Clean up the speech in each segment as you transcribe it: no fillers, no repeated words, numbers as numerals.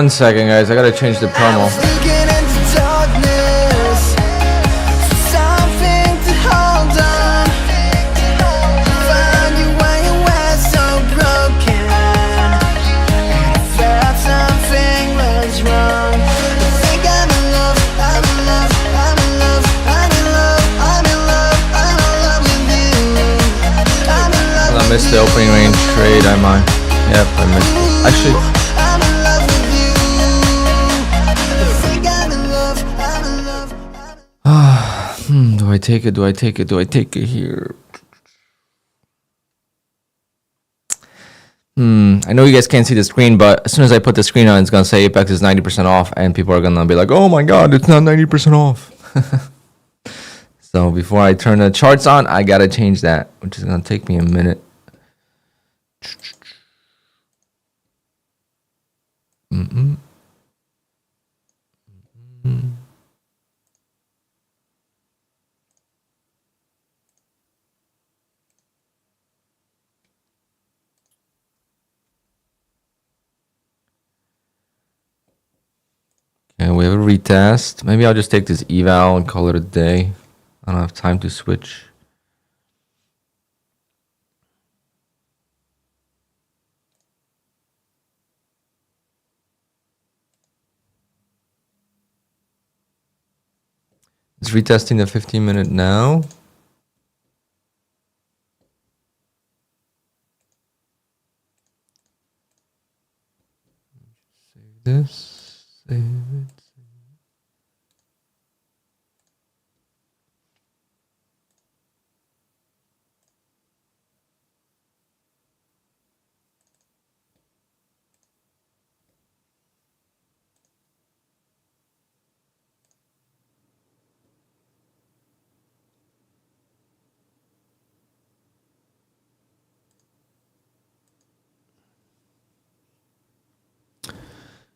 1 second, guys. I gotta change the promo. I missed the opening range trade, am I? Yep, I missed it. Actually, do I take it? Do I take it? Do I take it here? I know you guys can't see the screen, but as soon as I put the screen on, it's gonna say Apex is 90% off, and people are gonna be like, "Oh my God, it's not 90% off." So before I turn the charts on, I gotta change that, which is gonna take me a minute. Okay, we have a retest. Maybe I'll just take this eval and call it a day. I don't have time to switch. It's retesting the 15-minute now. Save this. Save it.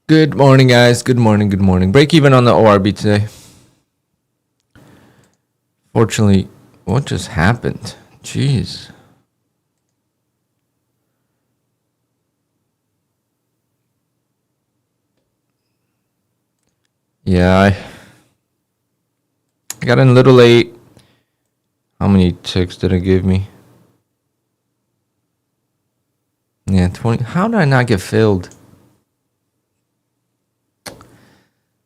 Good morning, guys. Good morning. Good morning. Break even on the ORB today. Fortunately, what just happened? Jeez. Yeah, I got in a little late. How many ticks did it give me? Yeah, 20. How did I not get filled?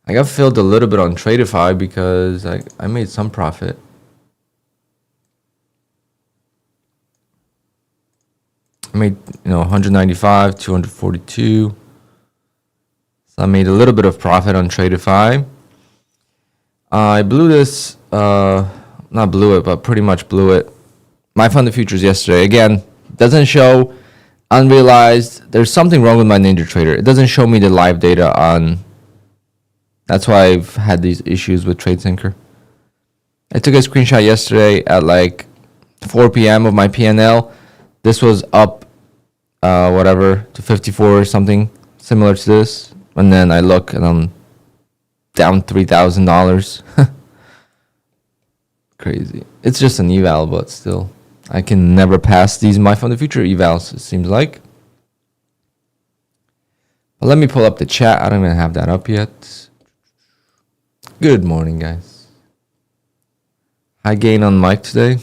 I got filled a little bit on Tradeify because I made some profit. I made, 195, 242. So I made a little bit of profit on Tradeify. I blew this, not blew it, but pretty much blew it. My fund of futures yesterday. Again, doesn't show unrealized. There's something wrong with my Ninja Trader. It doesn't show me the live data on. That's why I've had these issues with TradeSyncer. I took a screenshot yesterday at like 4 p.m. of my PNL. This was up, to 54 or something similar to this. And then I look and I'm down $3,000. Crazy. It's just an eval, but still, I can never pass these my fund of future evals, it seems like. But let me pull up the chat. I don't even have that up yet. Good morning, guys. High gain on mic today.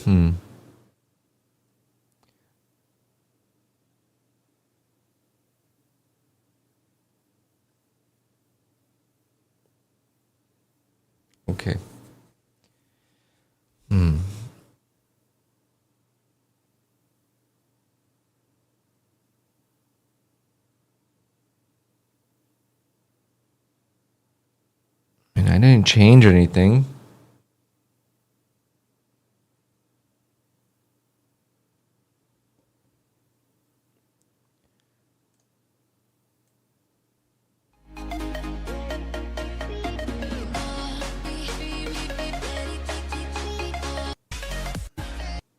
Okay. And I didn't change anything.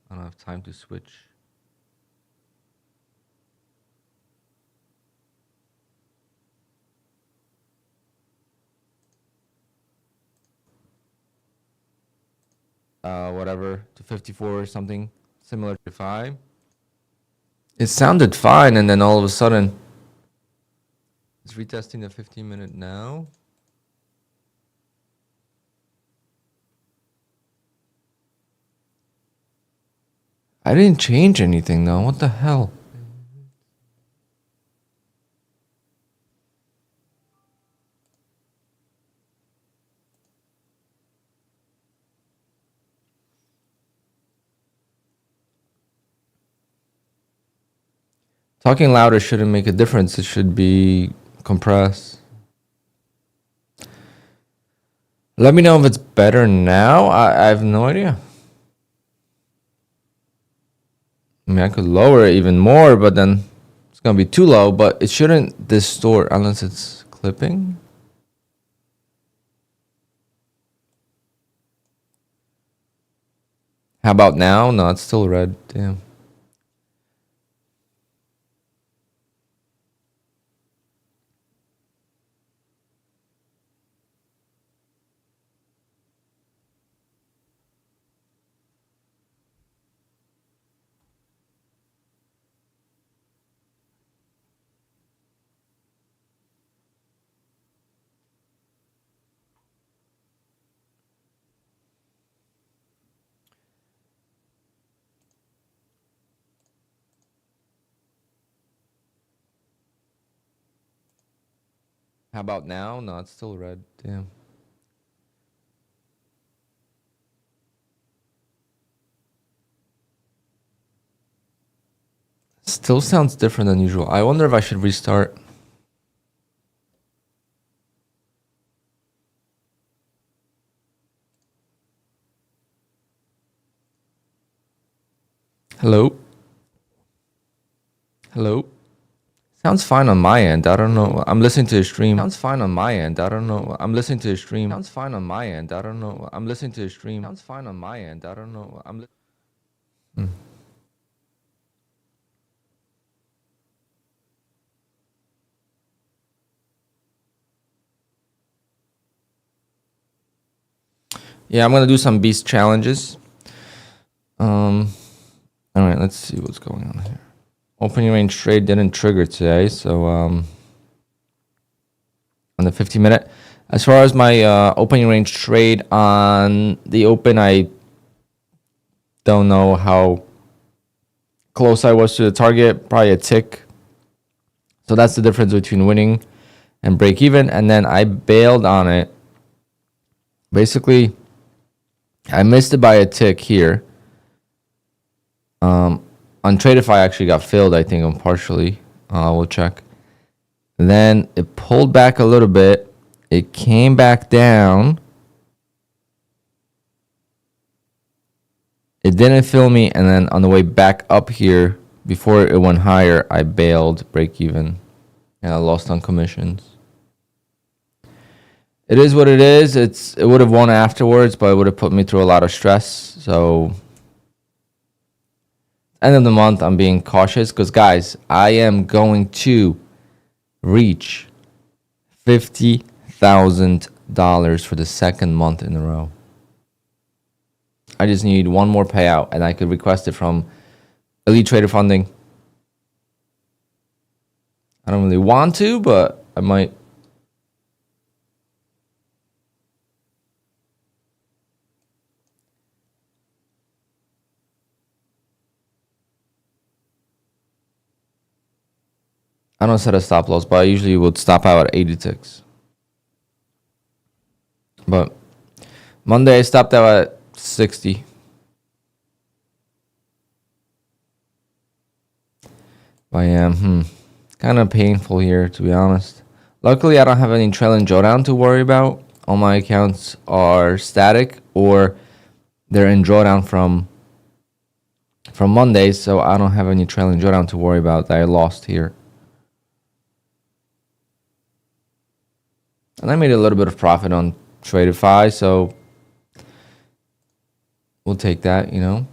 I don't have time to switch. To 54 or something similar to 5. It sounded fine, and then all of a sudden It's retesting the 15-minute now. I didn't change anything though. What the hell? Talking louder shouldn't make a difference. It should be compressed. Let me know if it's better now. I have no idea. I mean, I could lower it even more, but then it's going to be too low. But it shouldn't distort unless it's clipping. How about now? No, it's still red. Damn. How about now? No, it's still red. Damn. Still sounds different than usual. I wonder if I should restart. Hello? Hello? Sounds fine on my end. I don't know. I'm listening to the stream. Sounds fine on my end. I don't know. I'm listening to the stream. Sounds fine on my end. I don't know. I'm listening to the stream. Sounds fine on my end. I don't know. Yeah, I'm gonna do some beast challenges. All right, let's see what's going on here. Opening range trade didn't trigger today, so on the 15-minute. As far as my opening range trade on the open, I don't know how close I was to the target, probably a tick. So that's the difference between winning and break even. And then I bailed on it. Basically, I missed it by a tick here. On Tradeify, I actually got filled, I think, on partially. We'll check. And then it pulled back a little bit. It came back down. It didn't fill me. And then on the way back up here, before it went higher, I bailed, break even. And I lost on commissions. It is what it is. It would have won afterwards, but it would have put me through a lot of stress. So end of the month, I'm being cautious because, guys, I am going to reach $50,000 for the second month in a row. I just need one more payout, and I could request it from Elite Trader Funding. I don't really want to, but I might. I don't set a stop loss, but I usually would stop out at 86. But Monday I stopped out at 60. I am kind of painful here, to be honest. Luckily, I don't have any trailing drawdown to worry about. All my accounts are static or they're in drawdown from Monday, so I don't have any trailing drawdown to worry about that I lost here. And I made a little bit of profit on Tradeify, so we'll take that, you know.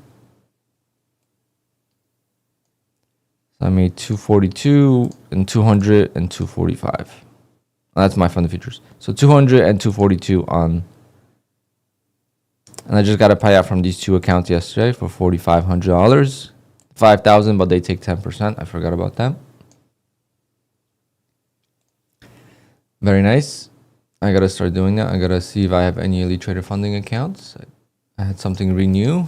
So I made 242 and 200 and 245. That's my funded futures. So 200 and 242 on. And I just got a payout from these two accounts yesterday for $4,500. 5,000, but they take 10%. I forgot about that. Very nice. I gotta start doing that. I gotta see if I have any elite trader funding accounts. I had something renew.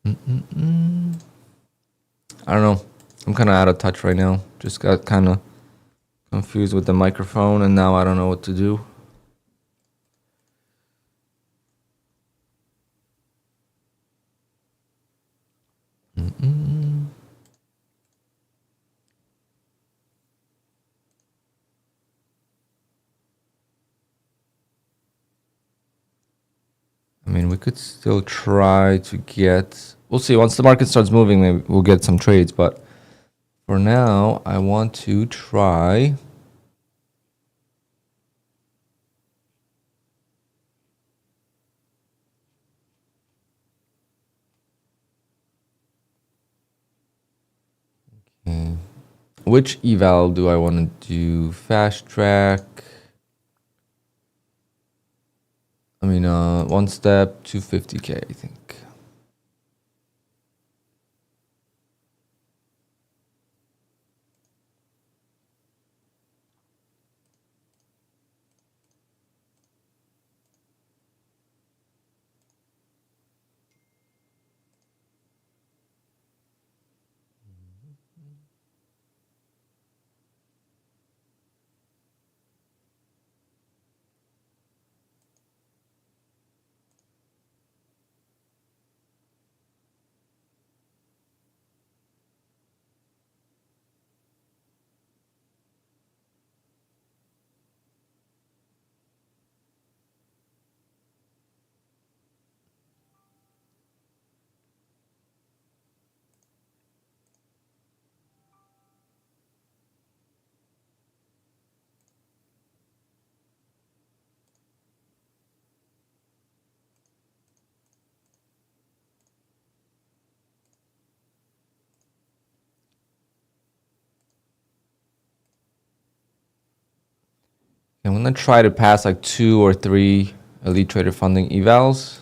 I don't know. I'm kind of out of touch right now. Just got kind of confused with the microphone, and now I don't know what to do. I mean, we could still try to get... We'll see. Once the market starts moving, maybe we'll get some trades. But for now, I want to try... Okay. Which eval do I want to do? Fast track. I mean, one step, 250K, I think. I'm gonna try to pass like 2 or 3 elite trader funding evals.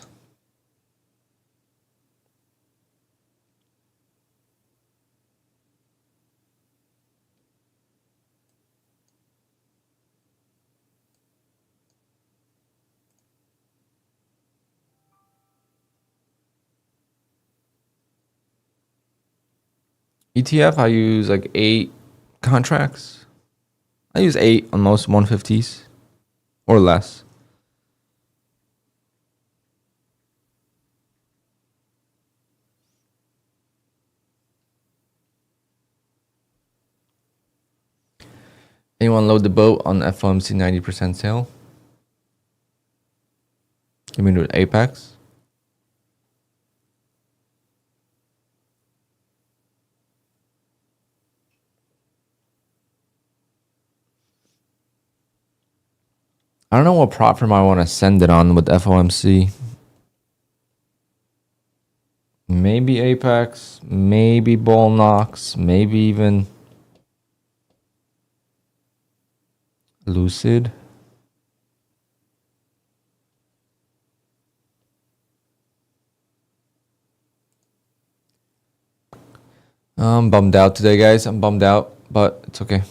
ETF, I use like 8 contracts. I use 8 on most 150s or less. Anyone load the boat on FOMC 90% sale? You mean with Apex? I don't know what prop firm I want to send it on with FOMC. Maybe Apex, maybe Bull Knox, maybe even Lucid. I'm bummed out today, guys. I'm bummed out, but it's okay.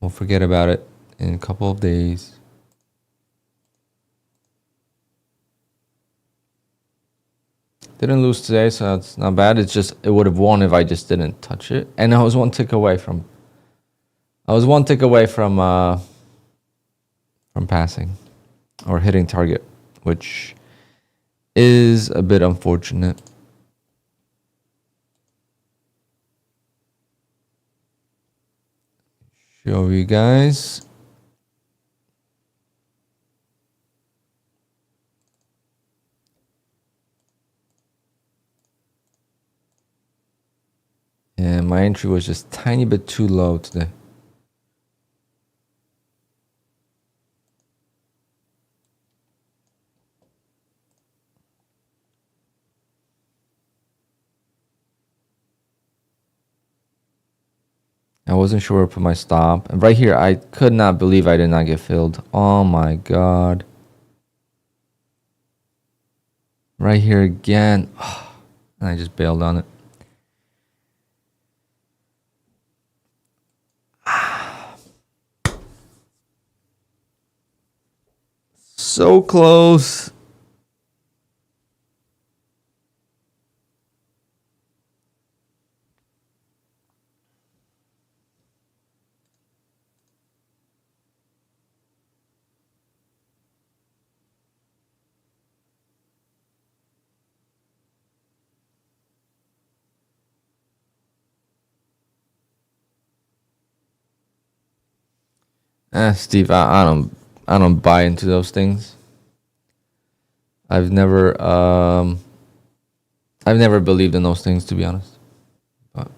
We'll forget about it in a couple of days. Didn't lose today, so it's not bad. It's just it would have won if I just didn't touch it. And I was one tick away from passing or hitting target, which is a bit unfortunate. Show you guys. And my entry was just a tiny bit too low today. I wasn't sure where to put my stop. And right here, I could not believe I did not get filled. Oh my God. Right here again. And I just bailed on it. So close. Steve, I don't buy into those things. I've never believed in those things, to be honest. But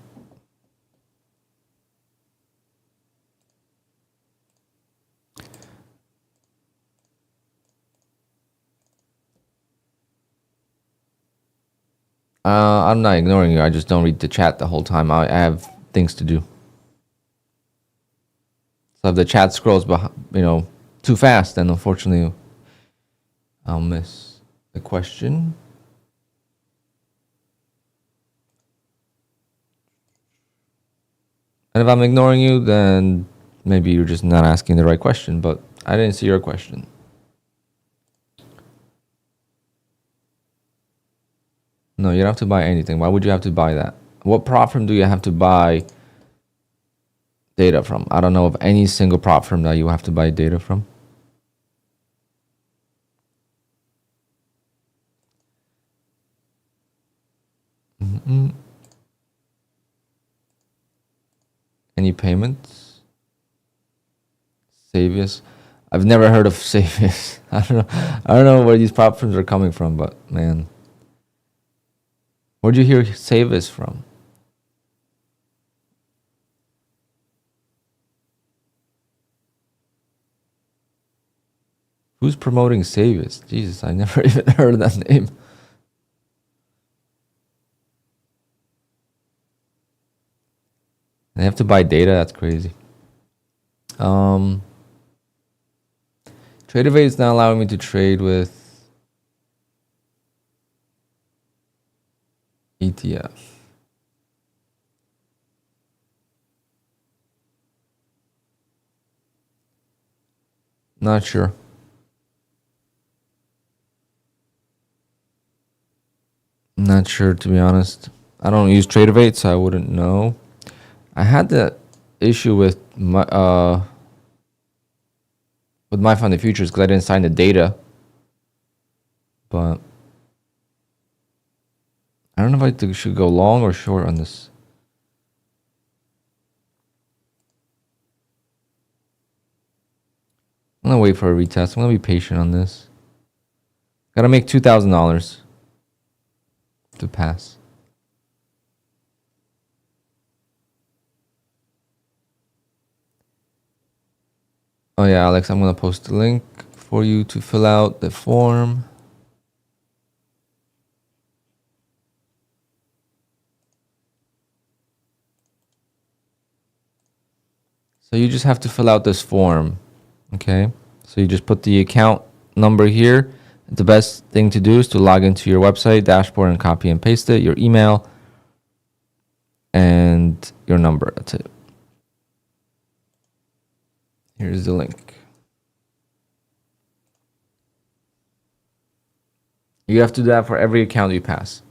I'm not ignoring you. I just don't read the chat the whole time. I have things to do. So if the chat scrolls behind, too fast, then unfortunately I'll miss the question. And if I'm ignoring you, then maybe you're just not asking the right question, but I didn't see your question. No, you don't have to buy anything. Why would you have to buy that? What prop firm do you have to buy data from? I don't know of any single prop firm that you have to buy data from. Any payments? Savius. I've never heard of Savius. I don't know where these prop firms are coming from, but man. Where'd you hear Savius from? Who's promoting Savius? Jesus, I never even heard of that name. They have to buy data. That's crazy. TradeAway is not allowing me to trade with ETF. Not sure. Not sure, to be honest. I don't use TradeAway, so I wouldn't know. I had that issue with my fund of futures because I didn't sign the data. But I don't know if I should go long or short on this. I'm gonna wait for a retest. I'm gonna be patient on this. Gotta make $2,000 to pass. Oh yeah, Alex, I'm gonna post the link for you to fill out the form. So you just have to fill out this form, okay? So you just put the account number here. The best thing to do is to log into your website dashboard and copy and paste it, your email, and your number. That's it. Here's the link. You have to do that for every account you pass.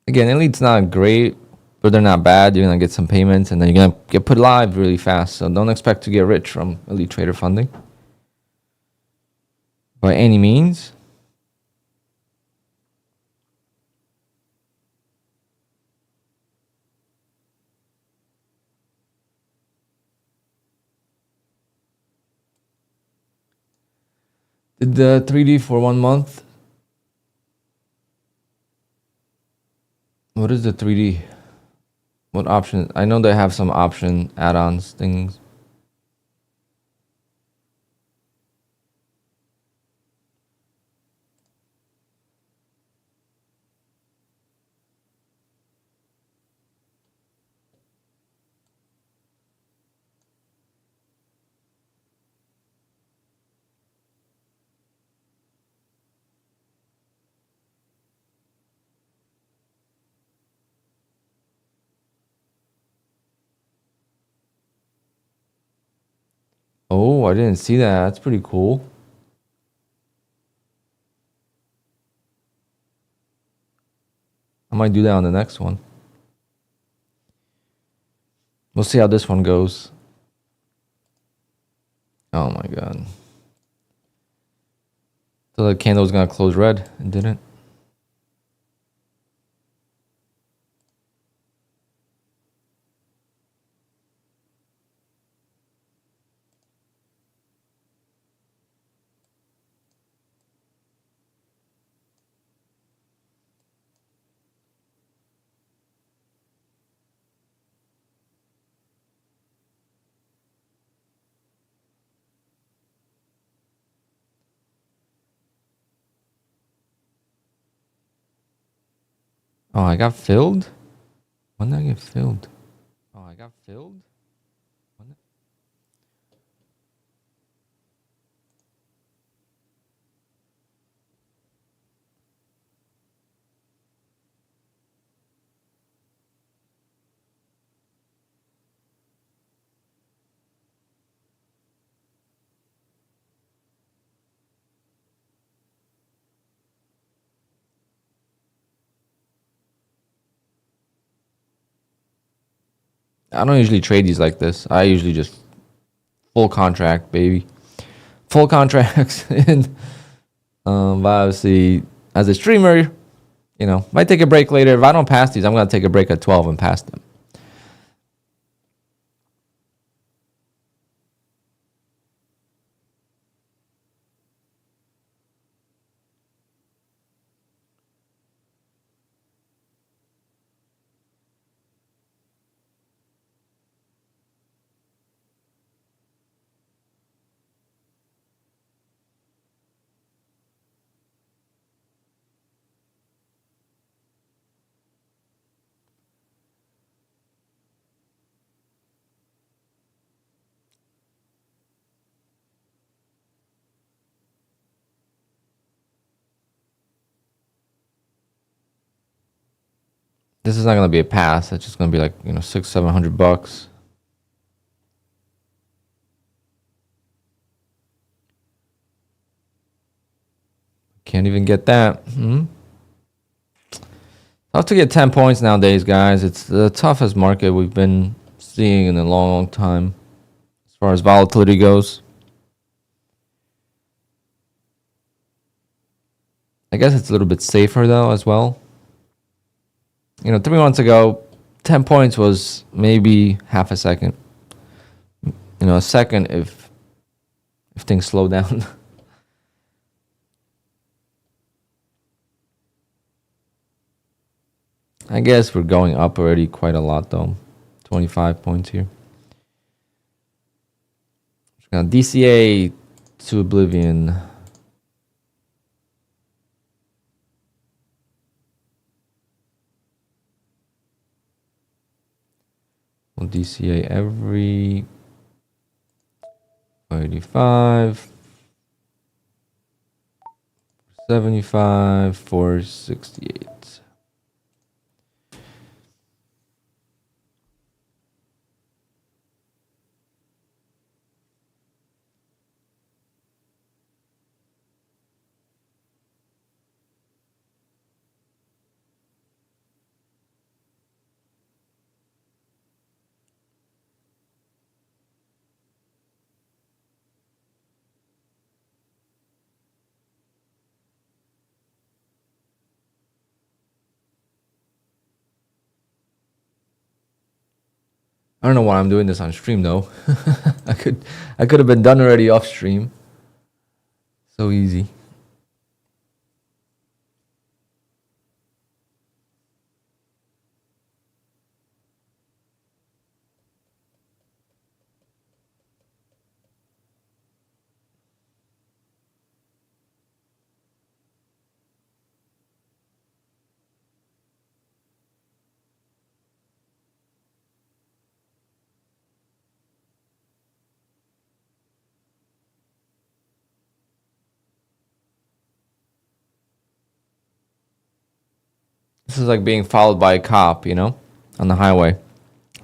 Again, Elite's not great, but they're not bad. You're gonna get some payments, and then you're gonna get put live really fast. So don't expect to get rich from Elite Trader funding by any means. Did the 3D for 1 month? What is the 3D? What option? I know they have some option add-ons things. Oh, I didn't see that. That's pretty cool. I might do that on the next one. We'll see how this one goes. Oh my god. So the candle was gonna close red. It didn't. Oh, I got filled? When did I get filled? Oh, I got filled? I don't usually trade these like this. I usually just full contract, baby. Full contracts. And but obviously, as a streamer, you know, might take a break later. If I don't pass these, I'm gonna take a break at 12 and pass them. This is not gonna be a pass. It's just gonna be like, you know, $600-700. Can't even get that. Tough to get 10 points nowadays, guys. It's the toughest market we've been seeing in a long, long time as far as volatility goes. I guess it's a little bit safer though as well. You know, 3 months ago, 10 points was maybe half a second. You know, a second if things slow down. I guess we're going up already quite a lot though. 25 points here. Now DCA to oblivion. We'll DCA every 85, 75, 468. I don't know why I'm doing this on stream though. I could have been done already off stream. So easy. This is like being followed by a cop, you know, on the highway.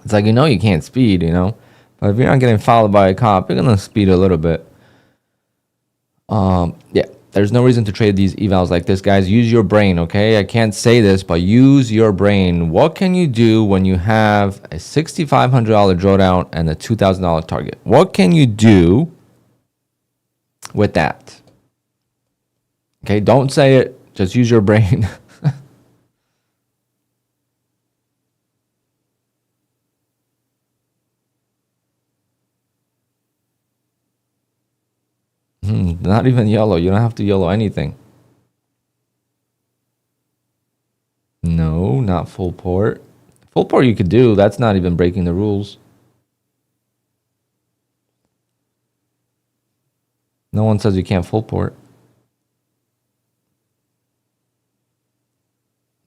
It's like, you know, you can't speed, you know, but if you're not getting followed by a cop, you're gonna speed a little bit. Yeah, there's no reason to trade these evals like this, guys. Use your brain, okay? I can't say this, but use your brain. What can you do when you have a $6,500 drawdown and a $2,000 target? What can you do with that? Okay, don't say it. Just use your brain. Not even yellow. You don't have to yellow anything. No, not full port. Full port you could do. That's not even breaking the rules. No one says you can't full port.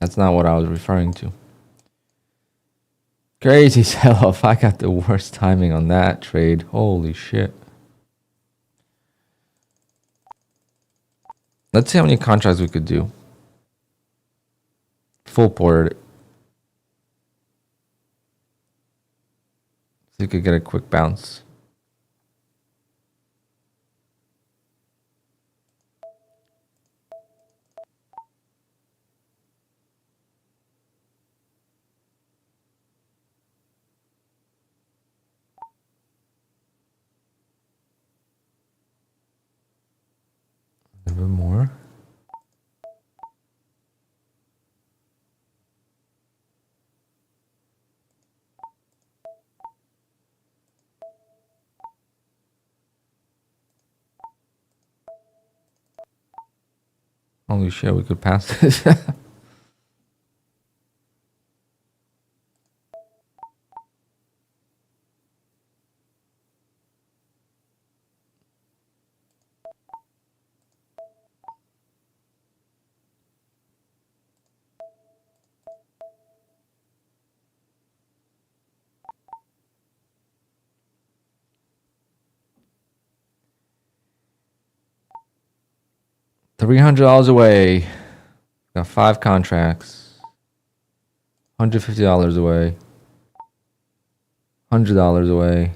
That's not what I was referring to. Crazy sell-off. I got the worst timing on that trade. Holy shit. Let's see how many contracts we could do. Full port. So you could get a quick bounce. A little bit more. Holy shit, we could pass this. $300 away. Got 5 contracts. $150 away. $100 away.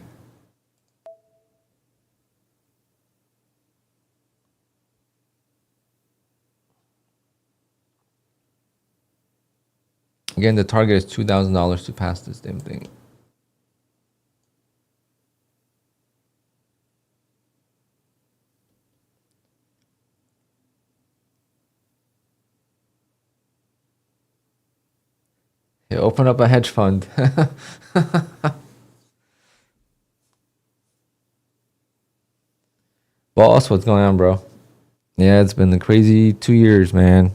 Again, the target is $2,000 to pass this damn thing. Yeah, open up a hedge fund. Boss, what's going on, bro? Yeah, it's been the crazy 2 years, man.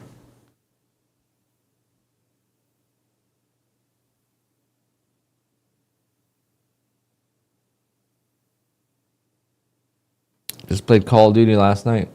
Just played Call of Duty last night.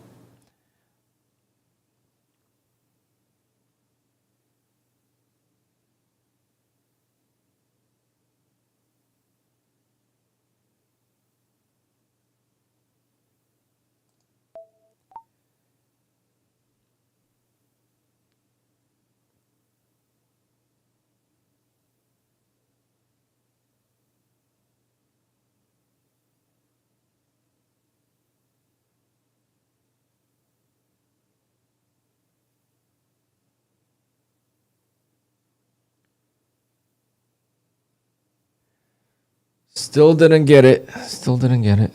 Still didn't get it. Still didn't get it.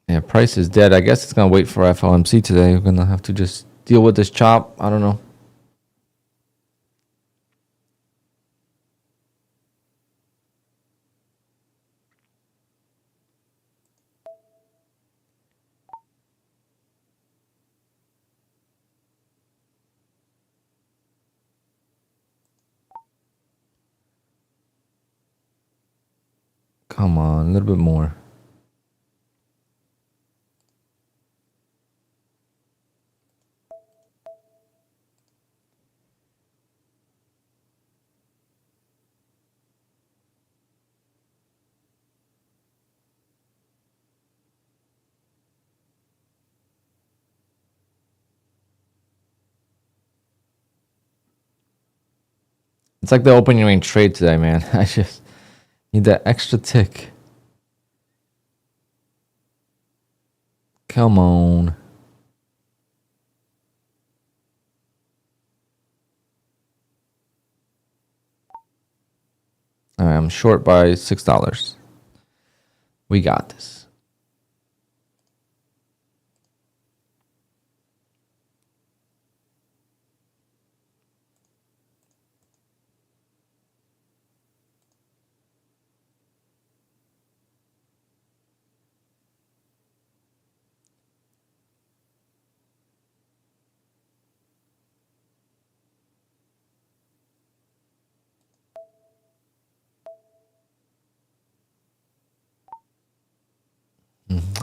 Yeah, price is dead. I guess it's going to wait for FOMC today. We're going to have to just deal with this chop. I don't know. Come on, a little bit more. It's like the opening range trade today, man. I just need that extra tick. Come on. All right, I'm short by $6. We got this.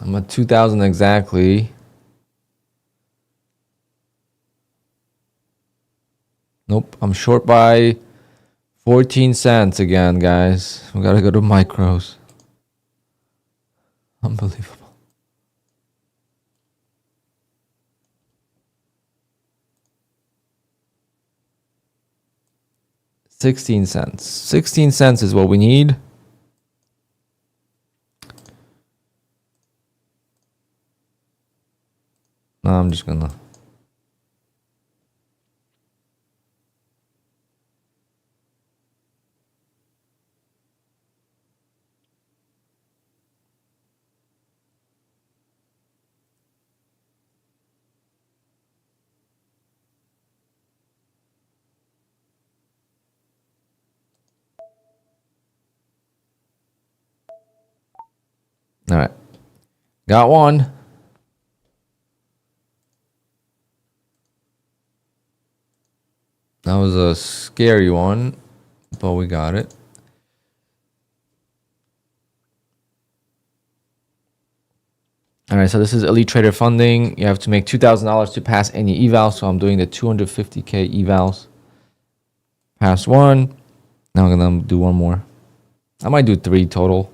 I'm at 2,000 exactly. Nope, I'm short by 14 cents again, guys. We gotta go to micros. Unbelievable. $0.16. 16 cents is what we need. No, I'm just gonna. All right. Got one. That was a scary one, but we got it. All right, so this is Elite Trader Funding. You have to make $2,000 to pass any eval. So I'm doing the 250K evals. Pass one. Now I'm gonna do one more. I might do 3 total.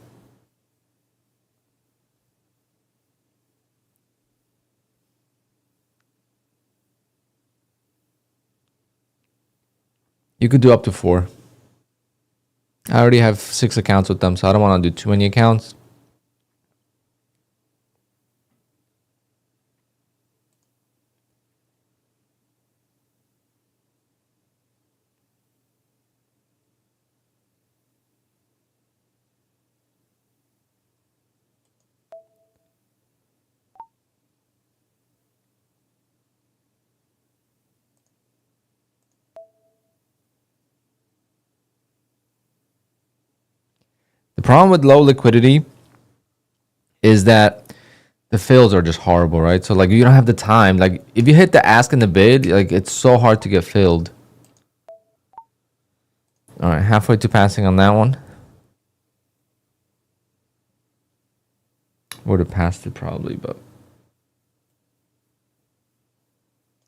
You could do up to 4. I already have 6 accounts with them, so I don't want to do too many accounts. The problem with low liquidity is that the fills are just horrible, right? So like you don't have the time. Like if you hit the ask and the bid, like it's so hard to get filled. All right, halfway to passing on that one. Would have passed it probably, but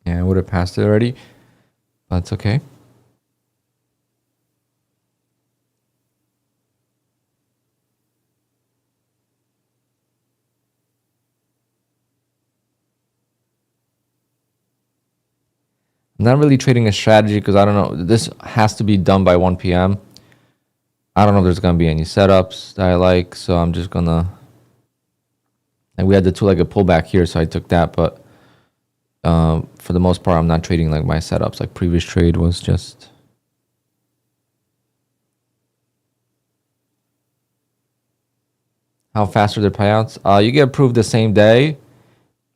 yeah, I would have passed it already. But it's okay. I'm not really trading a strategy because I don't know. This has to be done by 1 p.m. I don't know if there's going to be any setups that I like. So I'm just going to... And we had the two-legged pullback here, so I took that. But for the most part, I'm not trading like my setups. Like previous trade was just... How fast are their payouts? You get approved the same day.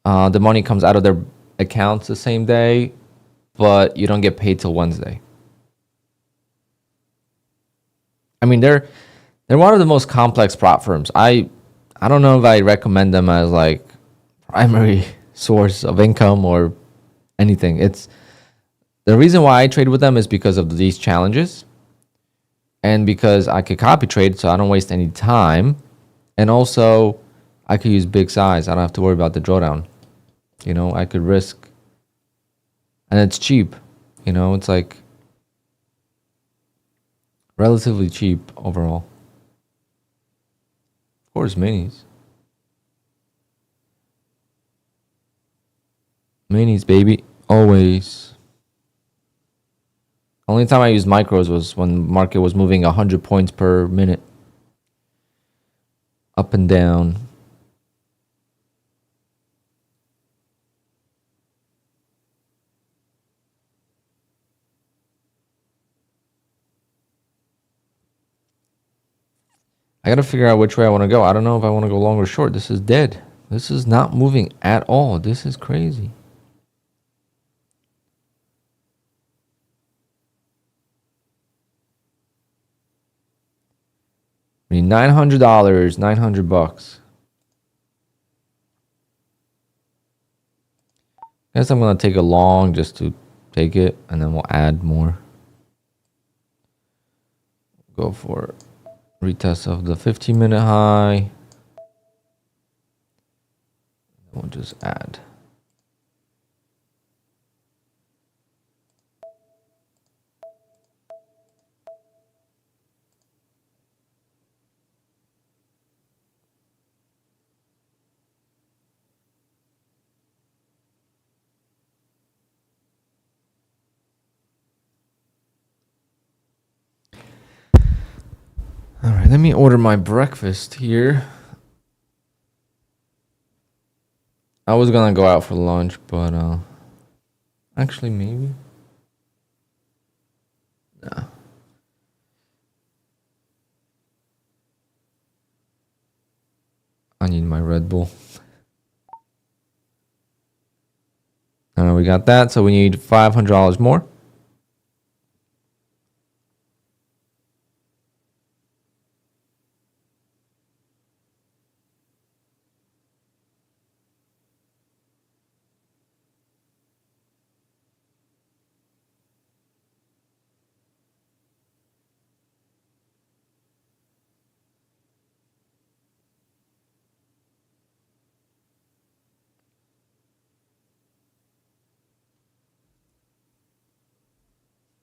The money comes out of their accounts the same day, but you don't get paid till Wednesday. I mean, they're one of the most complex prop firms. I don't know if I recommend them as like primary source of income or anything. It's the reason why I trade with them is because of these challenges, and because I could copy trade, so I don't waste any time, and also I could use big size. I don't have to worry about the drawdown. You know, I could risk, and it's cheap. You know, it's like relatively cheap overall. Of course, minis. Minis, baby. Always. Only time I used micros was when market was moving 100 points per minute. Up and down. I gotta figure out which way I want to go. I don't know if I want to go long or short. This is dead. This is not moving at all. This is crazy. I mean, $900, $900. I guess I'm gonna take a long just to take it, and then we'll add more. Go for retest of the 15-minute high. We'll just add. All right, let me order my breakfast here. I was gonna go out for lunch, but actually maybe. Nah. I need my Red Bull. All right, we got that. So we need $500 more.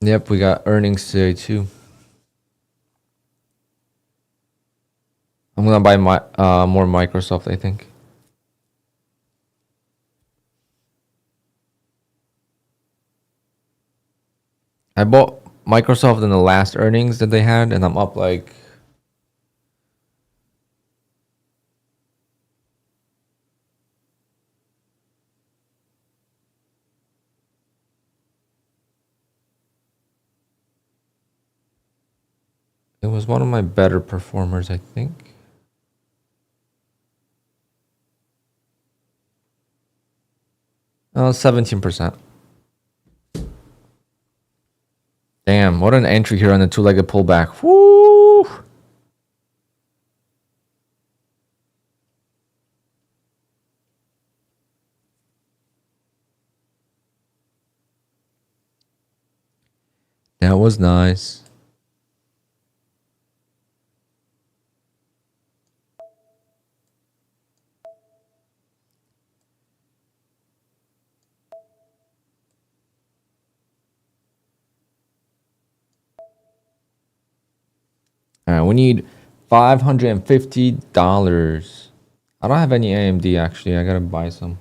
Yep, we got earnings today too. I'm gonna buy my more Microsoft, I think. I bought Microsoft in the last earnings that they had, and I'm up like it was one of my better performers, I think. Oh, 17%. Damn, what an entry here on the two-legged pullback. Woo! That was nice. All right, we need $550. I don't have any AMD actually. I gotta buy some.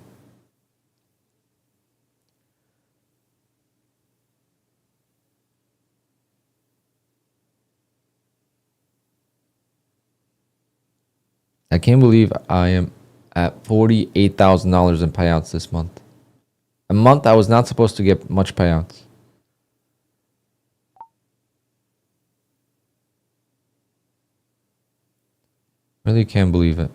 I can't believe I am at $48,000 in payouts this month. A month I was not supposed to get much payouts. Really can't believe it.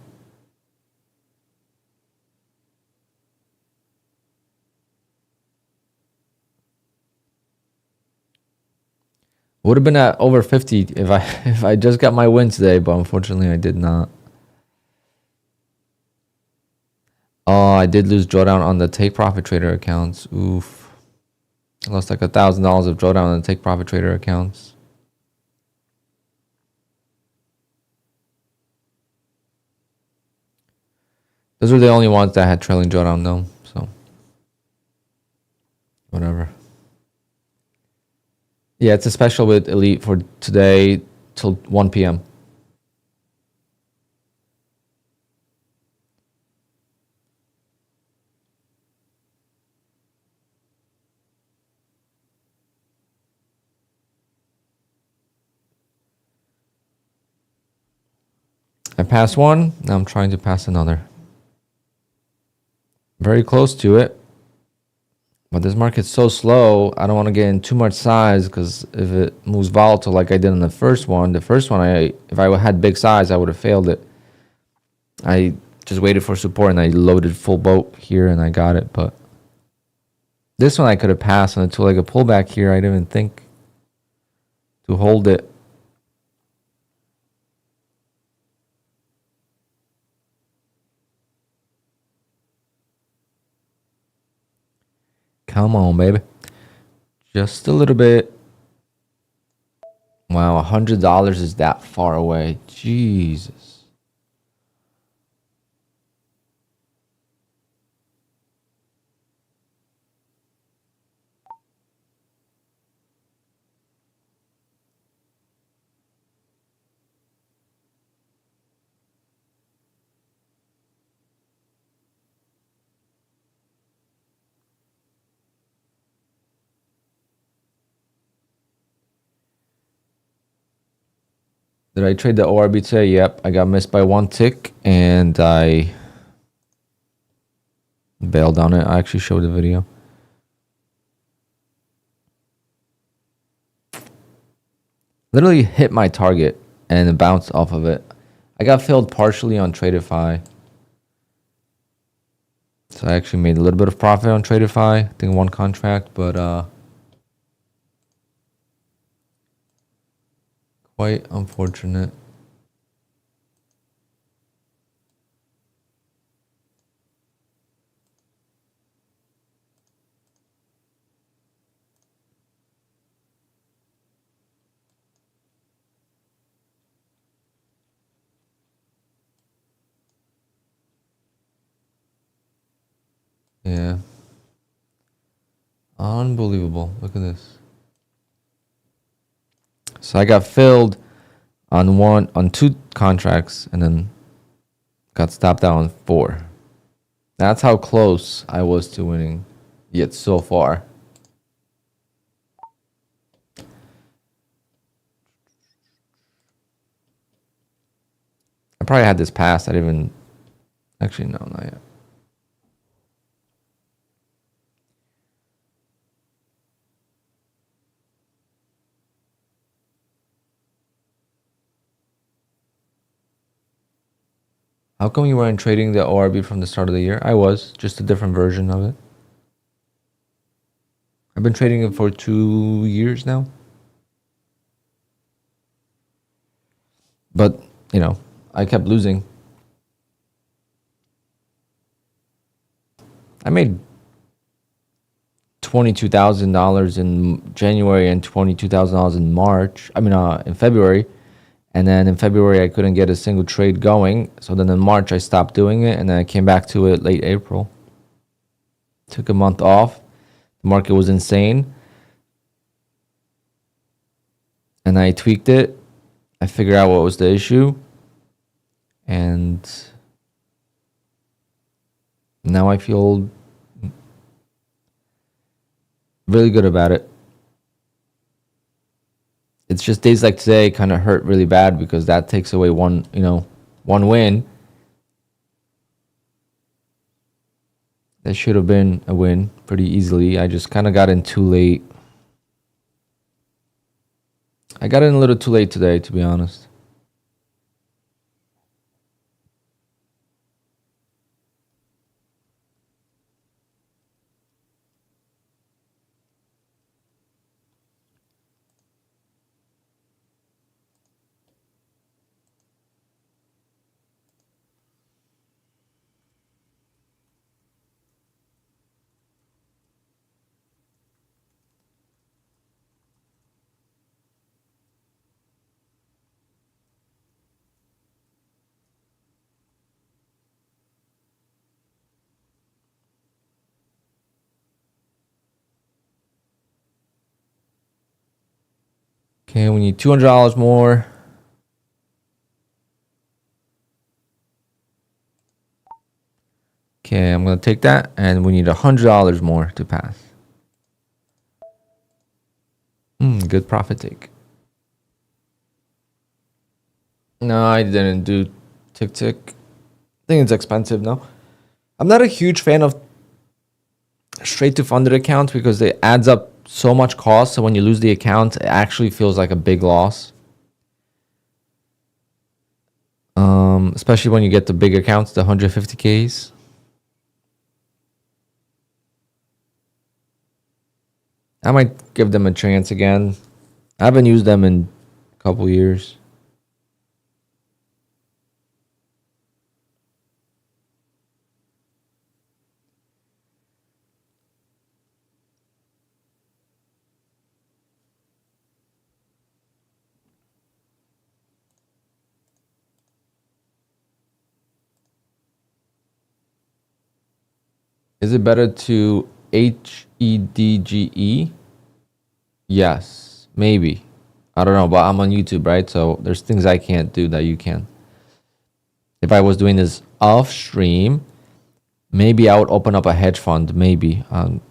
Would have been at over 50 if I just got my win today, but unfortunately I did not. Oh, I did lose drawdown on the Take Profit Trader accounts. Oof. I lost like $1,000 of drawdown on the Take Profit Trader accounts. Those were the only ones that had trailing drawdown though, so whatever. Yeah, it's a special with Elite for today till 1 p.m. passed one. Now I'm trying to pass another. Very close to it. But this market's so slow, I don't want to get in too much size, because if it moves volatile like I did in the first one, if I had big size, I would have failed it. I just waited for support and I loaded full boat here and I got it. But this one I could have passed until like a pullback here. I didn't even think to hold it. Come on, baby. Just a little bit. Wow, $100 is that far away. Jesus. Did I trade the ORB today? Yep, I got missed by one tick and I bailed on it. I actually showed the video. Literally hit my target and bounced off of it. I got filled partially on Tradeify. So I actually made a little bit of profit on Tradeify. I think one contract, but quite unfortunate. Yeah. Unbelievable. Look at this. So I got filled on two contracts and then got stopped out on 4. That's how close I was to winning, yet so far. I probably had this passed. I didn't even... Actually, no, not yet. How come you weren't trading the ORB from the start of the year? I was, just a different version of it. I've been trading it for 2 years now. But, you know, I kept losing. I made $22,000 in January and $22,000 in March. In February. And then in February, I couldn't get a single trade going. So then in March, I stopped doing it. And then I came back to it late April. Took a month off. The market was insane. And I tweaked it. I figured out what was the issue. And now I feel really good about it. It's just days like today kind of hurt really bad because that takes away one win. That should have been a win pretty easily. I just kind of got in too late. I got in a little too late today, to be honest. Okay, we need $200 more. Okay, I'm going to take that. And we need $100 more to pass. Good profit take. No, I didn't do Tick tick. I think it's expensive now. I'm not a huge fan of straight to funded accounts because it adds up so much cost. So when you lose the account, it actually feels like a big loss. Especially when you get the big accounts, the 150Ks. I might give them a chance again. I haven't used them in a couple years. Is it better to HEDGE? Yes, maybe. I don't know, but I'm on YouTube, right? So there's things I can't do that you can. If I was doing this off stream, maybe I would open up a hedge fund, maybe. I'm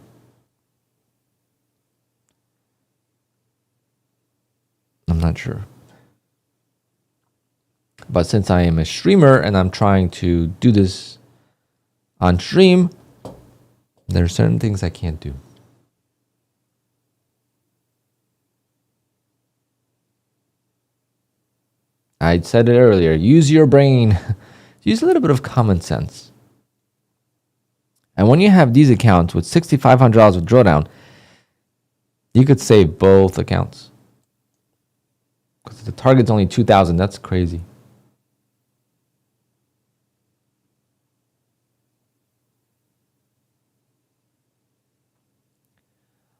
not sure. But since I am a streamer and I'm trying to do this on stream, there are certain things I can't do. I said it earlier, use your brain. Use a little bit of common sense. And when you have these accounts with $6,500 of drawdown, you could save both accounts. Because the target's only 2,000. That's crazy.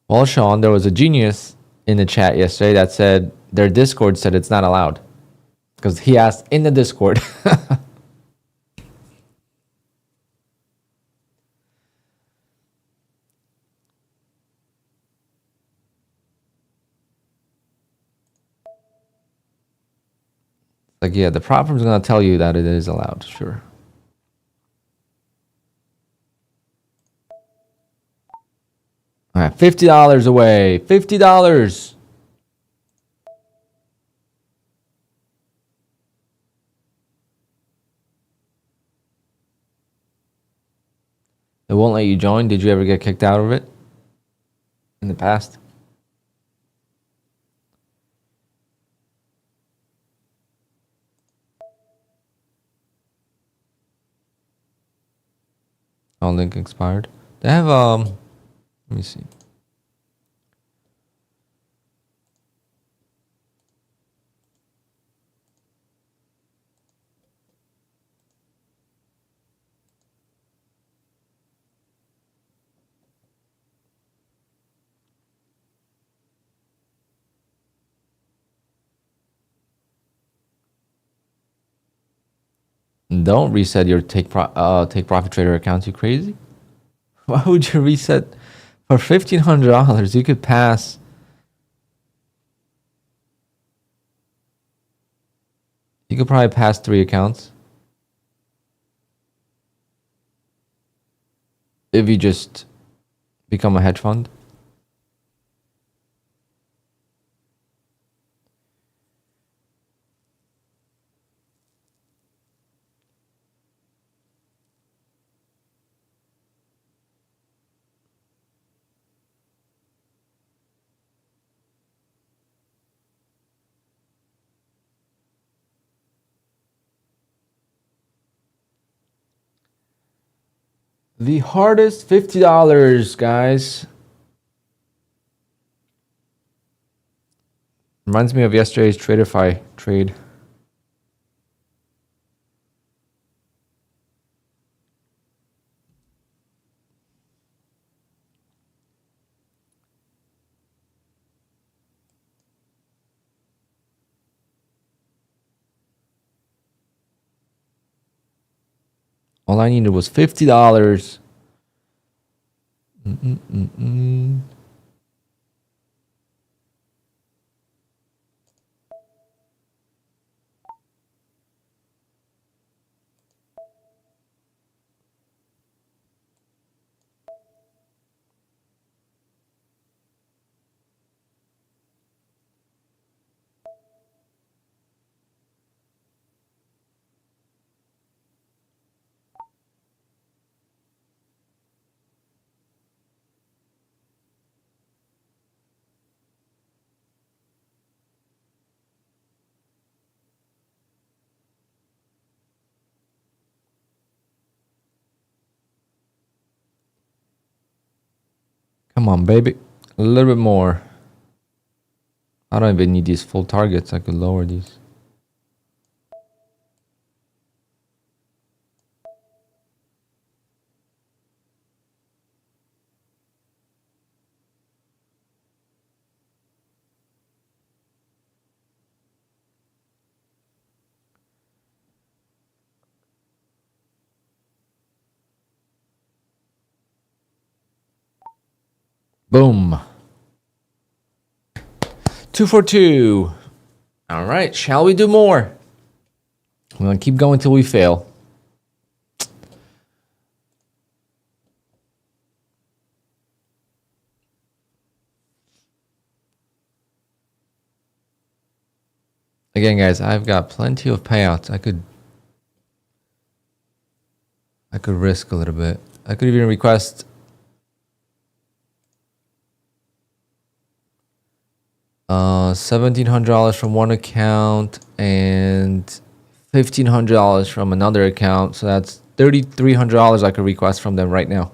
Well, Sean, there was a genius in the chat yesterday that said their Discord said it's not allowed. Because he asked in the Discord. Like, yeah, the platform's going to tell you that it is allowed. Sure. All right, $50 away. $50. It won't let you join. Did you ever get kicked out of it in the past? Oh, link expired. They have let me see. Don't reset your take profit trader account. You crazy? Why would you reset for $1,500? You could pass. You could probably pass 3 accounts if you just become a hedge fund. The hardest $50, guys. Reminds me of yesterday's TraderFi trade. All I needed was $50. Come on, baby. A little bit more. I don't even need these full targets. I could lower these. Boom. 242. All right. Shall we do more? We're going to keep going till we fail. Again, guys, I've got plenty of payouts. I could risk a little bit. I could even request $1,700 from one account and $1,500 from another account. So that's $3,300 I could request from them right now.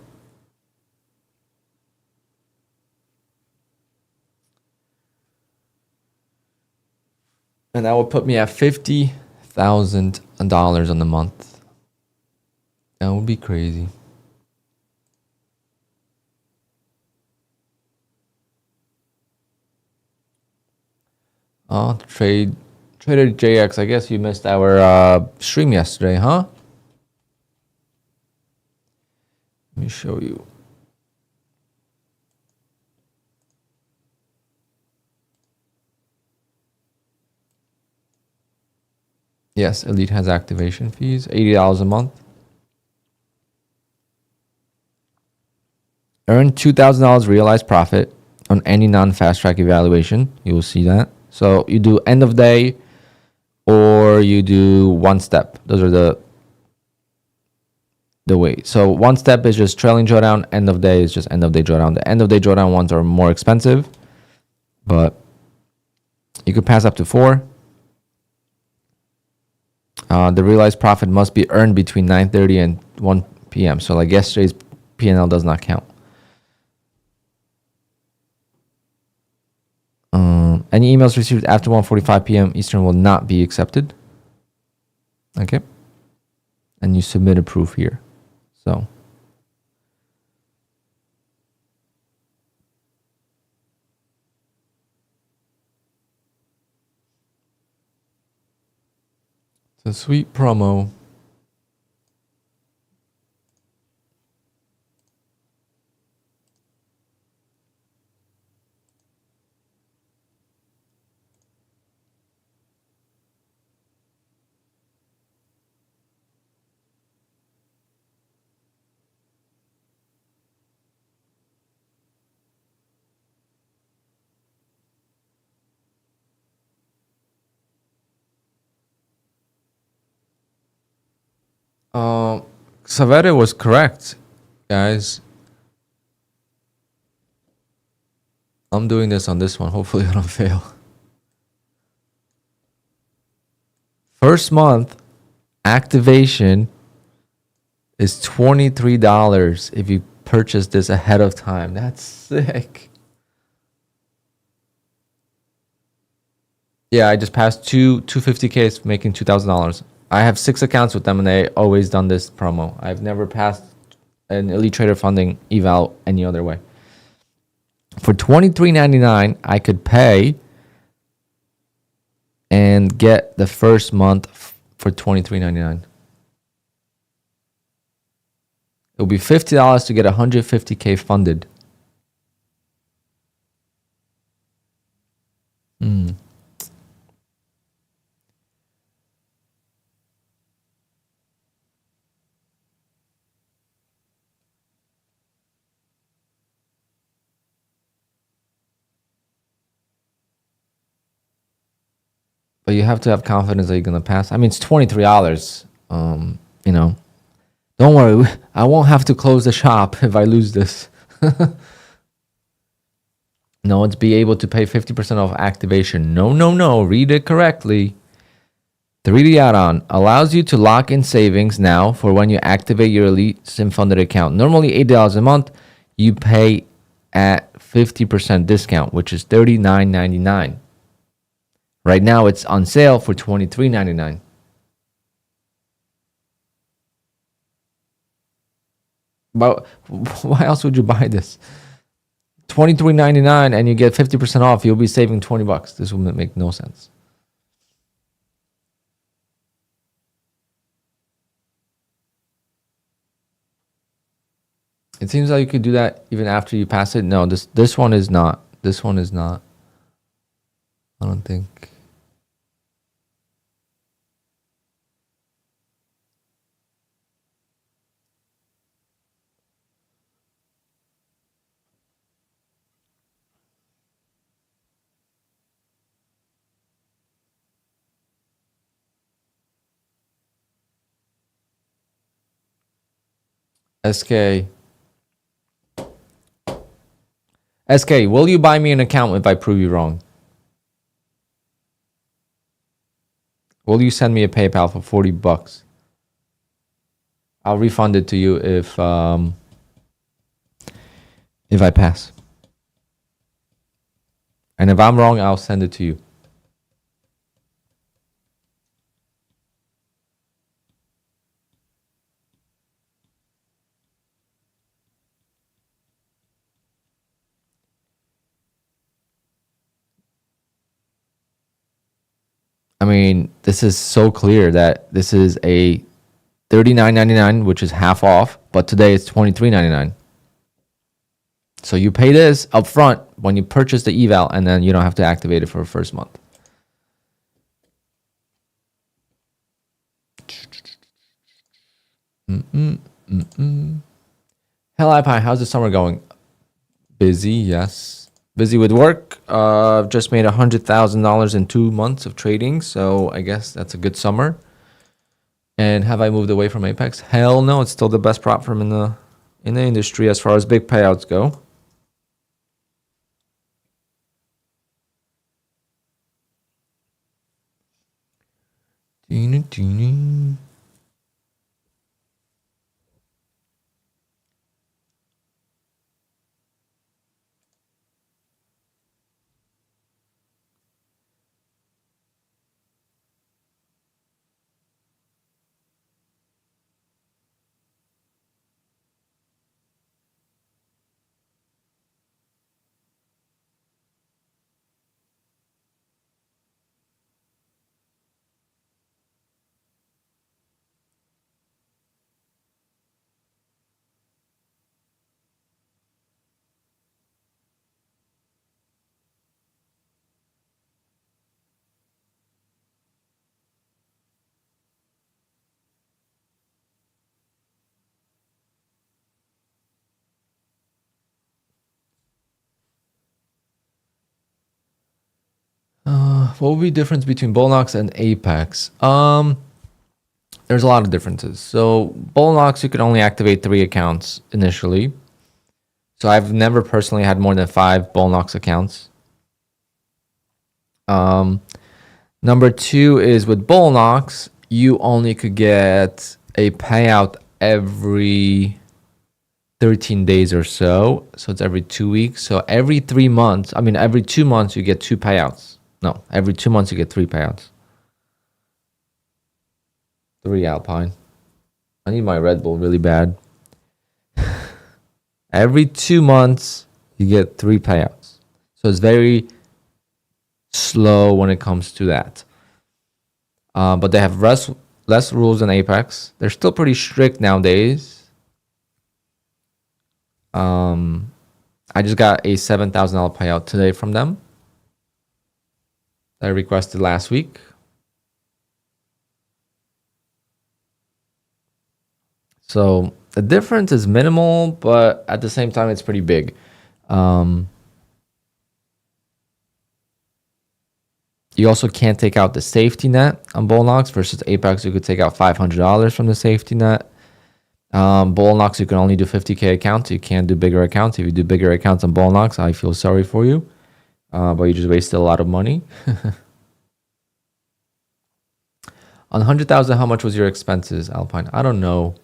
And that would put me at $50,000 on the month. That would be crazy. Oh, Trader JX, I guess you missed our stream yesterday, huh? Let me show you. Yes, Elite has activation fees, $80 a month. Earn $2,000 realized profit on any non-fast track evaluation. You will see that. So you do end of day or you do one step. Those are the way. So one step is just trailing drawdown. End of day is just end of day drawdown. The end of day drawdown ones are more expensive, but you could pass up to 4. The realized profit must be earned between 9:30 and 1 p.m. So like yesterday's P&L does not count. Any emails received after 1:45 p.m. Eastern will not be accepted. Okay. And you submit a proof here. So. It's a sweet promo. Savere was correct, guys. I'm doing this on this one. Hopefully I don't fail. First month activation is $23 if you purchase this ahead of time. That's sick. Yeah, I just passed 250Ks making $2,000. I have 6 accounts with them and they always done this promo. I've never passed an Elite Trader funding eval any other way. For $23.99, I could pay and get the first month for $23.99. It will be $50 to get 150K funded. But you have to have confidence that you're going to pass. I mean, it's $23. You know, don't worry. I won't have to close the shop if I lose this. No, it's be able to pay 50% off activation. No. Read it correctly. 3D add-on allows you to lock in savings now for when you activate your Elite Sim funded account. Normally $8 a month. You pay at 50% discount, which is $39.99. Right now, it's on sale for $23.99. But why else would you buy this? $23.99 and you get 50% off. You'll be saving $20. This would make no sense. It seems like you could do that even after you pass it. No, this one is not. This one is not. I don't think. SK, will you buy me an account if I prove you wrong? Will you send me a PayPal for $40? I'll refund it to you if I pass. And if I'm wrong, I'll send it to you. I mean, this is so clear that this is a $39.99, which is half off, but today it's $23.99. So you pay this up front when you purchase the eval, and then you don't have to activate it for the first month. Hello, Alpine. How's the summer going? Busy, yes. Busy with work. Just made $100,000 in 2 months of trading, so I guess that's a good summer. And have I moved away from Apex? Hell no, it's still the best prop firm in the industry as far as big payouts go. What would be the difference between Bullnox and Apex? There's a lot of differences. So Bullnox, you can only activate 3 accounts initially. So I've never personally had more than 5 Bullnox accounts. Number 2 is with Bullnox, you only could get a payout every 13 days or so. So it's every 2 weeks. So every 3 months, I mean, every 2 months, you get 2 payouts. No, every 2 months, you get 3 payouts. 3 Alpine. I need my Red Bull really bad. Every 2 months, you get 3 payouts. So it's very slow when it comes to that. But they have less rules than Apex. They're still pretty strict nowadays. I just got a $7,000 payout today from them that I requested last week. So the difference is minimal, but at the same time, it's pretty big. You also can't take out the safety net on Bullnox versus Apex. You could take out $500 from the safety net. Bullnox, you can only do 50K accounts. You can't do bigger accounts. If you do bigger accounts on Bullnox, I feel sorry for you. But you just wasted a lot of money. On 100,000, how much was your expenses, Alpine? I don't know.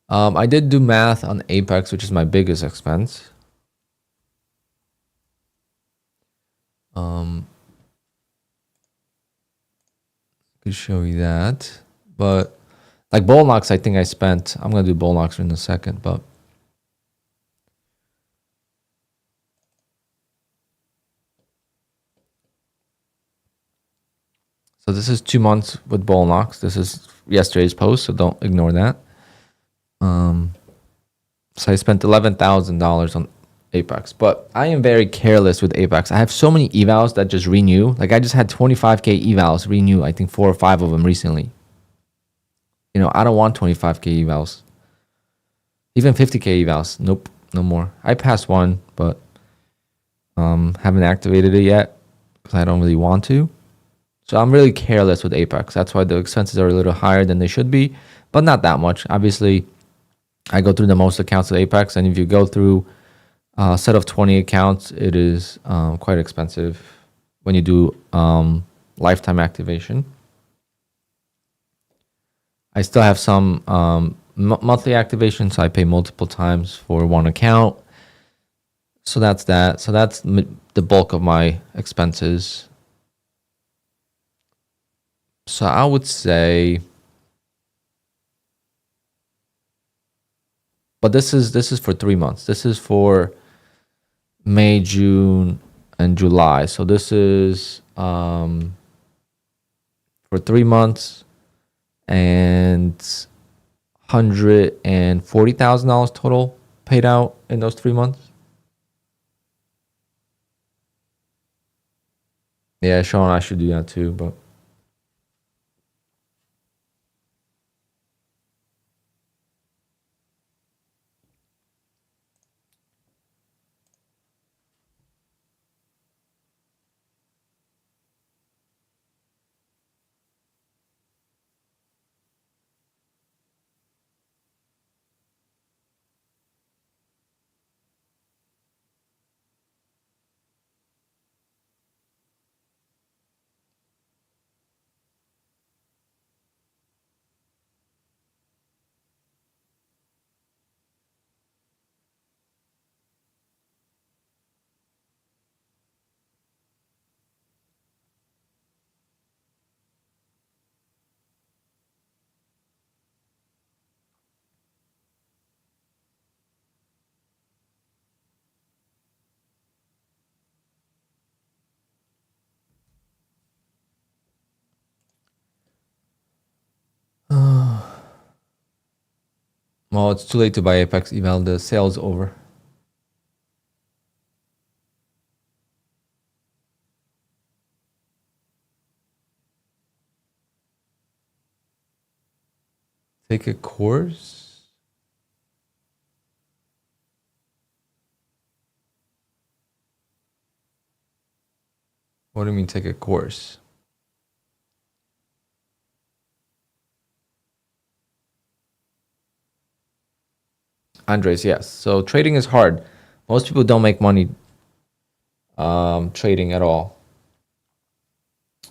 I did do math on Apex, which is my biggest expense. Could show you that, but like bull knocks, I think I spent. I'm gonna do bull knocks in a second, but so this is 2 months with bull knocks. This is yesterday's post, so don't ignore that. So I spent $11,000 on Apex, but I am very careless with Apex. I have so many evals that just renew. Like I just had 25K evals renew. I think 4 or 5 of them recently. You know, I don't want 25K evals. Even 50K evals. Nope, no more. I passed one, but haven't activated it yet because I don't really want to. So I'm really careless with Apex. That's why the expenses are a little higher than they should be, but not that much. Obviously, I go through the most accounts of Apex, and if you go through a set of 20 accounts, it is quite expensive when you do lifetime activation. I still have some monthly activation, so I pay multiple times for one account. So that's that. So that's the bulk of my expenses. So I would say, but this is for 3 months. This is for May, June, and July. So this is for 3 months and $140,000 total paid out in those 3 months. Yeah, Sean, I should do that too, but well, it's too late to buy Apex Eval. The sale's over. Take a course. What do you mean take a course? Andres, yes. So trading is hard. Most people don't make money trading at all.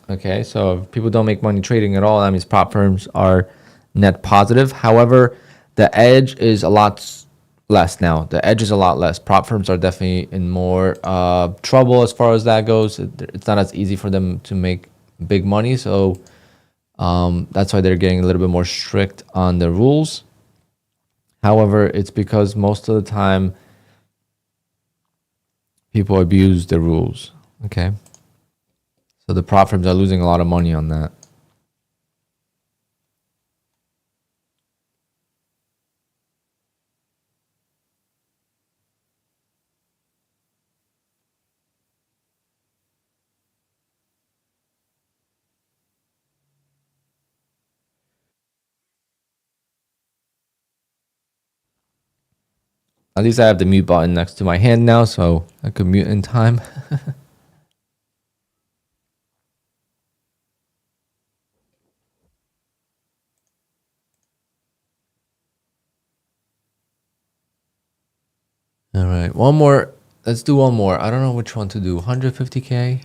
Okay, so if people don't make money trading at all, that means prop firms are net positive. However, the edge is a lot less now. The edge is a lot less. Prop firms are definitely in more trouble as far as that goes. It's not as easy for them to make big money. So that's why they're getting a little bit more strict on the rules. However, it's because most of the time people abuse the rules. Okay. So the prop firms are losing a lot of money on that. At least I have the mute button next to my hand now, so I could mute in time. All right, one more. Let's do one more. I don't know which one to do. 150K.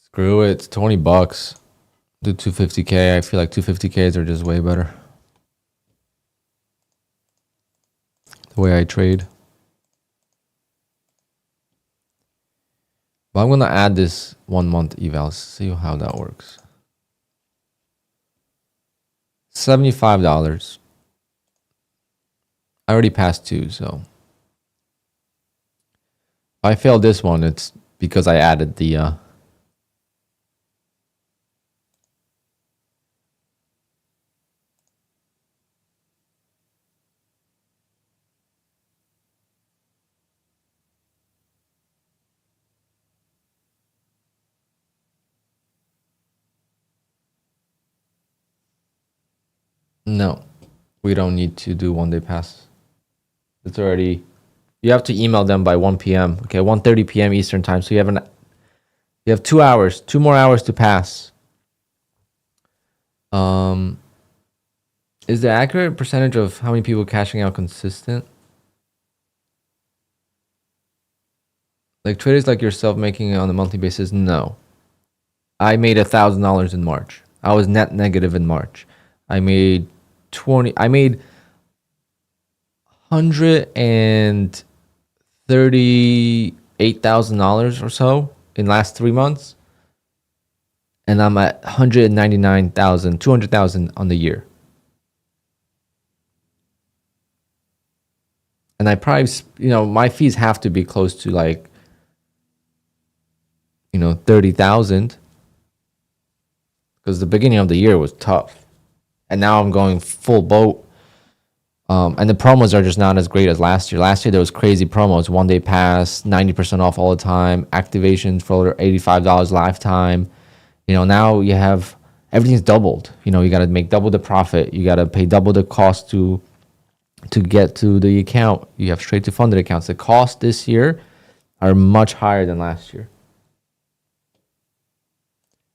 Screw it. It's 20 bucks. Do 250K. I feel like 250Ks are just way better. The way I trade. But I'm going to add this 1 month eval. See how that works. $75. I already passed 2, so. If I fail this one, it's because I added the... No, we don't need to do 1 day pass. It's already... You have to email them by 1 p.m. Okay, 1:30 p.m. Eastern time. So you have 2 hours, 2 more hours to pass. Is the accurate percentage of how many people cashing out consistent? Like traders like yourself making it on a monthly basis? No. I made $1,000 in March. I was net negative in March. I made $138,000 or so in last 3 months. And I'm at 199,000, 200,000 on the year. And I probably, my fees have to be close to like, 30,000. Because the beginning of the year was tough. And now I'm going full boat. And the promos are just not as great as last year. Last year, there was crazy promos. 1 day pass, 90% off all the time. Activations for $85 lifetime. Now you have, everything's doubled. You got to make double the profit. You got to pay double the cost to get to the account. You have straight to funded accounts. The costs this year are much higher than last year.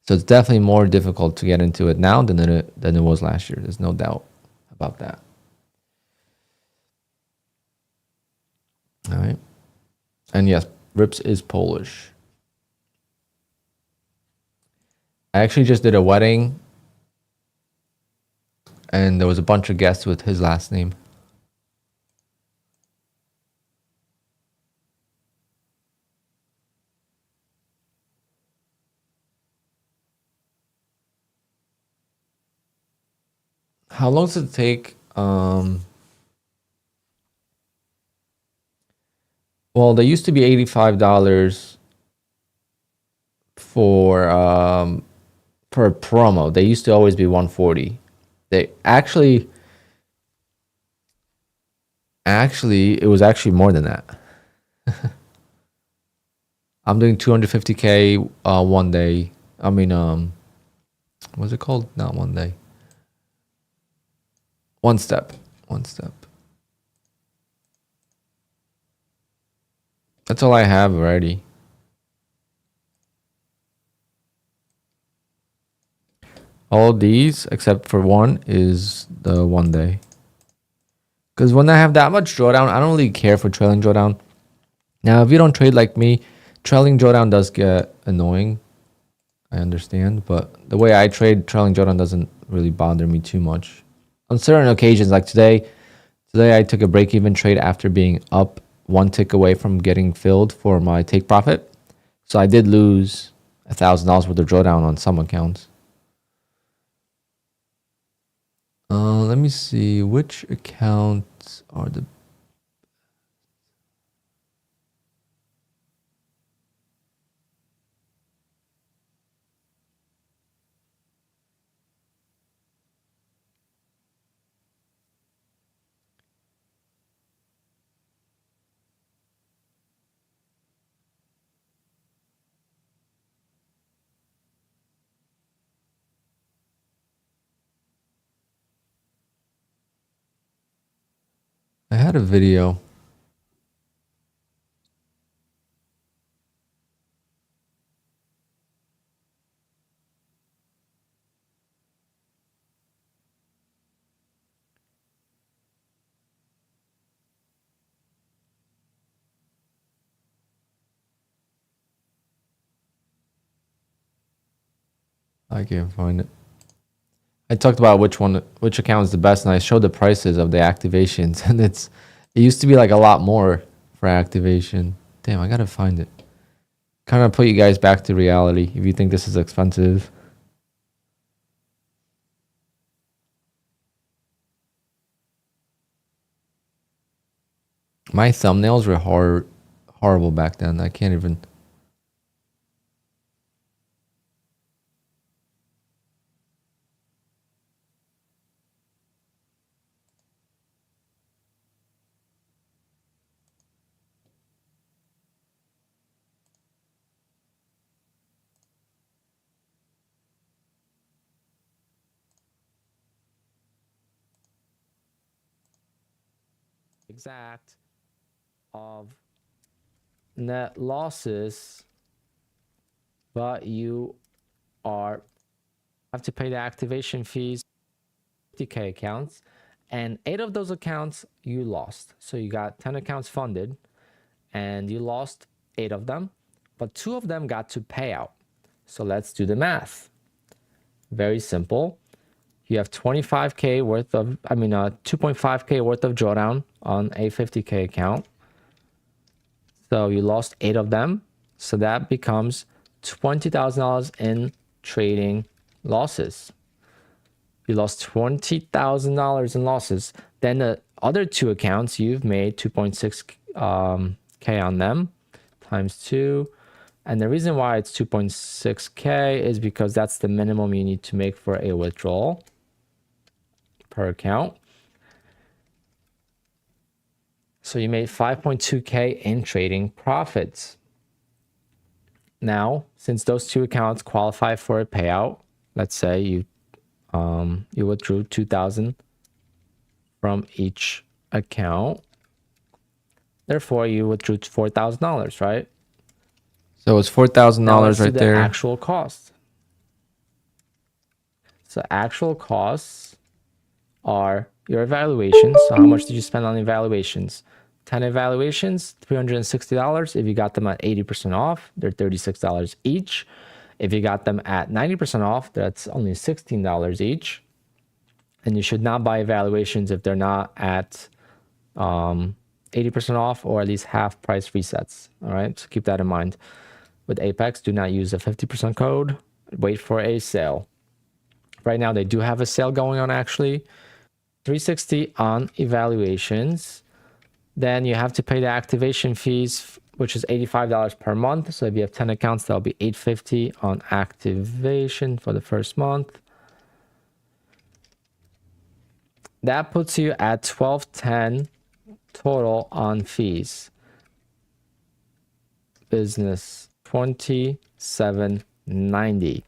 So it's definitely more difficult to get into it now than it was last year. There's no doubt about that. All right. And yes, Rips is Polish. I actually just did a wedding. And there was a bunch of guests with his last name. How long does it take? Well, they used to be $85 for a promo. They used to always be $140. They actually, it was actually more than that. I'm doing 250K 1 day. I mean, what's it called? Not 1 day. 1 step. 1 step. That's all I have already. All these, except for one, is the 1 day. Because when I have that much drawdown, I don't really care for trailing drawdown. Now, if you don't trade like me, trailing drawdown does get annoying. I understand. But the way I trade, trailing drawdown doesn't really bother me too much. On certain occasions, like today I took a break-even trade after being up 1 tick away from getting filled for my take profit. So I did lose $1,000 worth of drawdown on some accounts. Let me see which accounts are the... I had a video. I can't find it. I talked about which account is the best, and I showed the prices of the activations, and it used to be like a lot more for activation. Damn, I gotta find it. Kind of put you guys back to reality if you think this is expensive. My thumbnails were horrible back then. I can't even. Exact of net losses, but you have to pay the activation fees, 50K accounts, and 8 of those accounts you lost. So you got 10 accounts funded and you lost 8 of them, but 2 of them got to payout. So let's do the math. Very simple. You have 25K worth of, 2.5K worth of drawdown on a 50K account. So you lost 8 of them. So that becomes $20,000 in trading losses. You lost $20,000 in losses. Then the other 2 accounts, you've made 2.6K on them times 2. And the reason why it's 2.6K is because that's the minimum you need to make for a withdrawal per account. So you made 5.2K in trading profits. Now, since those 2 accounts qualify for a payout, let's say you withdrew 2,000 from each account. Therefore, you withdrew $4,000, right? So it's $4,000 right there. Actual cost. So actual costs are your evaluations. So how much did you spend on evaluations? 10 evaluations, $360. If you got them at 80% off, they're $36 each. If you got them at 90% off, that's only $16 each. And you should not buy evaluations if they're not at 80% off or at least half price resets. All right, so keep that in mind. With Apex, do not use a 50% code. Wait for a sale. Right now, they do have a sale going on actually. $360 on evaluations. Then you have to pay the activation fees, which is $85 per month. So if you have 10 accounts, that'll be $850 on activation for the first month. That puts you at $1,210 total on fees. Business $2,790.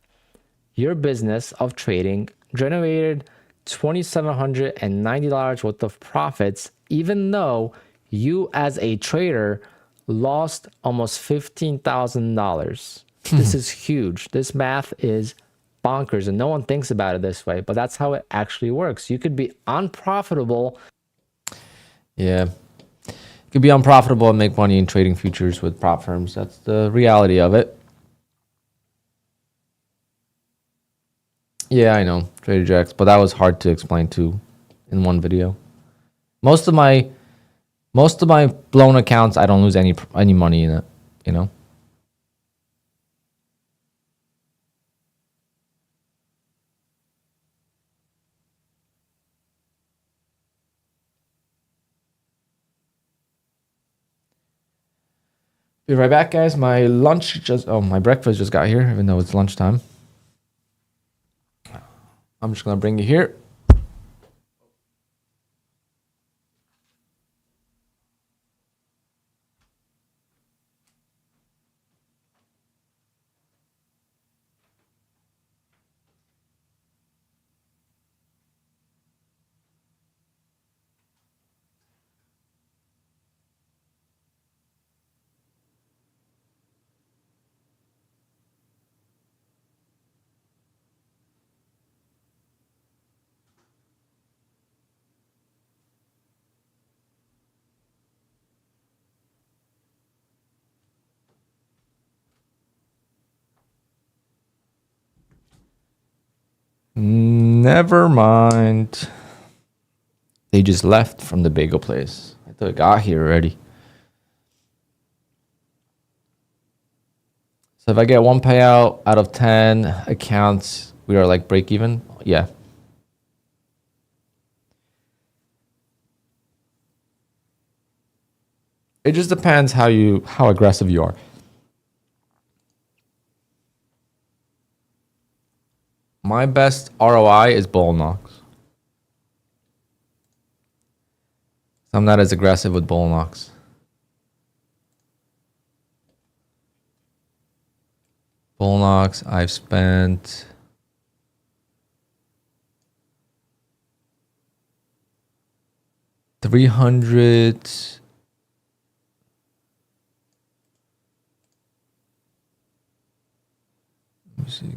Your business of trading generated $2,790 worth of profits, even though you as a trader lost almost $15,000. This is huge. This math is bonkers and no one thinks about it this way, but that's how it actually works. You could be unprofitable. Yeah. You could be unprofitable and make money in trading futures with prop firms. That's the reality of it. Yeah, I know, Trader Jacks, but that was hard to explain too in one video. Most of my blown accounts, I don't lose any money in it, you know. Be right back, guys. My breakfast just got here, even though it's lunchtime. I'm just gonna bring you here. Never mind. They just left from the bagel place. I thought it got here already. So if I get one payout out of 10 accounts, we are like break even. Yeah. It just depends how aggressive you are. My best ROI is bull knocks. I'm not as aggressive with bull knocks. Bull knocks, I've spent $300. Let me see.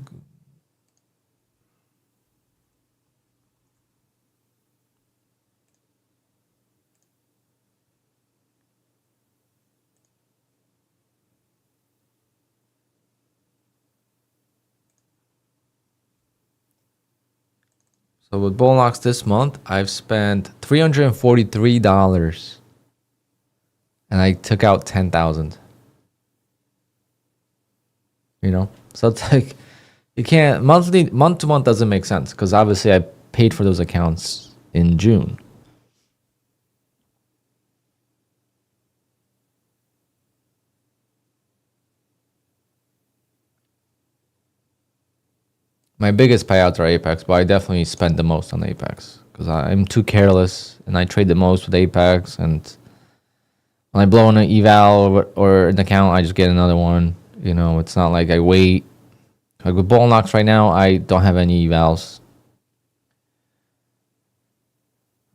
So with bull knocks this month, I've spent $343 and I took out 10,000. You know, so it's like you can't month to month doesn't make sense because obviously I paid for those accounts in June. My biggest payouts are Apex, but I definitely spend the most on Apex because I'm too careless and I trade the most with Apex. And when I blow in an Eval or an account, I just get another one. You know, it's not like I wait. Like with bull knocks right now, I don't have any Evals.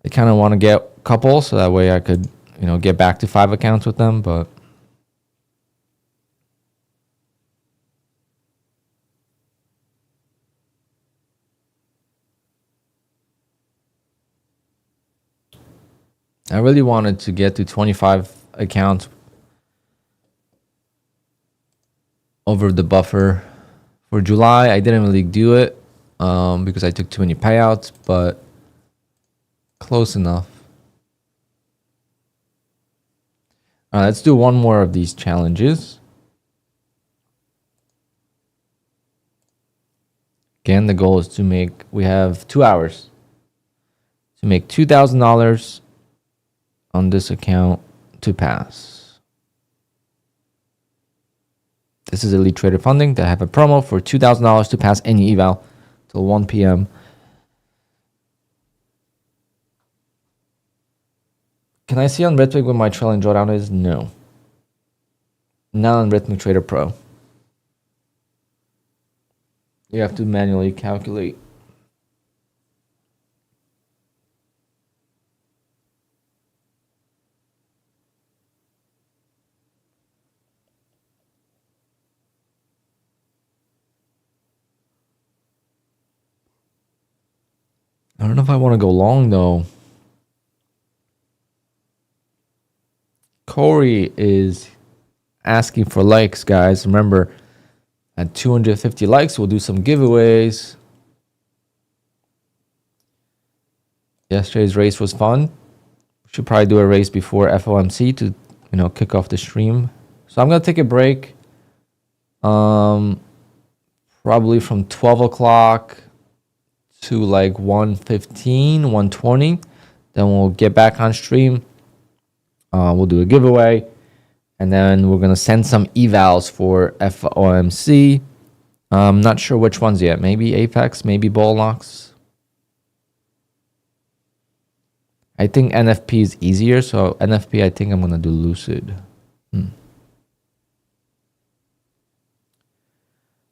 I kind of want to get a couple so that way I could, you know, get back to 5 accounts with them, but I really wanted to get to 25 accounts over the buffer for July. I didn't really do it because I took too many payouts, but close enough. All right, let's do one more of these challenges. Again, the goal is to make, we have 2 hours to make $2,000 on this account to pass. This is Elite Trader Funding. They have a promo for $2,000 to pass any eval till 1 p.m. Can I see on Rhythmic what my trailing drawdown is? No. Not on Rhythmic Trader Pro. You have to manually calculate. I don't know if I want to go long though. Corey is asking for likes, guys. Remember, at 250 likes, we'll do some giveaways. Yesterday's race was fun. We should probably do a race before FOMC to, you know, kick off the stream. So I'm gonna take a break. Probably from 12 o'clock to like 1:15, 1:20. Then we'll get back on stream. We'll do a giveaway. And then we're going to send some evals for FOMC. I'm not sure which ones yet. Maybe Apex, maybe Bull Knocks. I think NFP is easier. So NFP, I think I'm going to do Lucid.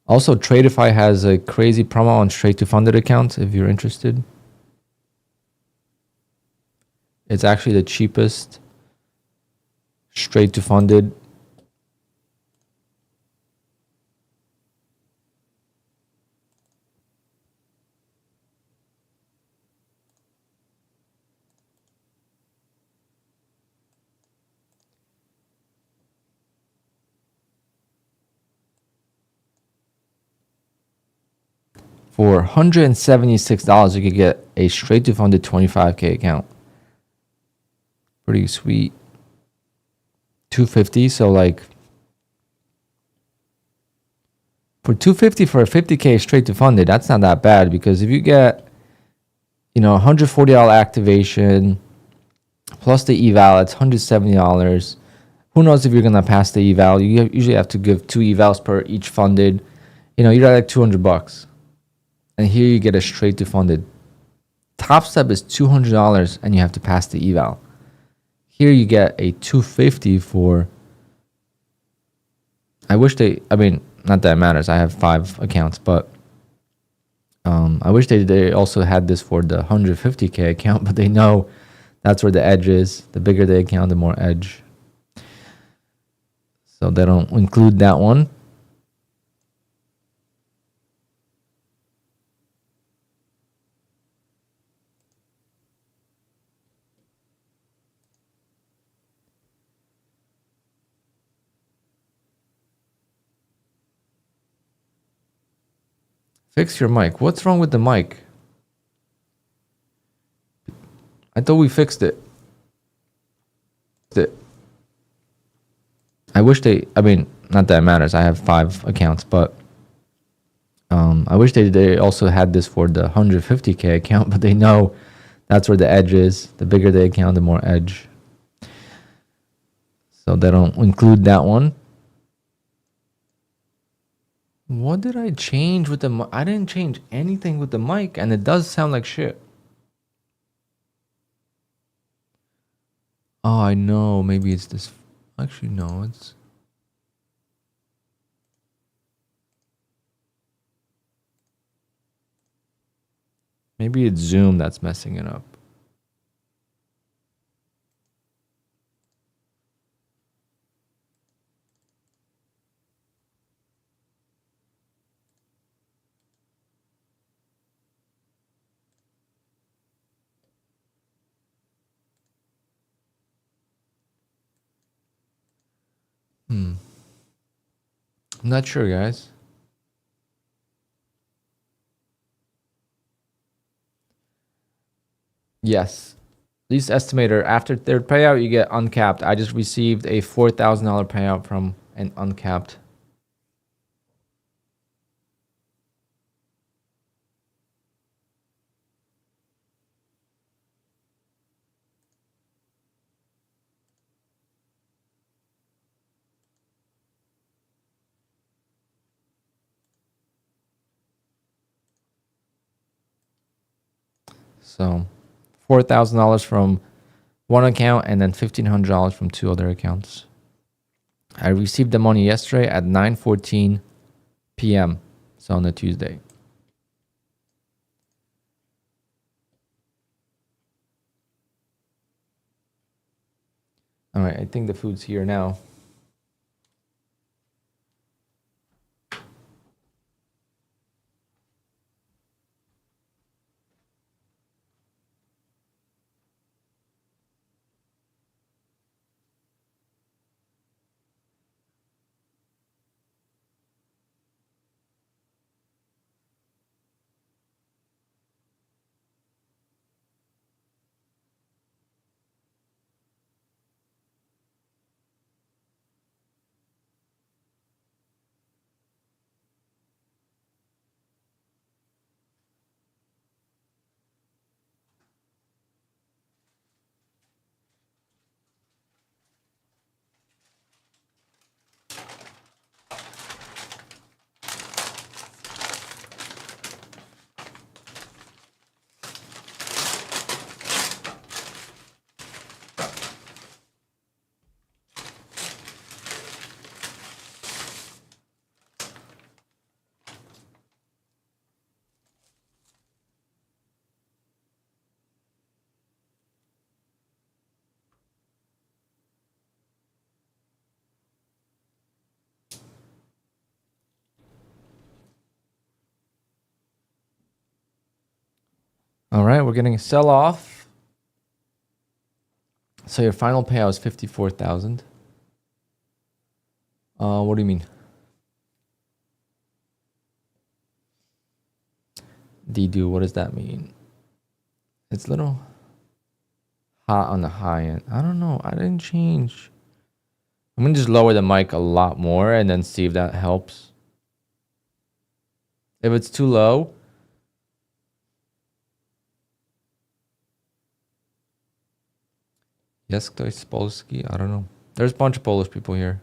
Also, Tradeify has a crazy promo on straight to funded accounts if you're interested. It's actually the cheapest straight to funded. For $176, you could get a straight to funded 25K account. Pretty sweet. 250. So like for 250 for a 50K straight to funded, that's not that bad, because if you get, you know, $140 activation plus the eval, it's $170. Who knows if you're gonna pass the eval? You usually have to give 2 evals per each funded. You know, you're at like $200. And here you get a straight to funded. Top step is $200 and you have to pass the eval. Here you get a 250 for, I wish they, I mean, not that it matters. I have 5 accounts, but I wish they also had this for the 150K account, but they know that's where the edge is. The bigger the account, the more edge. So they don't include that one. Fix your mic. What's wrong with the mic? I thought we fixed it. I wish they, I mean, not that it matters. I have 5 accounts, but I wish they also had this for the 150K account, but they know that's where the edge is. The bigger the account, the more edge. So they don't include that one. What did I change with the mic? I didn't change anything with the mic, and it does sound like shit. Oh, I know. Maybe it's this. Actually, no, it's. Maybe it's Zoom that's messing it up. I'm not sure, guys. Yes. Least estimator. After third payout, you get uncapped. I just received a $4,000 payout from an uncapped. So $4,000 from one account and then $1,500 from 2 other accounts. I received the money yesterday at 9:14 p.m. So on a Tuesday. All right, I think the food's here now. All right, we're getting a sell off. So your final payout is 54,000. What do you mean? dedo, what does that mean? It's a little hot on the high end. I don't know. I didn't change. I'm gonna just lower the mic a lot more and then see if that helps. If it's too low, yes, ktoś z Polski. I don't know. There's a bunch of Polish people here.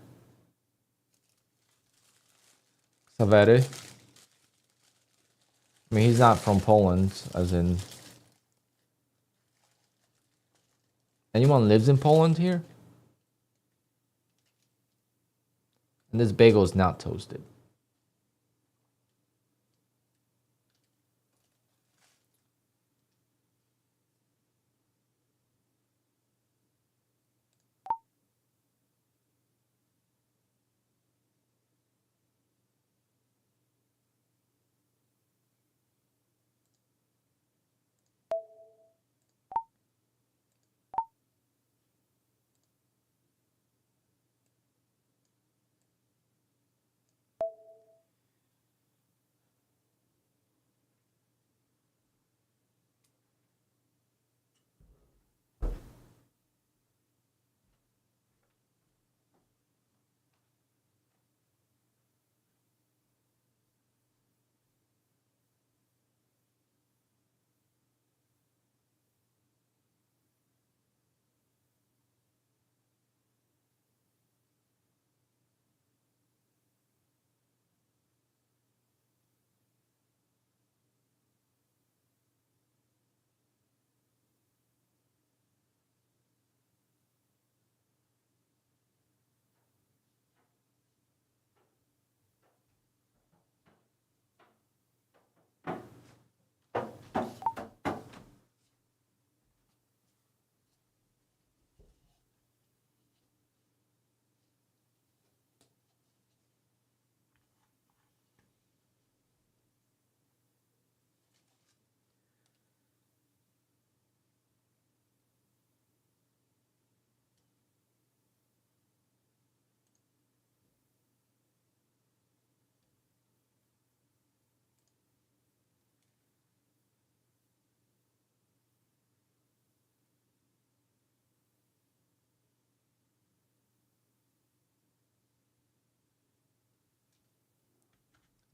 Savery. I mean, he's not from Poland, as in. Anyone lives in Poland here? And this bagel is not toasted.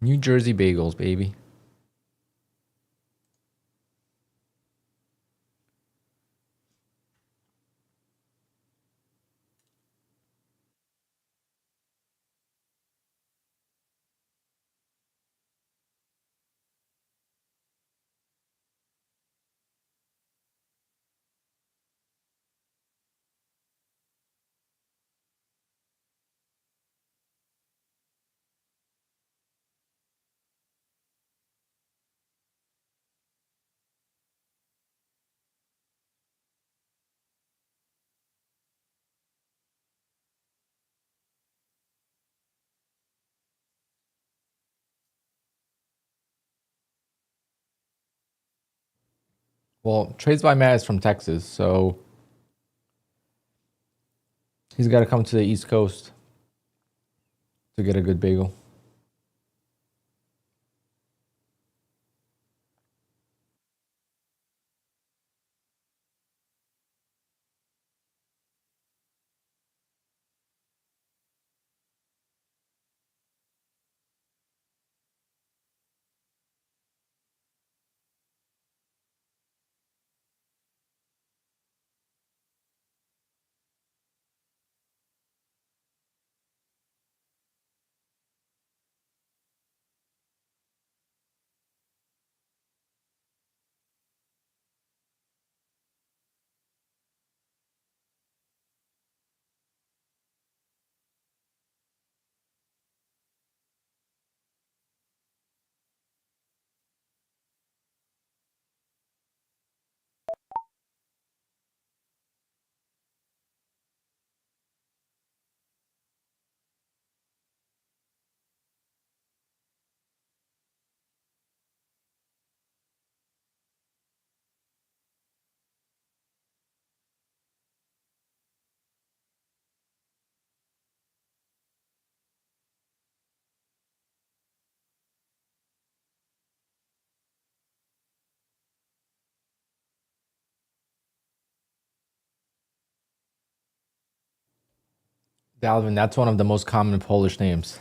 New Jersey bagels, baby. Well, Trades by Matt is from Texas, so he's got to come to the East Coast to get a good bagel. Alvin, that's one of the most common Polish names.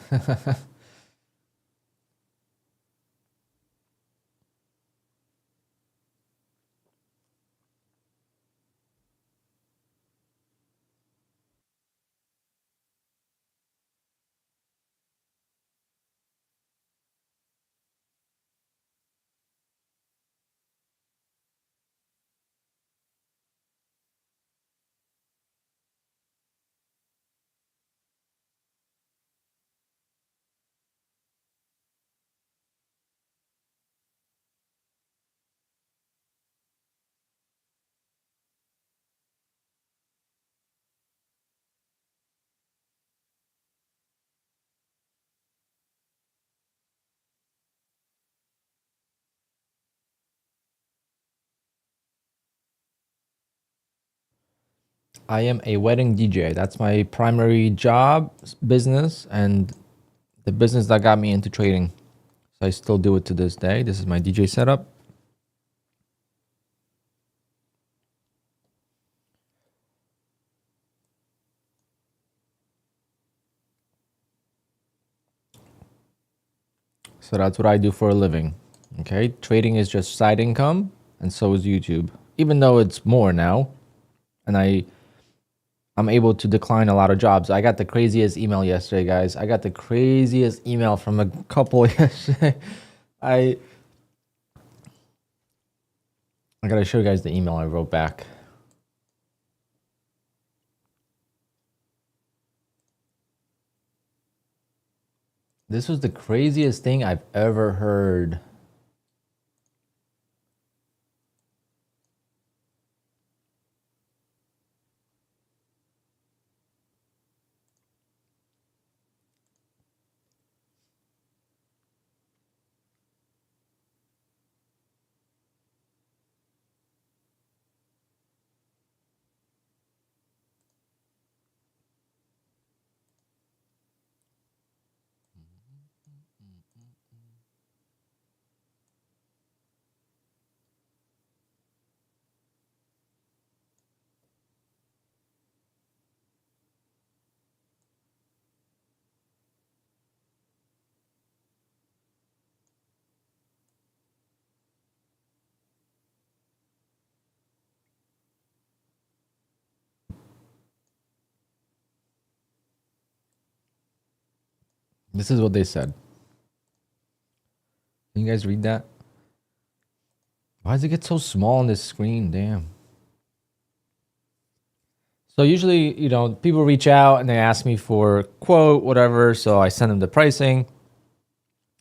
I am a wedding DJ. That's my primary job, business, and the business that got me into trading. So I still do it to this day. This is my DJ setup. So that's what I do for a living. Okay, trading is just side income, and so is YouTube. Even though it's more now, and I'm able to decline a lot of jobs. I got the craziest email yesterday, guys. I got the craziest email from a couple yesterday. I gotta show you guys the email I wrote back. This was the craziest thing I've ever heard. This is what they said. Can you guys read that? Why does it get so small on this screen? Damn. So usually, you know, people reach out and they ask me for quote, whatever. So I send them the pricing.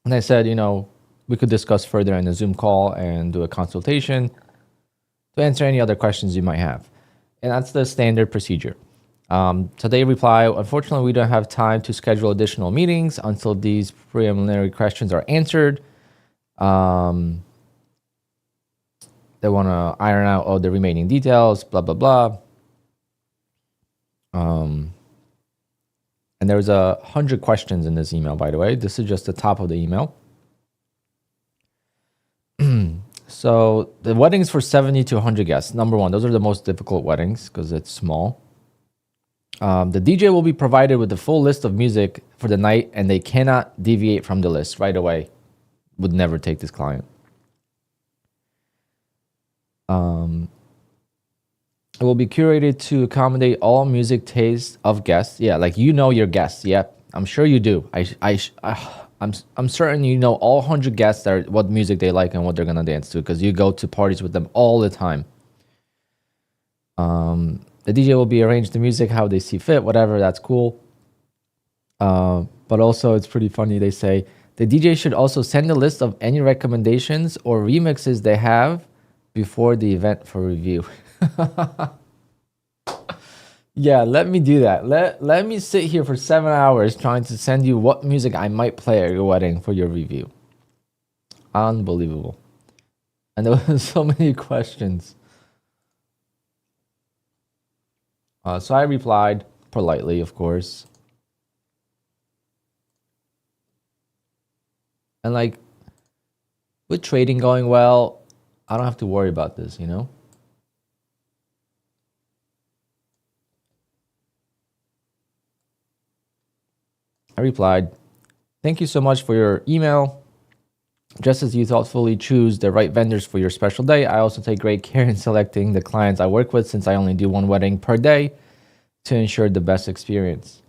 And I said, you know, we could discuss further in a Zoom call and do a consultation to answer any other questions you might have. And that's the standard procedure. So they reply, unfortunately, we don't have time to schedule additional meetings until these preliminary questions are answered. They want to iron out all the remaining details, blah, blah, blah. And there's 100 questions in this email, by the way. This is just the top of the email. So the weddings for 70 to 100 guests. Number one, those are the most difficult weddings because it's small. The DJ will be provided with the full list of music for the night, and they cannot deviate from the list right away. Would never take this client. It will be curated to accommodate all music tastes of guests. Yeah, like you know your guests. Yep, I'm sure you do. I'm certain you know all 100 guests are what music they like and what they're gonna dance to because you go to parties with them all the time. The DJ will be arranged the music how they see fit, whatever. That's cool. But also, it's pretty funny. They say the DJ should also send a list of any recommendations or remixes they have before the event for review. Yeah, let me do that. Let me sit here for 7 hours trying to send you what music I might play at your wedding for your review. Unbelievable. And there were so many questions. So I replied politely, of course. And like, with trading going well, I don't have to worry about this, you know? I replied, "Thank you so much for your email. Just as you thoughtfully choose the right vendors for your special day, I also take great care in selecting the clients I work with since I only do one wedding per day to ensure the best experience.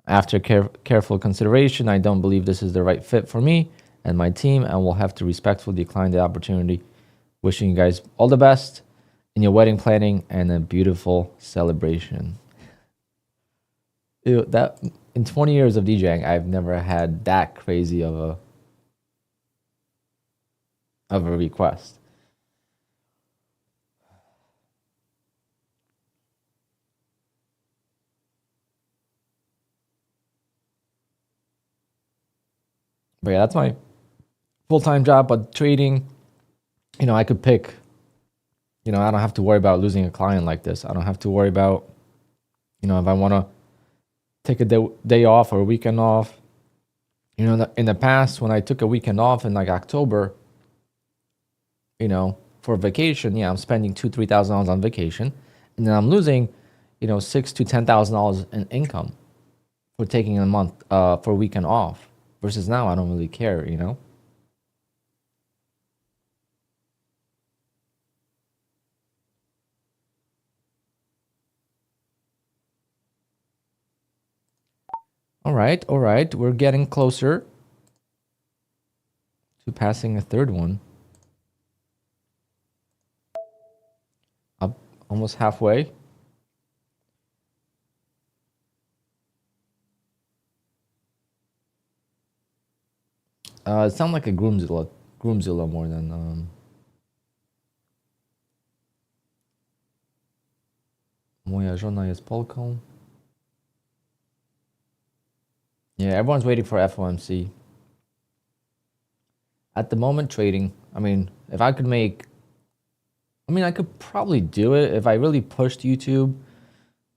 After careful consideration, I don't believe this is the right fit for me and my team and will have to respectfully decline the opportunity. Wishing you guys all the best in your wedding planning and a beautiful celebration." Ew, that in 20 years of DJing, I've never had that crazy of a request. But yeah, that's my full-time job. But trading, I could pick. I don't have to worry about losing a client like this. I don't have to worry about, if I want to take a day off or a weekend off. In the past, when I took a weekend off in like October, for vacation, yeah, I'm spending $2,000-3,000 on vacation, and then I'm losing, $6,000 to $10,000 in income for taking a month for a weekend off. Versus now, I don't really care, All right, we're getting closer to passing a third one. Up almost halfway. It sounds like a Groomzilla more than Moja żona jest Polką. Yeah, everyone's waiting for FOMC. At the moment, trading, if I could I could probably do it if I really pushed YouTube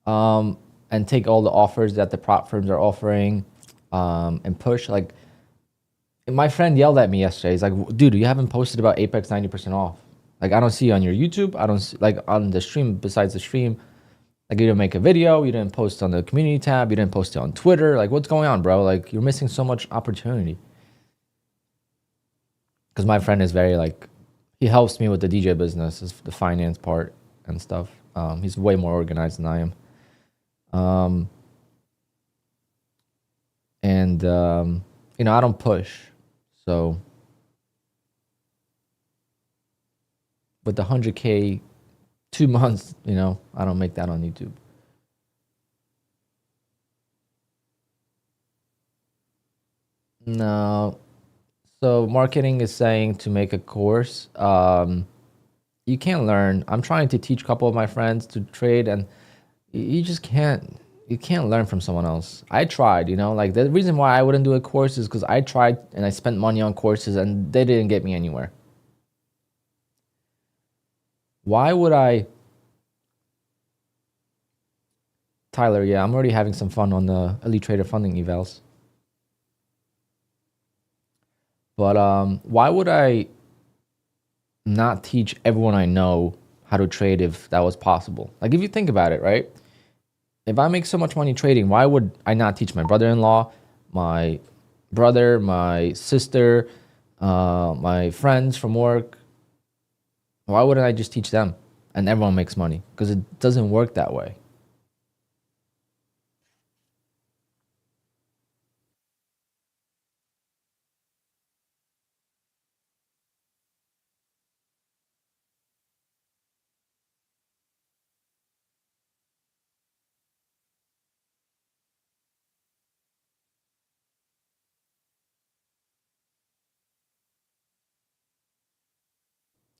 and take all the offers that the prop firms are offering and push. Like, my friend yelled at me yesterday. He's like, "Dude, you haven't posted about Apex 90% off. Like, I don't see you on your YouTube. I don't see, like, on the stream, besides the stream. Like, you didn't make a video. You didn't post on the community tab. You didn't post it on Twitter. Like, what's going on, bro? Like, you're missing so much opportunity." Because my friend is very, like, he helps me with the DJ business, the finance part and stuff. He's way more organized than I am. I don't push. So with the 100K 2 months, I don't make that on YouTube. No. So marketing is saying to make a course. You can't learn. I'm trying to teach a couple of my friends to trade, and you just can't. You can't learn from someone else. I tried, like the reason why I wouldn't do a course is because I tried and I spent money on courses and they didn't get me anywhere. Why would I? Tyler, yeah, I'm already having some fun on the Elite Trader funding evals. But why would I not teach everyone I know how to trade if that was possible? Like, if you think about it, right? If I make so much money trading, why would I not teach my brother-in-law, my brother, my sister, my friends from work? Why wouldn't I just teach them and everyone makes money? Because it doesn't work that way.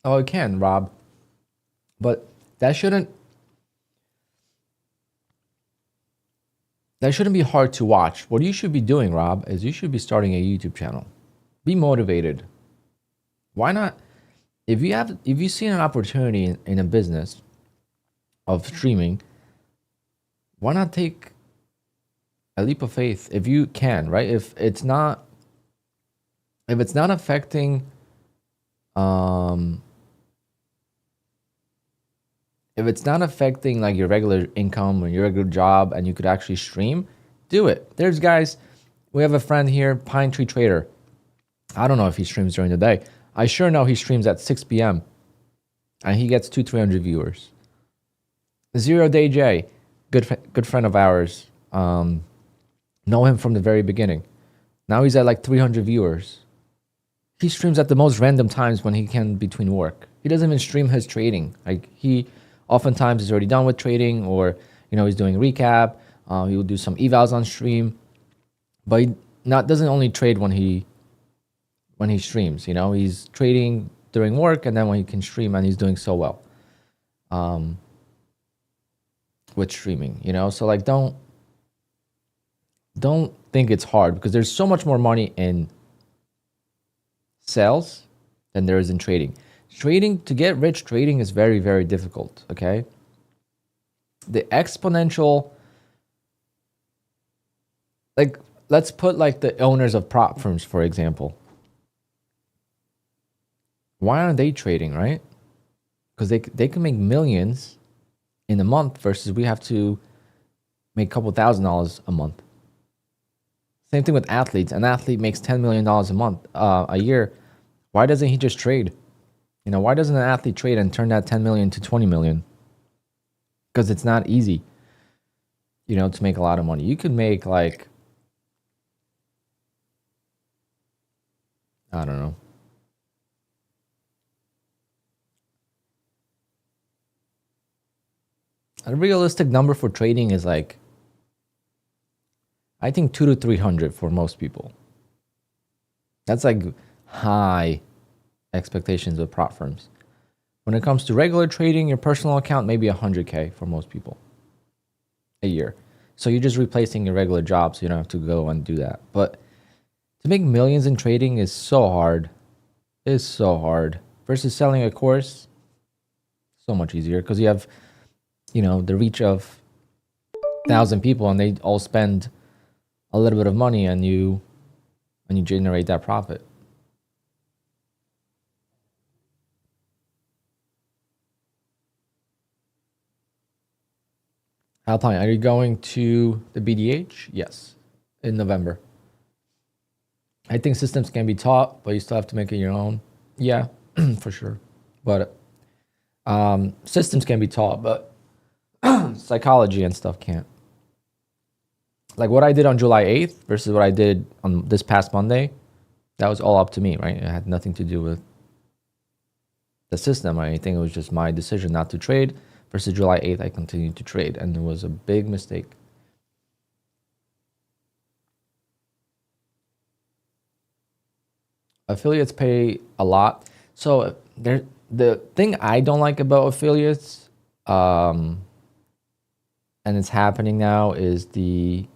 Oh, it can, Rob. But that shouldn't be hard to watch. What you should be doing, Rob, is you should be starting a YouTube channel. Be motivated. Why not? If you see an opportunity in a business of streaming, why not take a leap of faith if you can, right? If it's not affecting if it's not affecting like your regular income or your regular job and you could actually stream, do it. There's guys We have a friend here, Pine Tree Trader. I don't know if he streams during the day. I sure know he streams at 6 p.m. and he gets 200-300 viewers. 0 Day J, good friend of ours. Know him from the very beginning. Now he's at like 300 viewers. He streams at the most random times when he can between work. He doesn't even stream his trading. Like he oftentimes is already done with trading, or he's doing recap. He will do some evals on stream, but he doesn't only trade when he streams. He's trading during work, and then when he can stream, and he's doing so well with streaming. So like don't think it's hard, because there's so much more money in sales than there is in trading. To get rich trading is very, very difficult, okay? The exponential, like, let's put like the owners of prop firms, for example. Why aren't they trading, right? Because they can make millions in a month versus we have to make a couple $1,000s a month. Same thing with athletes. An athlete makes $10 million a year. Why doesn't he just trade? Why doesn't an athlete trade and turn that 10 million to 20 million? Because it's not easy, to make a lot of money. You could make like, I don't know. A realistic number for trading is like, I think 200 to 300 for most people. That's like high expectations of prop firms. When it comes to regular trading, your personal account, maybe 100K for most people a year. So you're just replacing your regular job, so you don't have to go and do that. But to make millions in trading is so hard. It's so hard. Versus selling a course, so much easier, because you have, the reach of 1,000 people, and they all spend a little bit of money, and you generate that profit. Alpine, are you going to the BDH? Yes, in November. I think systems can be taught, but you still have to make it your own. Yeah, for sure. But systems can be taught, but psychology and stuff can't. Like what I did on July 8th versus what I did on this past Monday, that was all up to me, right? It had nothing to do with the system or anything. It was just my decision not to trade. Versus July 8th, I continued to trade, and it was a big mistake. Affiliates pay a lot. So the thing I don't like about affiliates, and it's happening now, is the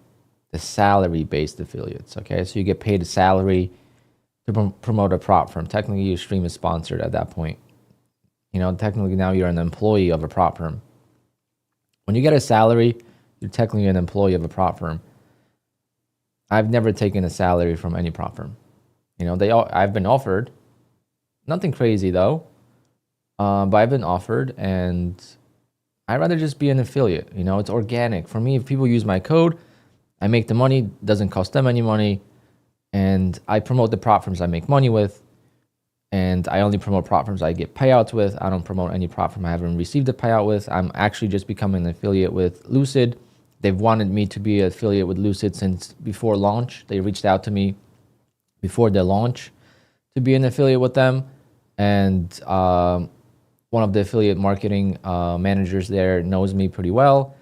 salary-based affiliates, okay? So you get paid a salary to promote a prop firm. Technically, your stream is sponsored at that point. Technically now you're an employee of a prop firm. When you get a salary, you're technically an employee of a prop firm. I've never taken a salary from any prop firm. I've been offered, nothing crazy though, but I've been offered, and I'd rather just be an affiliate. It's organic. For me, if people use my code, I make the money, doesn't cost them any money, and I promote the prop firms I make money with. And I only promote prop firms I get payouts with. I don't promote any prop firm I haven't received a payout with. I'm actually just becoming an affiliate with Lucid. They've wanted me to be an affiliate with Lucid since before launch. They reached out to me before their launch to be an affiliate with them. And one of the affiliate marketing managers there knows me pretty well.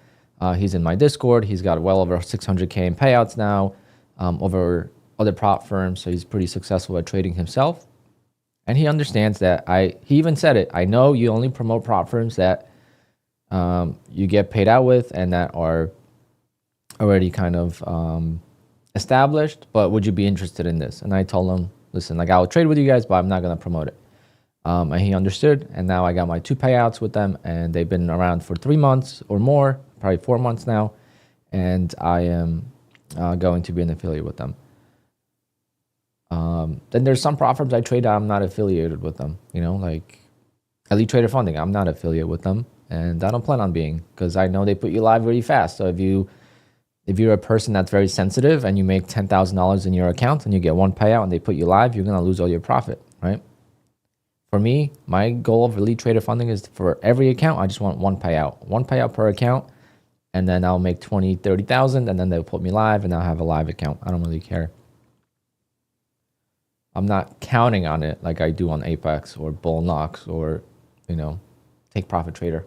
He's in my Discord. He's got well over 600K in payouts now over other prop firms. So he's pretty successful at trading himself. And he understands that. He even said it. I know you only promote prop firms that you get paid out with and that are already kind of established, but would you be interested in this? And I told him, listen, like I'll trade with you guys, but I'm not going to promote it. And he understood. And now I got my 2 payouts with them, and they've been around for 3 months or more, probably 4 months now. And I am going to be an affiliate with them. Then there's some prop firms I trade I'm not affiliated with them, like Elite Trader Funding. I'm not affiliate with them, and I don't plan on being, because I know they put you live really fast. So if if you're a person that's very sensitive and you make $10,000 in your account and you get one payout and they put you live, you're gonna lose all your profit, right? For me, my goal of elite trader funding is for every account, I just want one payout per account, and then I'll make 20, 30,000, and then they'll put me live and I'll have a live account. I don't really care. I'm not counting on it like I do on Apex or Bull Knox or, you know, Take Profit Trader.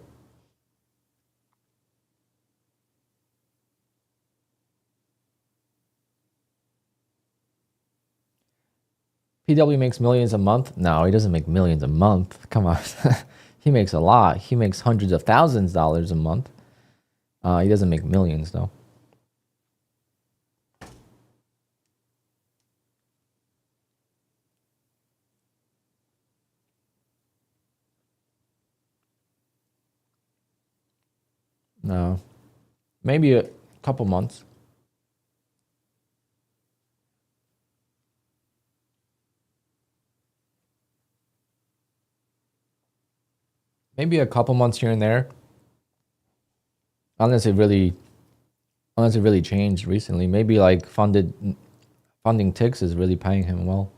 PW makes millions a month. No, he doesn't make millions a month. Come on. He makes a lot. He makes hundreds of thousands of dollars a month. He doesn't make millions though. No, maybe a couple months. Maybe a couple months here and there. Unless it really changed recently. Maybe like funding ticks is really paying him well.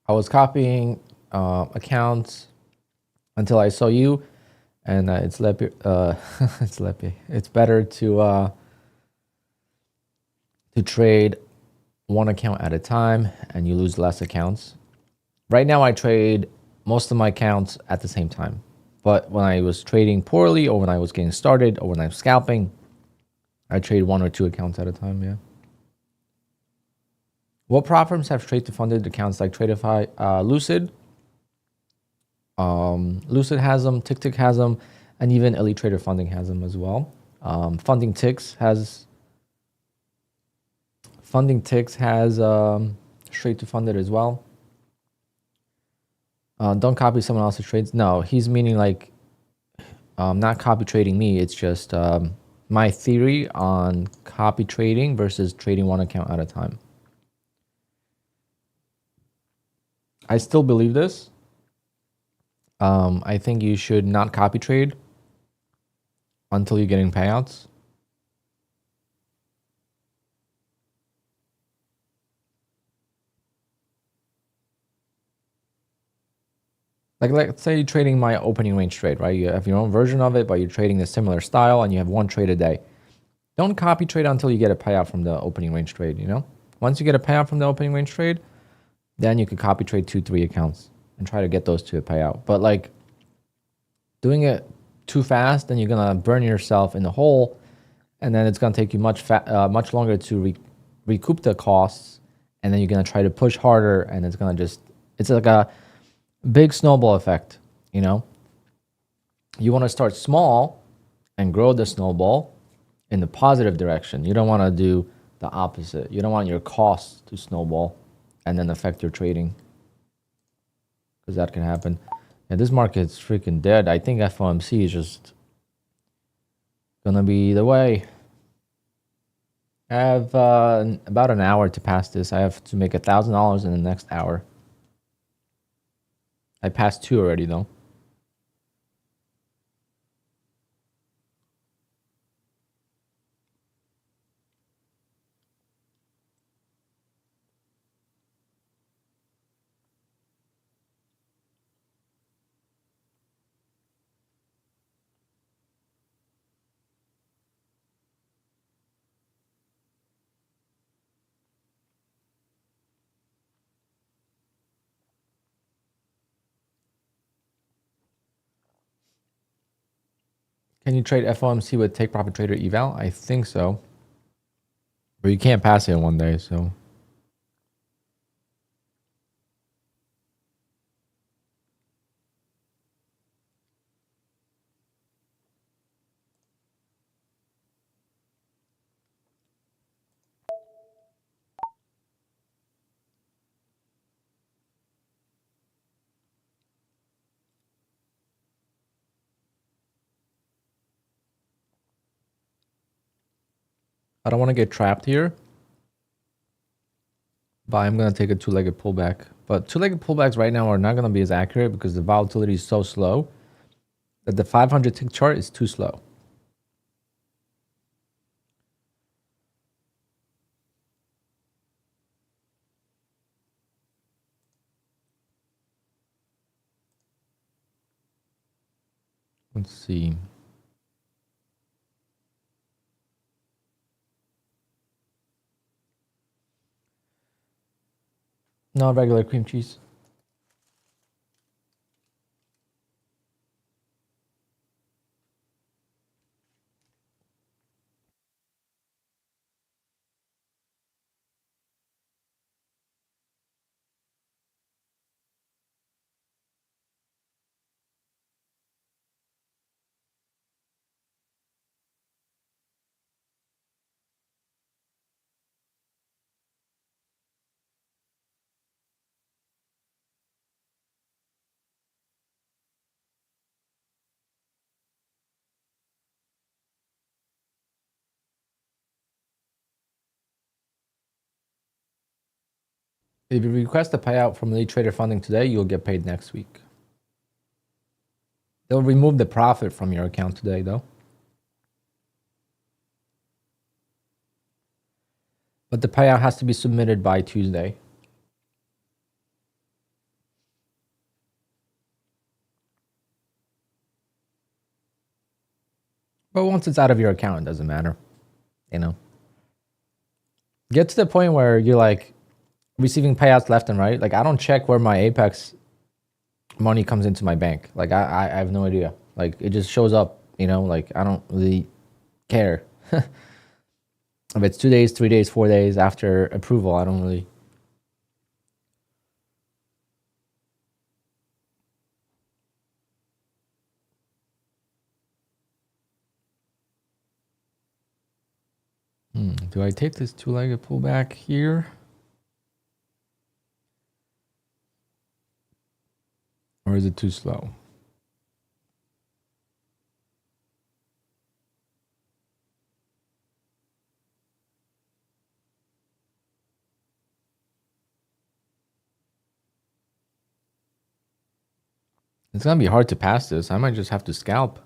I was copying accounts until I saw you, and it's it's better to trade one account at a time, and you lose less accounts. Right now, I trade most of my accounts at the same time. But when I was trading poorly, or when I was getting started, or when I was scalping, I trade one or two accounts at a time. Yeah. What platforms have trade to funded accounts like Tradeify? Lucid. Lucid has them, TickTick has them, and even Elite Trader Funding has them as well. Funding Ticks has straight to funded as well. Don't copy someone else's trades. No, he's meaning like not copy trading me. It's just my theory on copy trading versus trading one account at a time. I still believe this. I think you should not copy trade until you're getting payouts. Like let's say you're trading my opening range trade, right? You have your own version of it, but you're trading a similar style and you have one trade a day. Don't copy trade until you get a payout from the opening range trade, you know? Once you get a payout from the opening range trade, then you could copy trade 2-3 accounts and try to get those to a payout. But like doing it too fast, then you're gonna burn yourself in the hole, and then it's gonna take you much longer to recoup the costs, and then you're gonna try to push harder, and it's like a big snowball effect, you know? You want to start small and grow the snowball in the positive direction. You don't want to do the opposite. You don't want your costs to snowball and then affect your trading, because that can happen. And this market's freaking dead. I think FOMC is just gonna be the way. I have about an hour to pass this. I have to make $1,000 in the next hour. I passed 2 already though. Can you trade FOMC with Take Profit Trader Eval? I think so. But you can't pass it in one day, so. I don't want to get trapped here. But I'm going to take a two-legged pullback. But two-legged pullbacks right now are not going to be as accurate because the volatility is so slow that the 500 tick chart is too slow. Let's see. No regular cream cheese. If you request a payout from lead trader funding today, you'll get paid next week. They'll remove the profit from your account today, though. But the payout has to be submitted by Tuesday. But once it's out of your account, it doesn't matter. You know, get to the point where you're like receiving payouts left and right. Like, I don't check where my Apex money comes into my bank. Like, I have no idea. Like, it just shows up, you know, like, I don't really care. If it's 2 days, 3 days, 4 days after approval, I don't really. Do I take this two-legged pullback here? Or is it too slow? It's going to be hard to pass this. I might just have to scalp.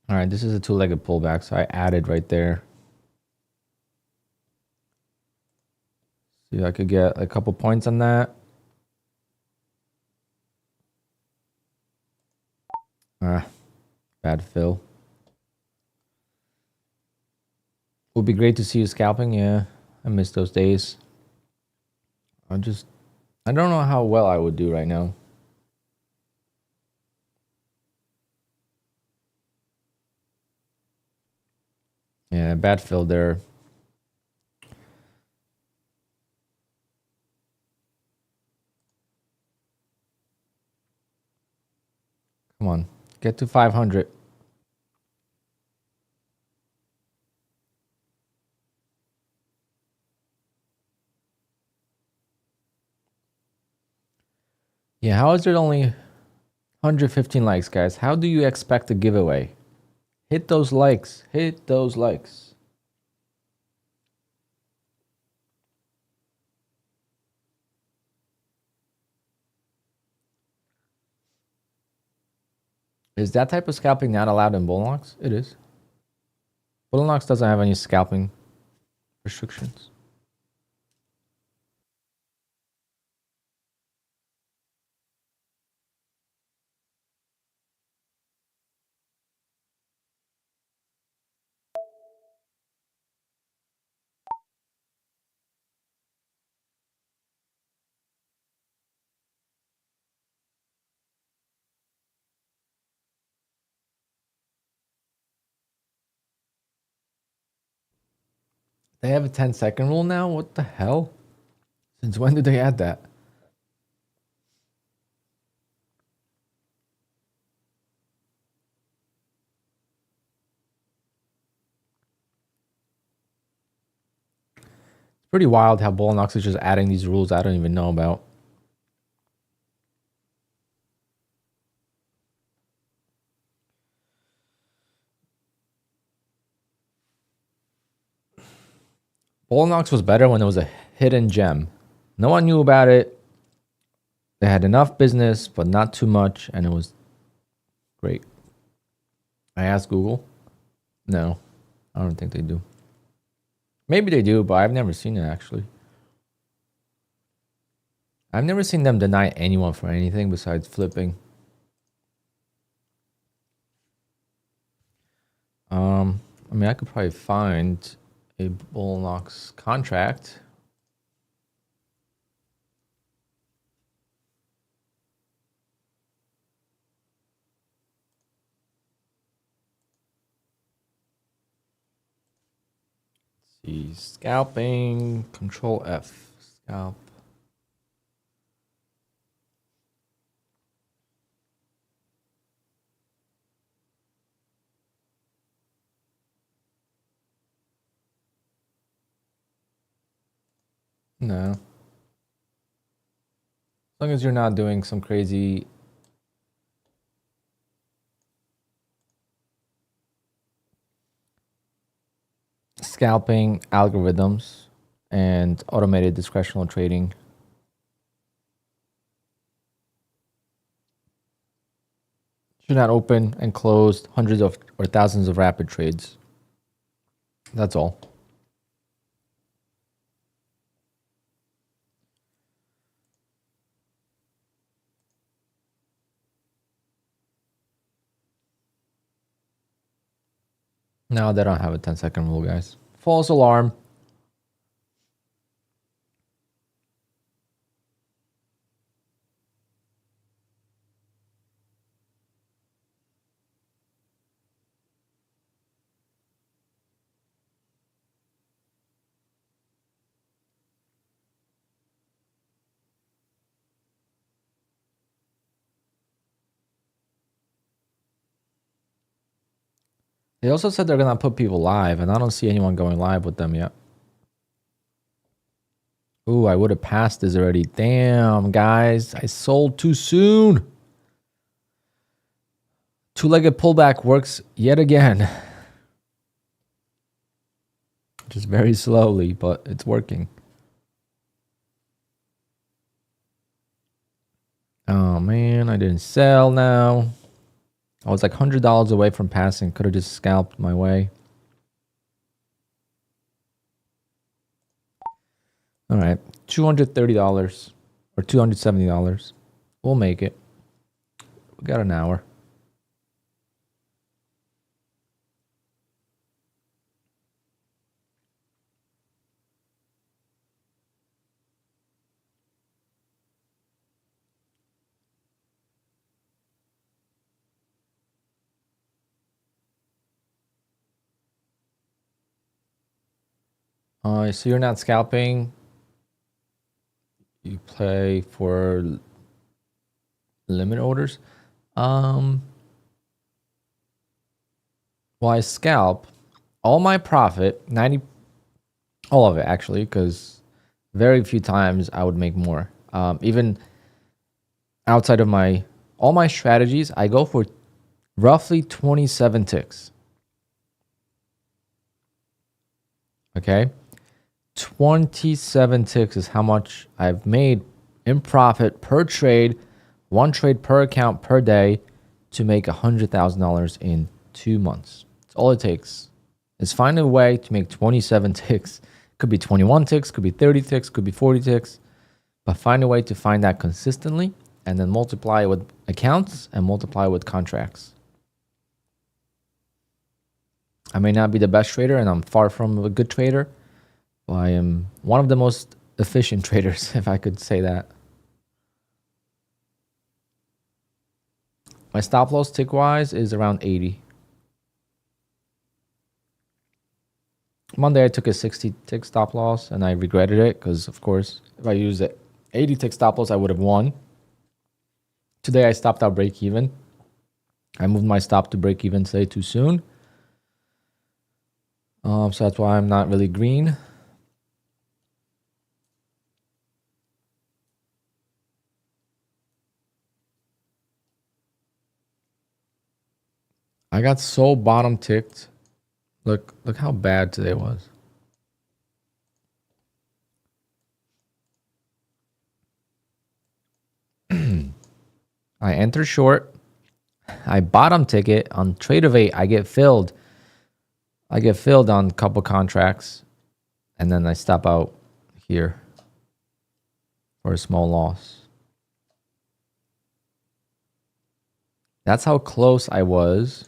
All right, this is a two-legged pullback, so I added right there. See if I could get a couple points on that. Bad fill. Would be great to see you scalping. Yeah, I miss those days. I don't know how well I would do right now. Yeah, bad fill there. Come on, get to 500. Yeah, how is there only 115 likes, guys? How do you expect a giveaway? Hit those likes. Hit those likes. Is that type of scalping not allowed in Bullnox? It is. Bullnox doesn't have any scalping restrictions. They have a 10-second rule now? What the hell? Since when did they add that? It's pretty wild how Bullnox is just adding these rules I don't even know about. Bullnox was better when it was a hidden gem. No one knew about it. They had enough business, but not too much, and it was great. I asked Google. No, I don't think they do. Maybe they do, but I've never seen it actually. I've never seen them deny anyone for anything besides flipping. I mean, I could probably find a Bullnox contract. Let's see, scalping, Control F, scalp. No. As long as you're not doing some crazy scalping algorithms and automated discretional trading. Should not open and close hundreds of or thousands of rapid trades. That's all. No, they don't have a 10-second rule, guys. False alarm. They also said they're going to put people live, and I don't see anyone going live with them yet. Ooh, I would have passed this already. Damn, guys. I sold too soon. Two-legged pullback works yet again. Just very slowly, but it's working. Oh, man. I didn't sell now. I was like $100 away from passing. Could have just scalped my way. All right. $230 or $270. We'll make it. We got an hour. So you're not scalping. You play for limit orders. Well, I scalp all my profit, all of it actually, because very few times I would make more. Even outside of all my strategies, I go for roughly 27 ticks. Okay. 27 ticks is how much I've made in profit per trade, one trade per account per day, to make $100,000 in 2 months. That's all it takes. Is find a way to make 27 ticks. Could be 21 ticks, could be 30 ticks, could be 40 ticks, but find a way to find that consistently and then multiply it with accounts and multiply it with contracts. I may not be the best trader and I'm far from a good trader. I am one of the most efficient traders, if I could say that. My stop loss tick wise is around 80. Monday I took a 60 tick stop loss and I regretted it because, of course, if I used it 80 tick stop loss, I would have won. Today I stopped out break even. I moved my stop to break even today too soon. So that's why I'm not really green. I got so bottom ticked. Look how bad today was. I enter short. I bottom ticket on trade of 8. I get filled. I get filled on a couple contracts. And then I stop out here for a small loss. That's how close I was.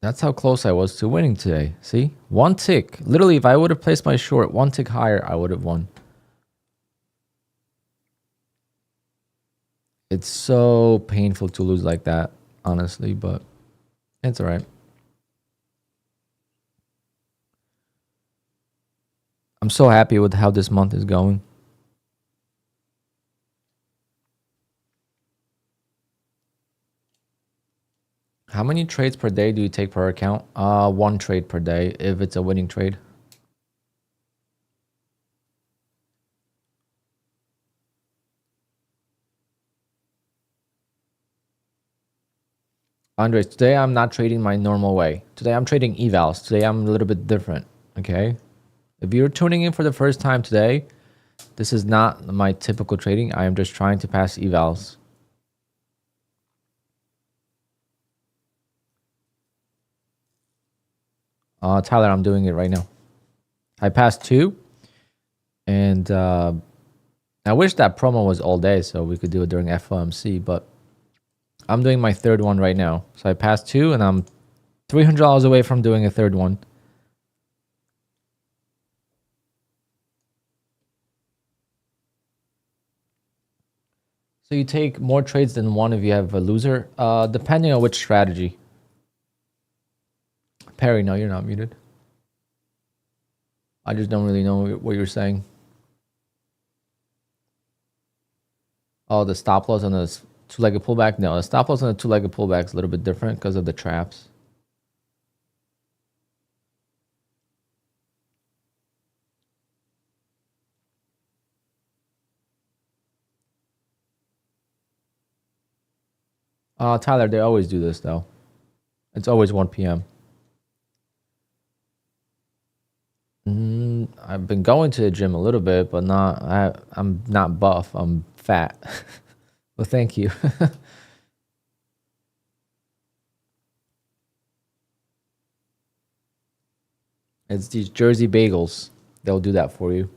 That's how close I was to winning today. See? One tick. Literally, if I would have placed my short one tick higher, I would have won. It's so painful to lose like that, honestly, but it's all right. I'm so happy with how this month is going. How many trades per day do you take per account? 1 trade per day if it's a winning trade. Andres, today I'm not trading my normal way. Today I'm trading evals. Today I'm a little bit different, okay? If you're tuning in for the first time today, this is not my typical trading. I am just trying to pass evals. Tyler, I'm doing it right now. I passed 2. And I wish that promo was all day so we could do it during FOMC, but I'm doing my 3rd one right now. So I passed 2 and I'm $300 away from doing a 3rd one. So you take more trades than 1 if you have a loser, depending on which strategy. Perry, no, you're not muted. I just don't really know what you're saying. Oh, the stop loss on the 2-legged pullback? No, the stop loss on the 2-legged pullback is a little bit different because of the traps. Tyler, they always do this though. It's always 1 p.m. I've been going to the gym a little bit, but I'm not buff. I'm fat. Well, thank you. It's these Jersey bagels. They'll do that for you.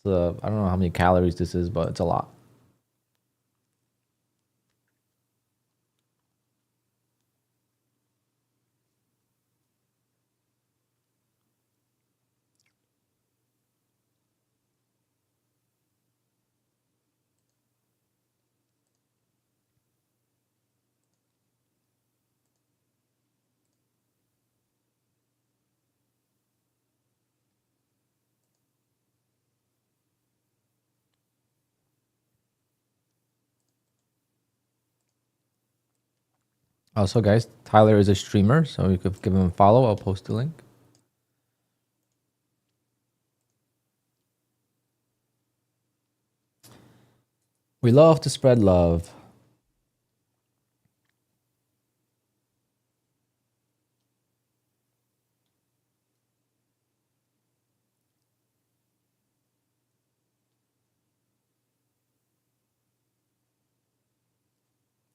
So I don't know how many calories this is, but it's a lot. Also, guys, Tyler is a streamer, so you could give him a follow. I'll post the link. We love to spread love.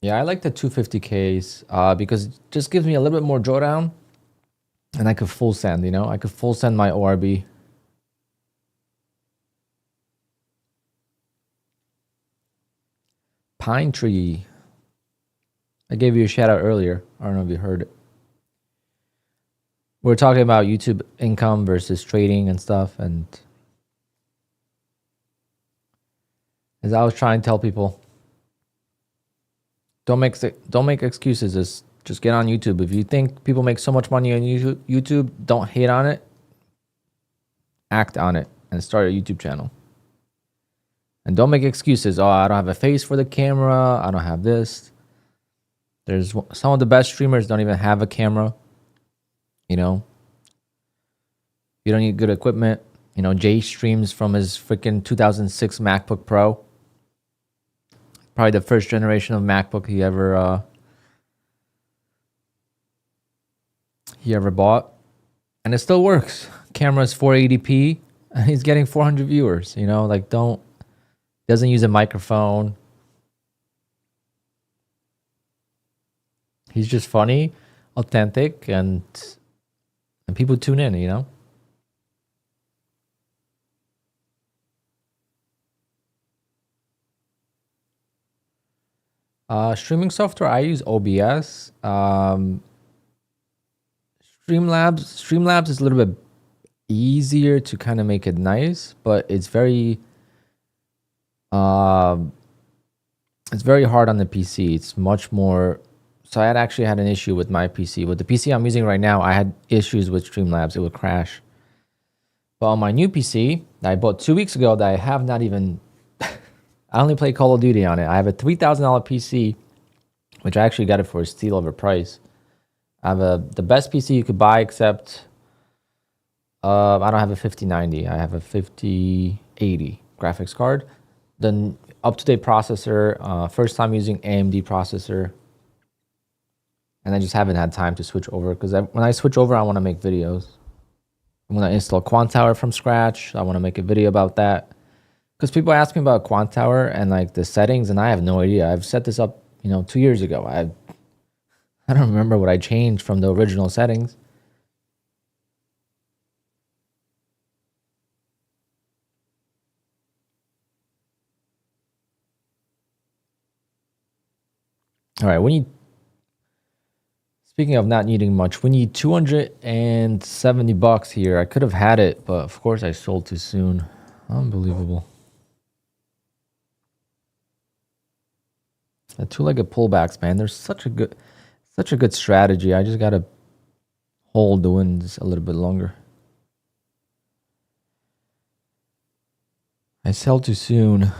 Yeah, I like the 250Ks because it just gives me a little bit more drawdown. And I could full send, you know? I could full send my ORB. Pine Tree. I gave you a shout out earlier. I don't know if you heard it. We're talking about YouTube income versus trading and stuff. And as I was trying to tell people, don't make excuses. Just get on YouTube. If you think people make so much money on YouTube, don't hate on it. Act on it and start a YouTube channel. And don't make excuses. Oh, I don't have a face for the camera. I don't have this. There's some of the best streamers don't even have a camera. You know, you don't need good equipment. You know, Jay streams from his freaking 2006 MacBook Pro. Probably the first generation of MacBook he ever bought, and it still works. Camera's 480p, and he's getting 400 viewers. You know, like doesn't use a microphone. He's just funny, authentic, and people tune in. You know. Streaming software, I use OBS. Streamlabs is a little bit easier to kind of make it nice, but it's very hard on the PC. It's much more. So I actually had an issue with my PC. With the PC I'm using right now, I had issues with Streamlabs. It would crash. But on my new PC that I bought 2 weeks ago, that I have not even. I only play Call of Duty on it. I have a $3,000 PC, which I actually got it for a steal of a price. I have the best PC you could buy, except I don't have a 5090. I have a 5080 graphics card. The up-to-date processor, first time using AMD processor. And I just haven't had time to switch over, because when I switch over, I want to make videos. I'm going to install QUANTOWER from scratch. I want to make a video about that. Because people ask me about QUANTOWER and like the settings, and I have no idea. I've set this up, 2 years ago. I don't remember what I changed from the original settings. All right, speaking of not needing much, we need $270 here. I could have had it, but of course I sold too soon. Unbelievable. The two-legged pullbacks, man. There's such a good strategy. I just gotta hold the wins a little bit longer. I sell too soon.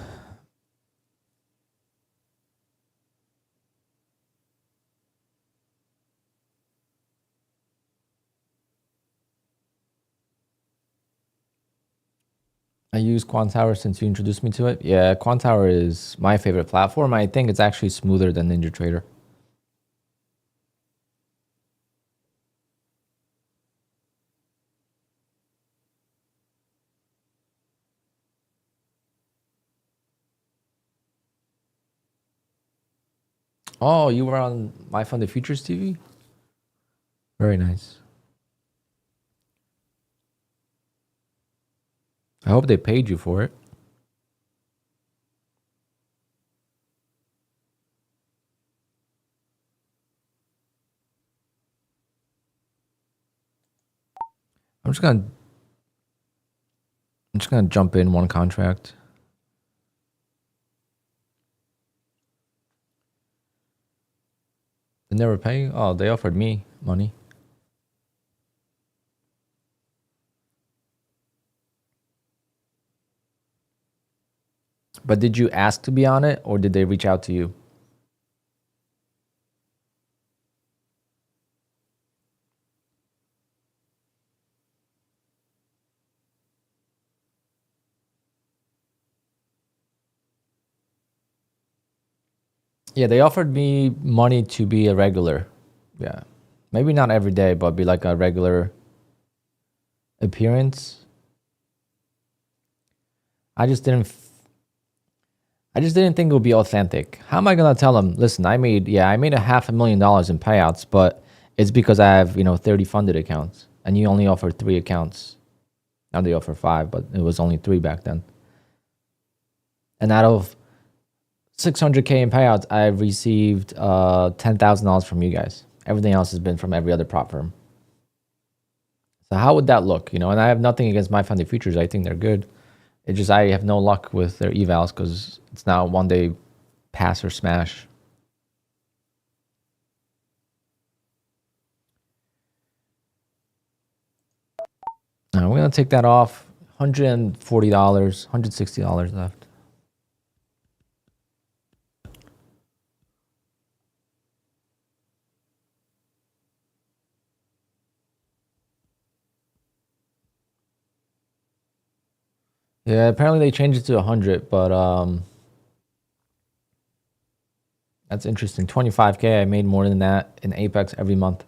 I use QUANTOWER since you introduced me to it. Yeah, QUANTOWER is my favorite platform. I think it's actually smoother than NinjaTrader. Oh, you were on My Fund the Futures TV? Very nice. I hope they paid you for it. I'm just gonna jump in one contract. They never pay? Oh, they offered me money. But did you ask to be on it, or did they reach out to you? Yeah, they offered me money to be a regular. Yeah. Maybe not every day, but be like a regular appearance. I just didn't think it would be authentic. How am I gonna tell them, listen, I made $500,000 in payouts, but it's because I have 30 funded accounts, and you only offer 3 accounts. Now they offer 5, but it was only 3 back then. And out of $600K in payouts, I've received $10,000 from you guys. Everything else has been from every other prop firm. So how would that look? And I have nothing against My Fund the Futures. I think they're good. It's just I have no luck with their evals, because it's now one day pass or smash. gonna take that off. $140, $160 left. Yeah, apparently they changed it to 100, but that's interesting. 25K, I made more than that in Apex every month,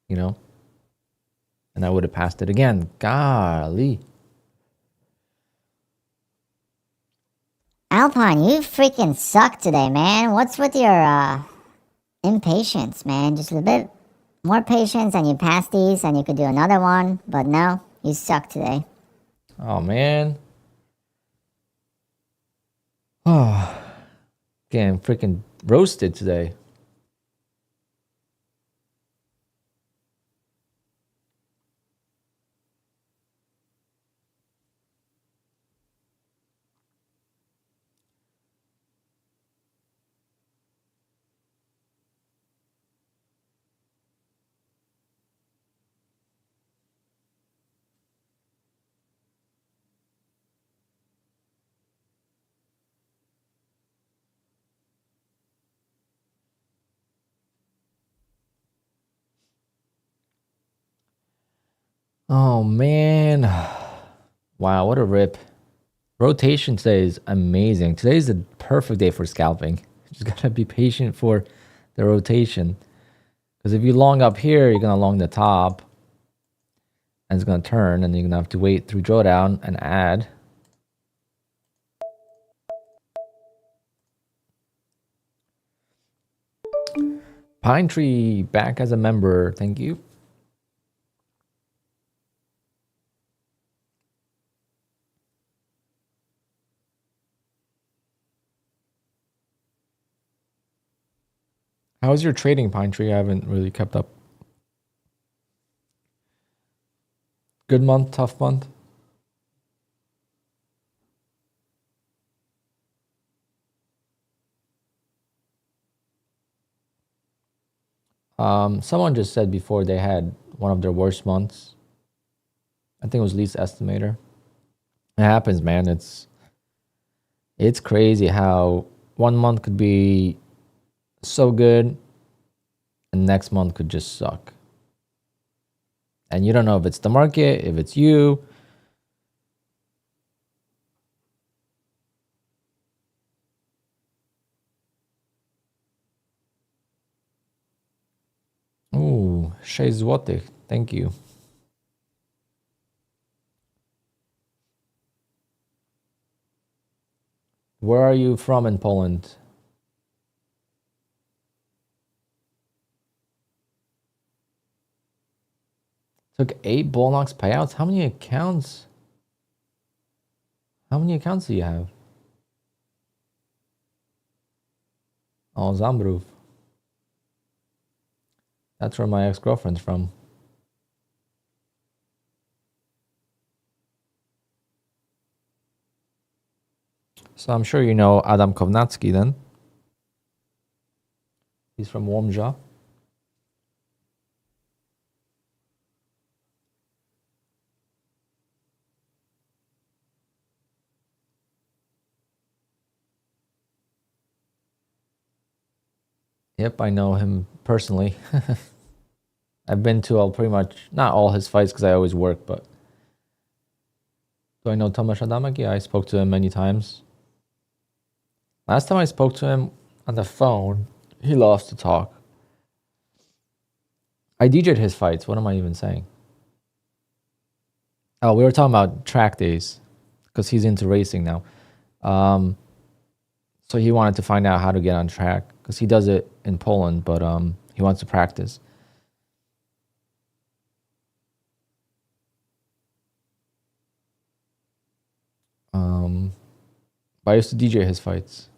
you know? And I would have passed it again. Golly. Alpine, you freaking suck today, man. What's with your impatience, man? Just a bit more patience and you pass these and you could do another one. But no, you suck today. Oh, man. Oh, getting freaking roasted today. Oh, man. Wow, what a rip. Rotation today is amazing. Today is the perfect day for scalping. You just gotta be patient for the rotation. Because if you long up here, you're gonna long the top. And it's gonna turn, and you're gonna have to wait through drawdown and add. Pine Tree back as a member. Thank you. How's your trading, Pine Tree? I haven't really kept up. Good month, tough month? Someone just said before they had one of their worst months. I think it was least estimator. It happens, man. It's crazy how 1 month could be so good and next month could just suck. And you don't know if it's the market, if it's you. Ooh, Shay Złoty. Thank you. Where are you from in Poland? Took 8 Bullnox payouts. How many accounts? How many accounts do you have? Oh, Zambrów. That's where my ex-girlfriend's from. So I'm sure you know Adam Kownacki then. He's from Łomża. Yep, I know him personally. I've been to pretty much, not all his fights because I always work, but do I know Tomasz Adamek? Yeah, I spoke to him many times. Last time I spoke to him on the phone, he loves to talk. I DJ'd his fights. What am I even saying? Oh, we were talking about track days because he's into racing now. So he wanted to find out how to get on track because he does it in Poland, but he wants to practice. But I used to DJ his fights.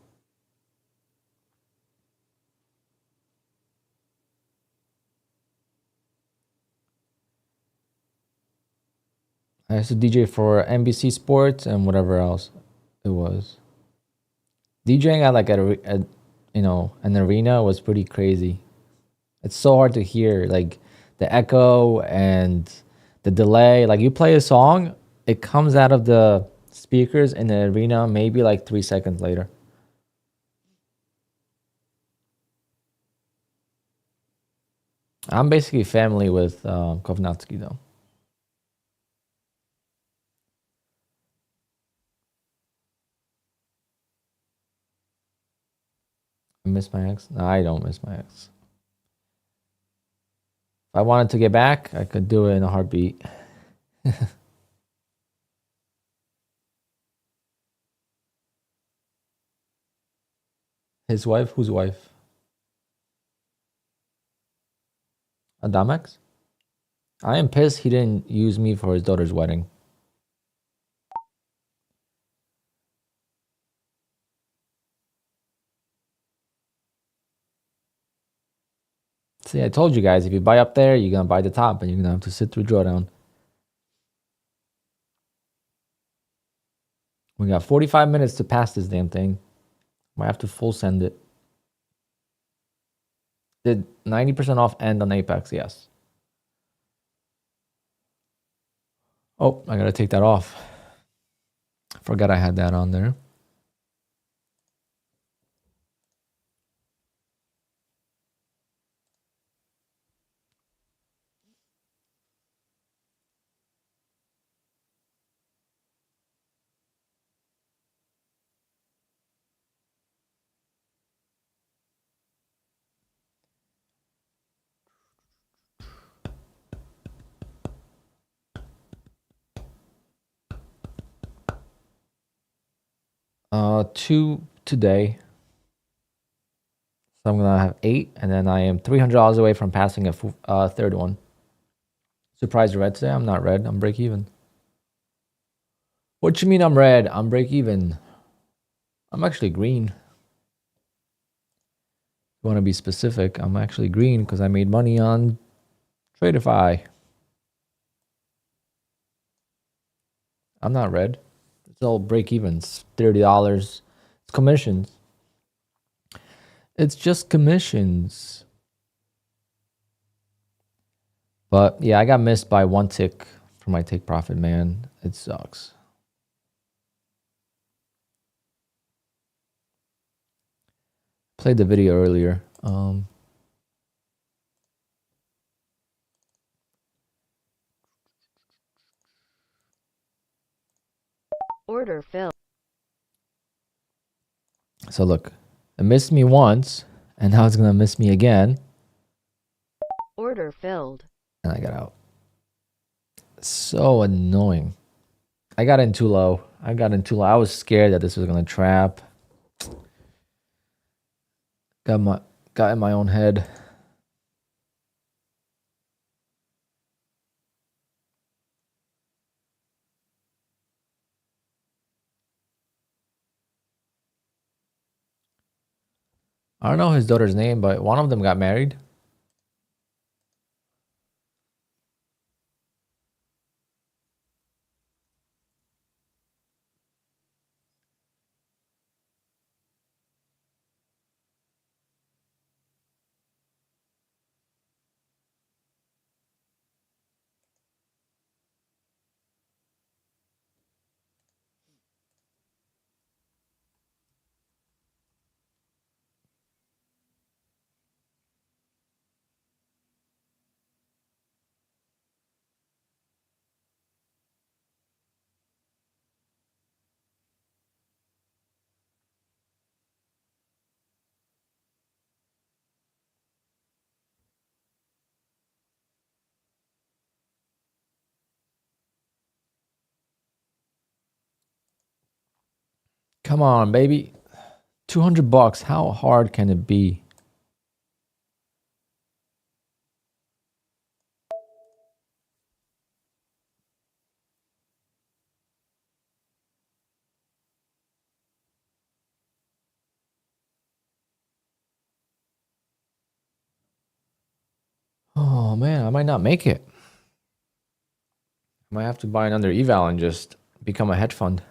I used to DJ for NBC Sports and whatever else it was. DJing at like an arena was pretty crazy. It's so hard to hear, like the echo and the delay, like you play a song, it comes out of the speakers in the arena maybe like 3 seconds later. I'm basically family with Kovnatsky though. I miss my ex? No, I don't miss my ex. If I wanted to get back, I could do it in a heartbeat. His wife? Whose wife? Adamex? I am pissed he didn't use me for his daughter's wedding. See, I told you guys, if you buy up there, you're going to buy the top and you're going to have to sit through drawdown. We got 45 minutes to pass this damn thing. Might have to full send it. Did 90% off end on Apex? Yes. Oh, I got to take that off. Forgot I had that on there. Two today. So I'm going to have 8, and then I am $300 away from passing a third one. Surprised red today? I'm not red. I'm break even. What you mean I'm red? I'm break even. I'm actually green. If you want to be specific, I'm actually green because I made money on Tradeify. I'm not red. It's all break evens. $30. It's commissions. It's just commissions. But yeah, I got missed by 1 tick for my take profit, man. It sucks. Played the video earlier. Order filled. So look, it missed me once, and now it's gonna miss me again. Order filled. And I got out. So annoying. I got in too low. I was scared that this was gonna trap. Got in my own head. I don't know his daughter's name, but one of them got married. Come on, baby. $200. How hard can it be? Oh man, I might not make it. I might have to buy another Eval and just become a hedge fund.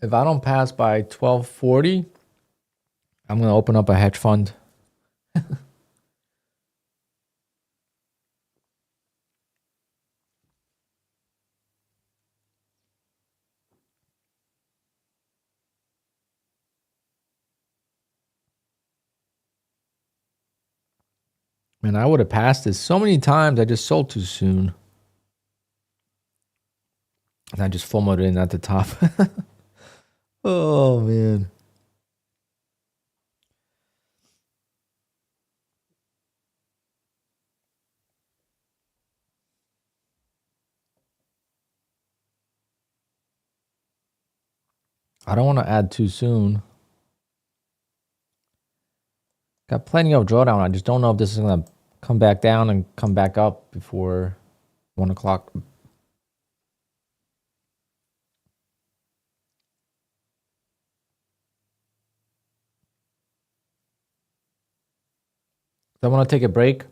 If I don't pass by 12:40, I'm gonna open up a hedge fund. Man, I would have passed this so many times. I just sold too soon. And I just FOMO'd in at the top. Oh, man. I don't want to add too soon. Got plenty of drawdown. I just don't know if this is going to come back down and come back up before 1 o'clock. I want to take a break.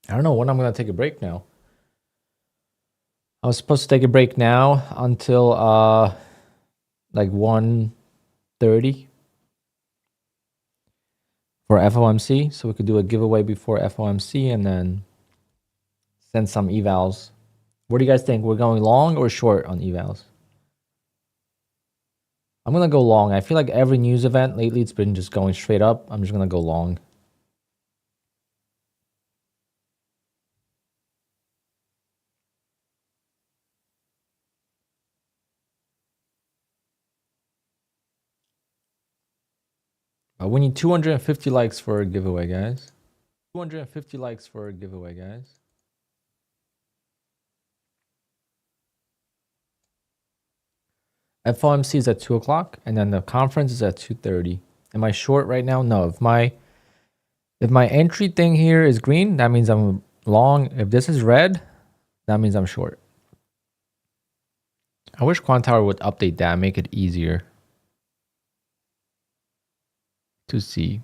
I don't know when I'm going to take a break now. I was supposed to take a break now until like 1:30 for FOMC, so we could do a giveaway before FOMC and then send some evals. What do you guys think? We're going long or short on evals? I'm going to go long. I feel like every news event lately, it's been just going straight up. I'm just going to go long. We need 250 likes for a giveaway, guys. 250 likes for a giveaway, guys. FOMC is at 2 o'clock, and then the conference is at 2:30. Am I short right now? No. If my entry thing here is green, that means I'm long. If this is red, that means I'm short. I wish QUANTOWER would update that, make it easier to see.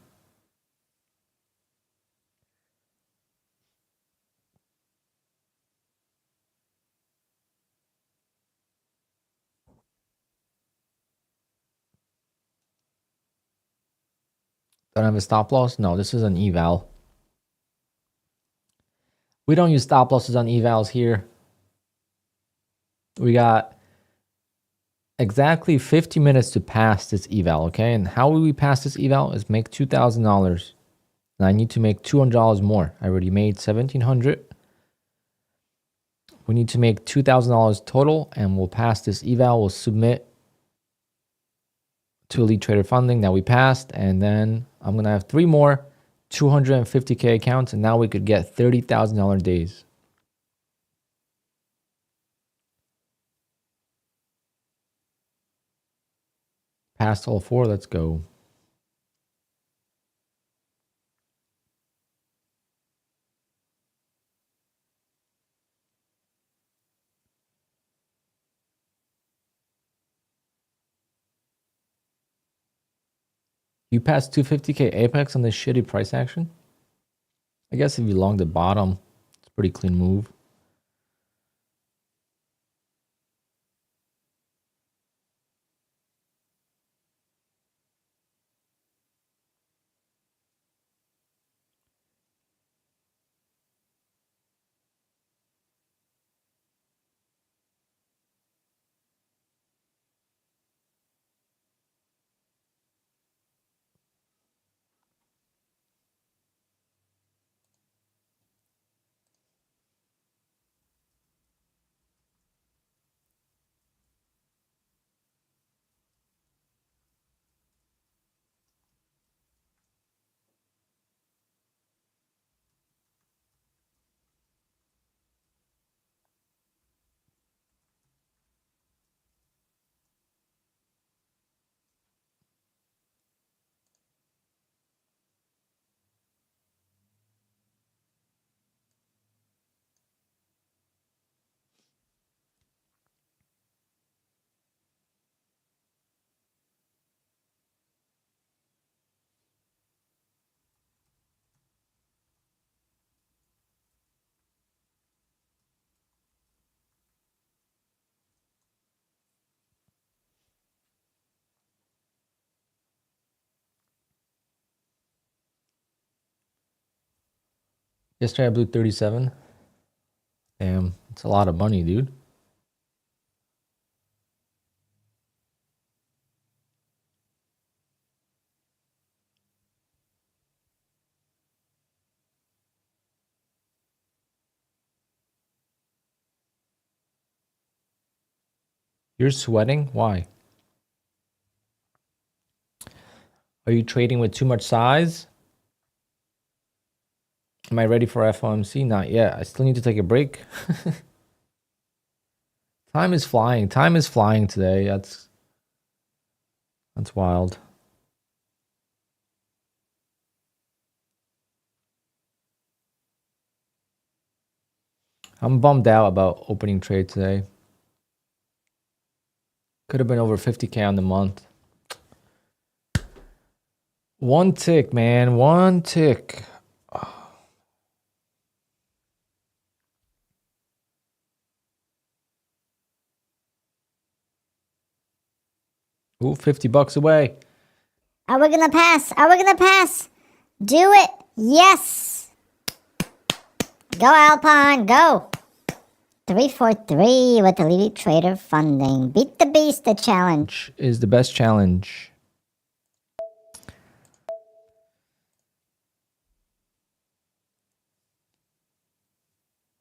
Don't have a stop loss? No, this is an eval. We don't use stop losses on evals here. We got exactly 50 minutes to pass this eval, okay? And how will we pass this eval is make $2,000. And I need to make $200 more. I already made $1,700. We need to make $2,000 total, and we'll pass this eval. We'll submit to Elite Trader Funding that we passed, and then I'm gonna have 3 more 250K accounts, and now we could get $30,000 days. Passed all 4. Let's go. You passed 250K Apex on this shitty price action? I guess if you long the bottom, it's a pretty clean move. Yesterday I blew 37. Damn, it's a lot of money, dude. You're sweating? Why? Are you trading with too much size? Am I ready for FOMC? Not yet. I still need to take a break. Time is flying. Time is flying today. That's wild. I'm bummed out about opening trade today. Could have been over 50K on the month. One tick, man. One tick. Ooh, $50 away. Are we gonna pass? Are we gonna pass? Do it. Yes. Go Alpine, go. 343 with Elite Trader funding. Beat the beast, the challenge. Is the best challenge.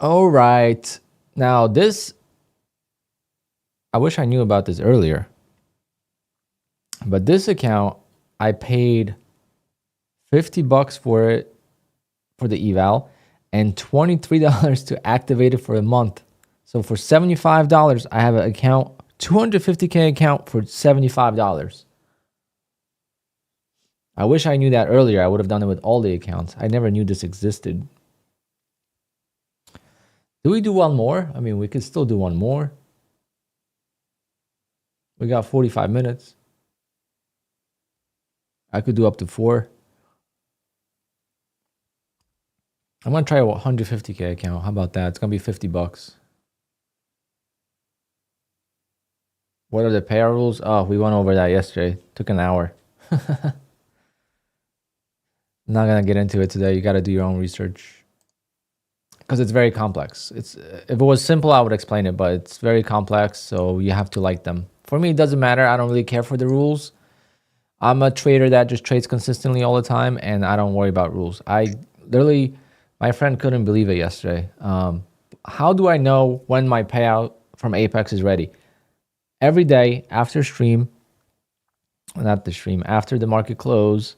All right. Now this, I wish I knew about this earlier. But this account, I paid $50 for it, for the eval, and $23 to activate it for a month. So for $75, I have an account, 250K account for $75. I wish I knew that earlier. I would have done it with all the accounts. I never knew this existed. Do we do one more? I mean, we could still do one more. We got 45 minutes. I could do up to 4. I'm going to try a 150K account. How about that? It's going to be $50. What are the payout rules? Oh, we went over that yesterday. Took an hour. Not going to get into it today. You got to do your own research. Because it's very complex. If it was simple, I would explain it, but it's very complex, so you have to like them. For me, it doesn't matter. I don't really care for the rules. I'm a trader that just trades consistently all the time, and I don't worry about rules. I literally, my friend couldn't believe it yesterday. How do I know when my payout from Apex is ready? Every day after stream, not the stream, after the market close,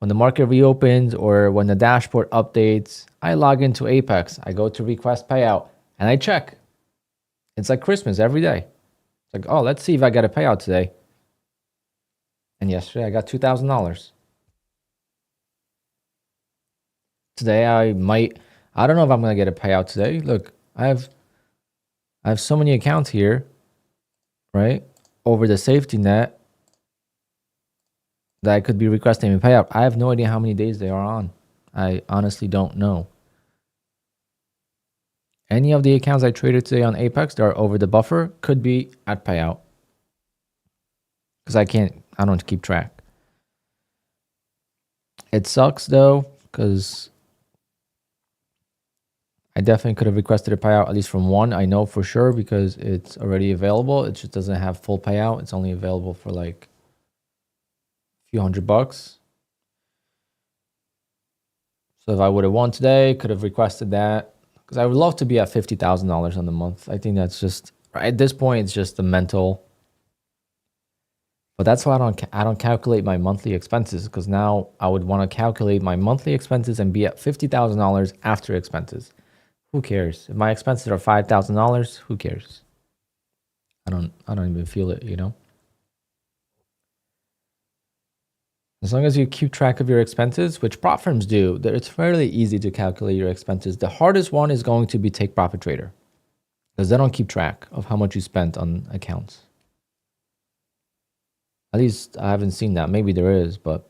when the market reopens or when the dashboard updates, I log into Apex. I go to request payout and I check. It's like Christmas every day. It's like, oh, let's see if I get a payout today. And yesterday I got $2,000. Today I don't know if I'm going to get a payout today. Look, I have so many accounts here, right? Over the safety net that I could be requesting a payout. I have no idea how many days they are on. I honestly don't know. Any of the accounts I traded today on Apex that are over the buffer could be at payout. Because I don't keep track. It sucks though, because I definitely could have requested a payout at least from one. I know for sure because it's already available. It just doesn't have full payout. It's only available for like a few $100. So if I would have won today, could have requested that. Because I would love to be at $50,000 on the month. I think that's just, at this point, it's just the mental. But that's why I don't calculate my monthly expenses, because now I would want to calculate my monthly expenses and be at $50,000 after expenses. Who cares? If my expenses are $5,000, who cares? I don't even feel it, you know? As long as you keep track of your expenses, which prop firms do, it's fairly easy to calculate your expenses. The hardest one is going to be TakeProfitTrader, because they don't keep track of how much you spent on accounts. At least I haven't seen that. Maybe there is, but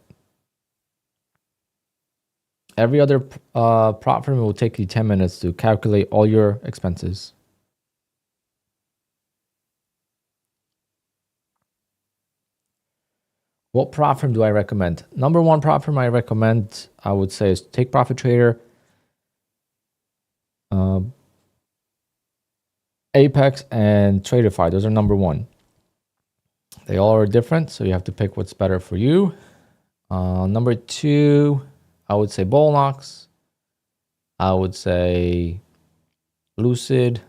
every other prop firm will take you 10 minutes to calculate all your expenses. What prop firm do I recommend? Number one prop firm I recommend, I would say, is TakeProfitTrader. Apex and Tradeify, those are number one. They all are different, so you have to pick what's better for you. Number two, I would say Bolnox. I would say Lucid.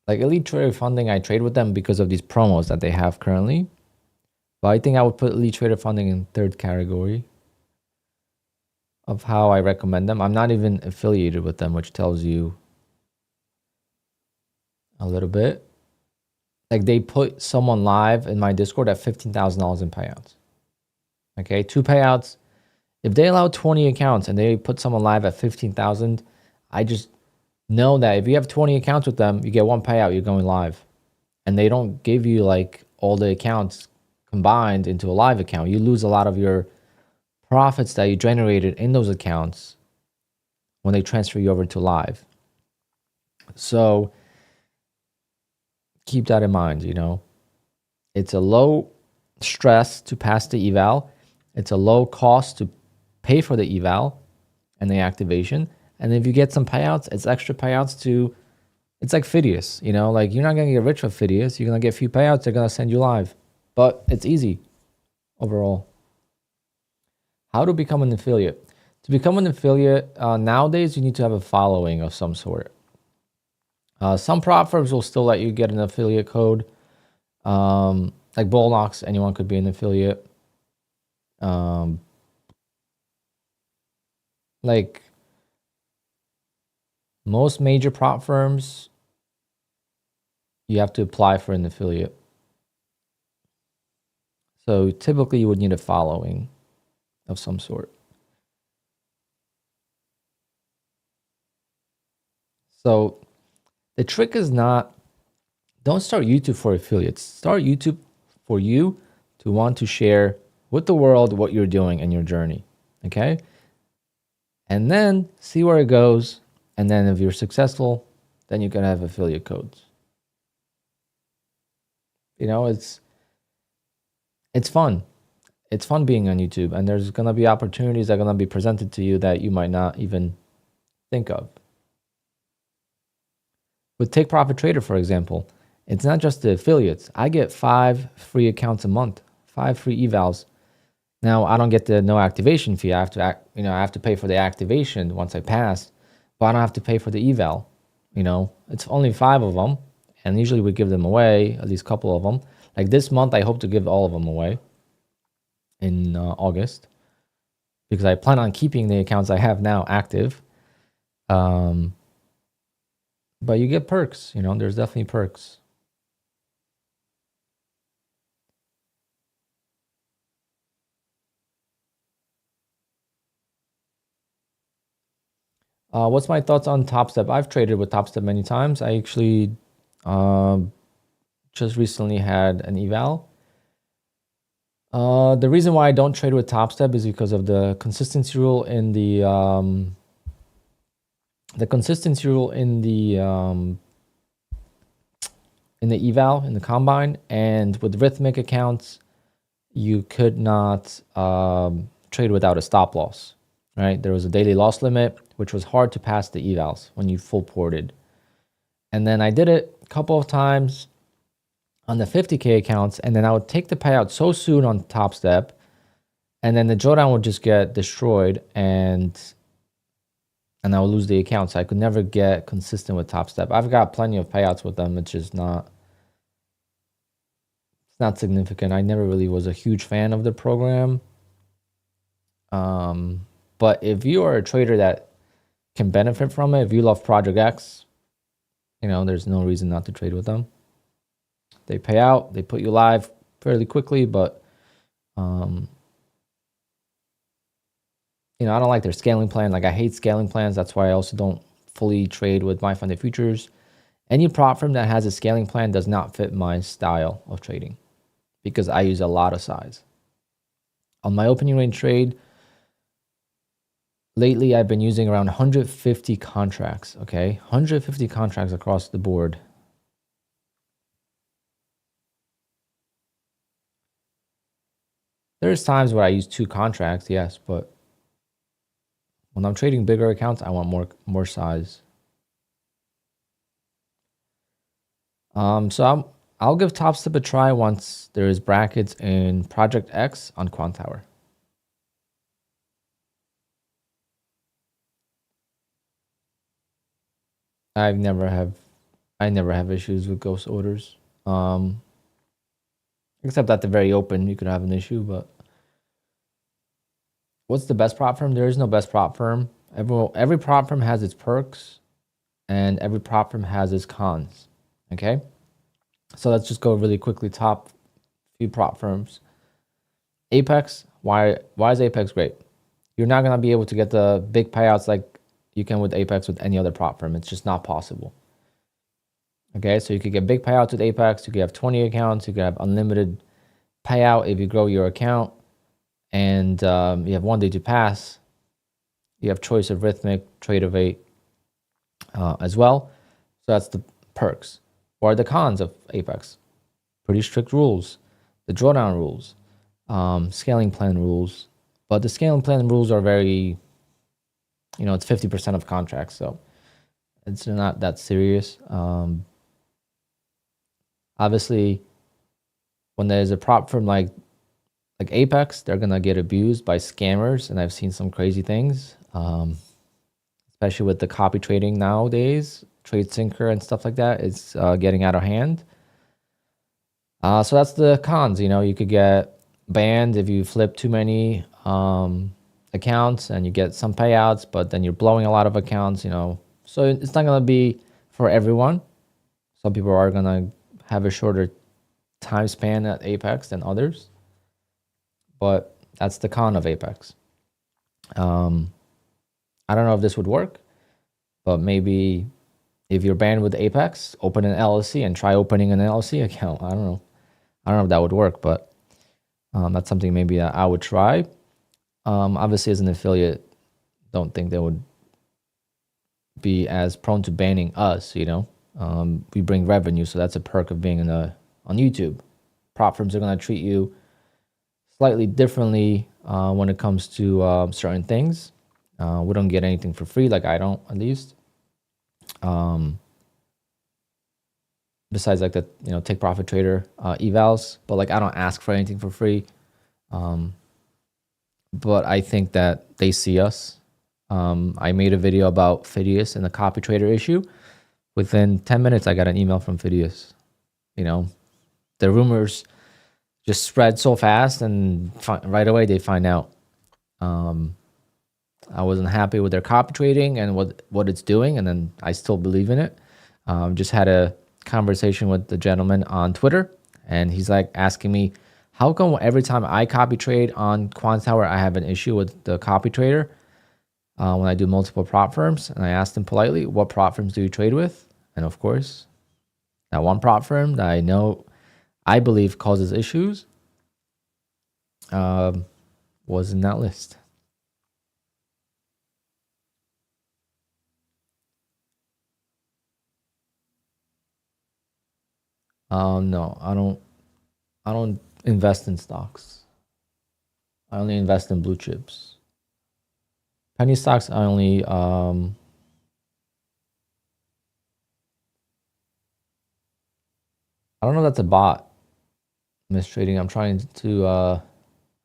Like Elite Trader Funding, I trade with them because of these promos that they have currently. But I think I would put Elite Trader Funding in third category of how I recommend them. I'm not even affiliated with them, which tells you a little bit. Like they put someone live in my Discord at $15,000 in payouts. Okay, 2 payouts. If they allow 20 accounts and they put someone live at 15,000, I just know that if you have 20 accounts with them, you get 1 payout, you're going live. And they don't give you like all the accounts combined into a live account. You lose a lot of your profits that you generated in those accounts when they transfer you over to live. So keep that in mind, you know. It's a low stress to pass the eval. It's a low cost to pay for the eval and the activation. And if you get some payouts, it's extra payouts to, it's like Phidias, you know, like you're not going to get rich with Phidias. You're going to get a few payouts. They're going to send you live, but it's easy overall. How to become an affiliate? To become an affiliate, nowadays, you need to have a following of some sort. Some prop firms will still let you get an affiliate code. Like Bolnox, anyone could be an affiliate. Like most major prop firms, you have to apply for an affiliate. So typically you would need a following of some sort. So the trick is not, don't start YouTube for affiliates. Start YouTube for you to want to share with the world what you're doing in your journey. Okay? And then see where it goes. And then if you're successful, then you can have affiliate codes. You know, it's fun. It's fun being on YouTube, and there's going to be opportunities that are going to be presented to you that you might not even think of. With Take Profit Trader, for example, it's not just the affiliates. I get 5 free accounts a month, 5 free evals. Now, I don't get the no activation fee. I have to I have to pay for the activation once I pass, but I don't have to pay for the eval. You know, it's only 5 of them, and usually we give them away, at least a couple of them. Like this month, I hope to give all of them away in August, because I plan on keeping the accounts I have now active. But you get perks, you know, there's definitely perks. What's my thoughts on Top Step? I've traded with Top Step many times. I actually just recently had an eval. The reason why I don't trade with Top Step is because of the consistency rule in the eval, in the combine, and with Rhythmic accounts, you could not trade without a stop loss, right? There was a daily loss limit, which was hard to pass the evals when you full ported. And then I did it a couple of times on the 50K accounts, and then I would take the payout so soon on Top Step, and then the drawdown would just get destroyed, and I would lose the account. So I could never get consistent with Top Step. I've got plenty of payouts with them. It's just not, it's not significant. I never really was a huge fan of the program. But if you are a trader that can benefit from it, if you love Project X, you know, there's no reason not to trade with them. They pay out, they put you live fairly quickly, but you know, I don't like their scaling plan. Like I hate scaling plans. That's why I also don't fully trade with my funded futures. Any prop firm that has a scaling plan does not fit my style of trading because I use a lot of size. On my opening range trade, lately I've been using around 150 contracts, okay? 150 contracts across the board. There's times where I use 2 contracts, yes, but When I'm trading bigger accounts, I want more size. So I'll give top step a try once there is brackets in Project X on QUANTOWER. I never have issues with ghost orders. Except at the very open, you could have an issue. But what's the best prop firm? There is no best prop firm. Every prop firm has its perks, and every prop firm has its cons. Okay, so let's just go really quickly. Top few prop firms. Apex. Why is Apex great? You're not gonna be able to get the big payouts like you can with Apex with any other prop firm. It's just not possible. Okay, so you could get big payouts with Apex. You could have 20 accounts. You could have unlimited payout if you grow your account, and you have 1 day to pass. You have choice of rhythmic, trade of 8 as well. So that's the perks. What are the cons of Apex? Pretty strict rules. The drawdown rules, scaling plan rules. But the scaling plan rules are very, it's 50% of contracts. So it's not that serious. Obviously, when there's a prop firm like Apex, they're going to get abused by scammers. And I've seen some crazy things, especially with the copy trading nowadays, trade sinker and stuff like that. It's getting out of hand. So that's the cons. You could get banned if you flip too many accounts, and you get some payouts, but then you're blowing a lot of accounts, So it's not going to be for everyone. Some people are going to have a shorter time span at Apex than others. But that's the con of Apex. I don't know if this would work, but maybe if you're banned with Apex, open an LLC and try opening an LLC account. I don't know if that would work, but that's something maybe I would try. Obviously, as an affiliate, don't think they would be as prone to banning us. We bring revenue, so that's a perk of being on YouTube. Prop firms are going to treat you slightly differently when it comes to certain things. We don't get anything for free, like I don't, at least. Besides like the take profit trader evals, but like I don't ask for anything for free. But I think that they see us. I made a video about Phidias and the copy trader issue. Within 10 minutes, I got an email from Phidias. The rumors just spread so fast, and right away they find out. I wasn't happy with their copy trading and what it's doing, and then I still believe in it. Just had a conversation with the gentleman on Twitter, and he's like asking me, how come every time I copy trade on QUANTOWER, I have an issue with the copy trader when I do multiple prop firms? And I asked him politely, what prop firms do you trade with? And of course, that one prop firm that I believe causes issues was in that list. No, I don't invest in stocks. I only invest in blue chips. Penny stocks, I only I don't know if that's a bot. Mistrading. I'm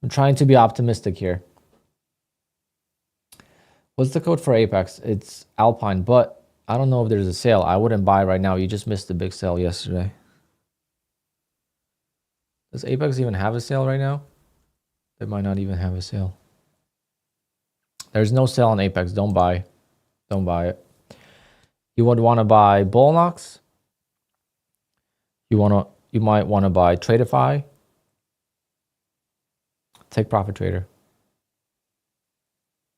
trying to be optimistic here. What's the code for Apex? It's Alpine, but I don't know if there's a sale. I wouldn't buy right now. You just missed the big sale yesterday. Does Apex even have a sale right now? They might not even have a sale. There's no sale on Apex. Don't buy. Don't buy it. You would want to buy Bullnox. You might want to buy Tradeify. Take Profit Trader.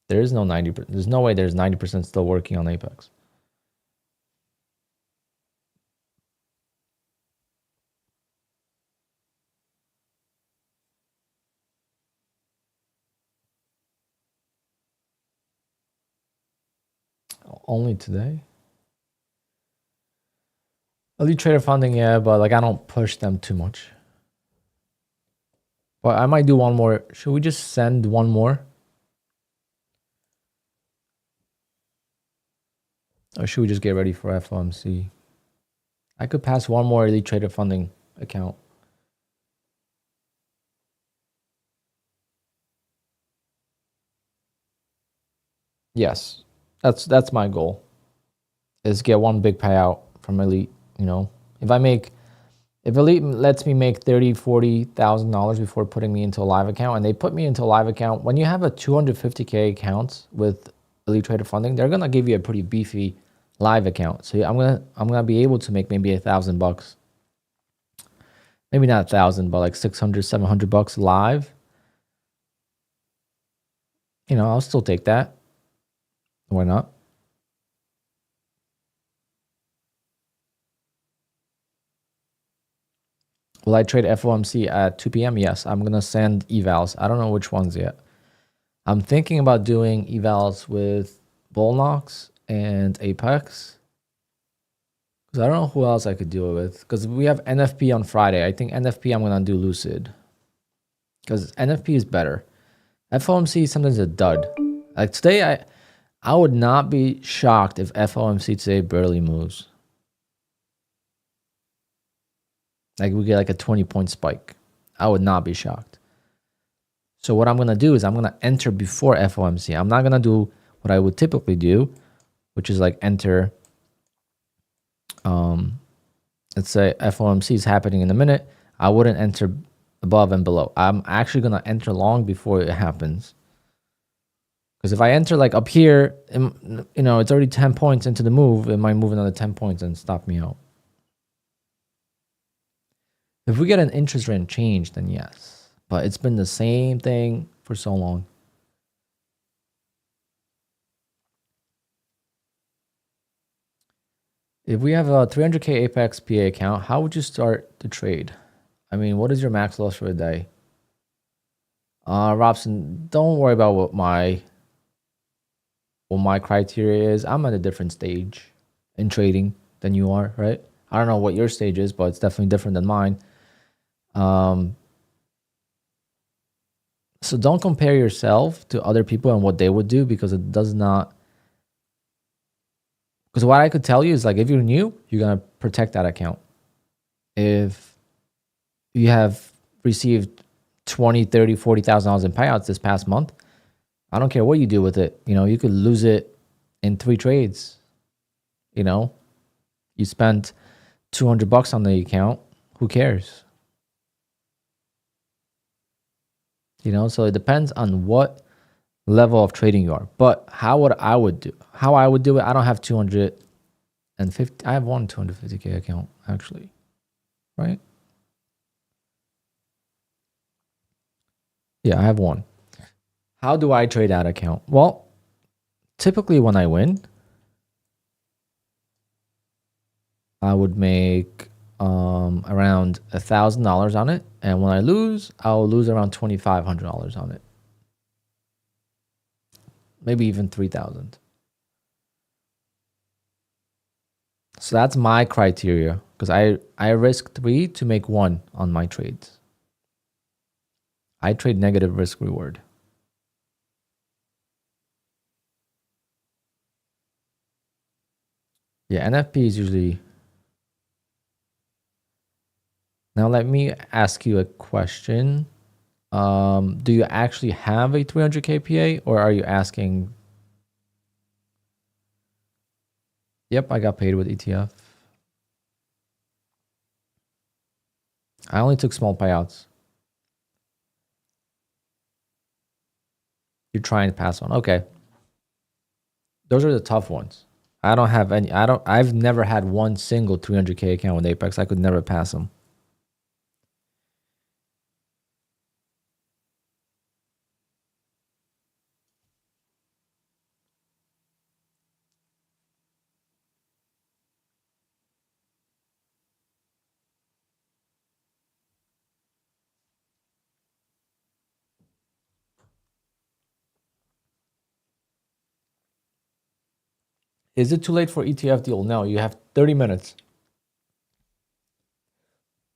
There is no 90%. There's no way there's 90% still working on Apex. Only today? Elite Trader funding, yeah, but like I don't push them too much. But I might do one more. Should we just send one more? Or should we just get ready for FOMC? I could pass one more elite trader funding account. Yes, that's my goal. Is get one big payout from elite. You know, if elite lets me make $30,000-$40,000 before putting me into a live account, and they put me into a live account, when you have a 250K account with elite trader funding, they're gonna give you a pretty beefy live account. So I'm gonna be able to make maybe $1,000. Maybe not 1,000, but like 600, 700 bucks live. You know, I'll still take that. Why not? Will I trade FOMC at 2 p.m.? Yes, I'm going to send evals. I don't know which ones yet. I'm thinking about doing evals with Bullnox and Apex. Because I don't know who else I could do it with. Because we have NFP on Friday. I think NFP I'm going to do Lucid. Because NFP is better. FOMC sometimes a dud. Like today, I would not be shocked if FOMC today barely moves. Like we get like a 20-point spike. I would not be shocked. So what I'm going to do is I'm going to enter before FOMC. I'm not going to do what I would typically do, which is like enter. Let's say FOMC is happening in a minute. I wouldn't enter above and below. I'm actually going to enter long before it happens. Because if I enter like up here, you know, it's already 10 points into the move. It might move another 10 points and stop me out. If we get an interest rate change, then yes. But it's been the same thing for so long. If we have a 300K Apex PA account, how would you start the trade? I mean, what is your max loss for a day? Robson, don't worry about what my criteria is. I'm at a different stage in trading than you are, right? I don't know what your stage is, but it's definitely different than mine. So don't compare yourself to other people and what they would do, because it does not. Because what I could tell you is like, if you're new, you're going to protect that account. If you have received $20,000, $30,000, $40,000 in payouts this past month, I don't care what you do with it. You know, you could lose it in 3 trades. You know, you spent $200 on the account. Who cares? You know, so it depends on what level of trading you are. But how I would do it, I don't have 250. I have one 250K account actually, right? Yeah, I have one. How do I trade that account? Well, typically when I win, I would make around $1,000 on it, and when I lose, I'll lose around $2,500 on it, maybe even $3,000. So that's my criteria, because I risk 3 to make 1 on my trades. I trade negative risk reward. Yeah, NFP is usually. Now let me ask you a question. Do you actually have a 300K PA, or are you asking? Yep, I got paid with ETF. I only took small payouts. You're trying to pass one. Okay. Those are the tough ones. I don't have any. I've never had one single 300K account with Apex. I could never pass them. Is it too late for ETF deal? No, you have 30 minutes.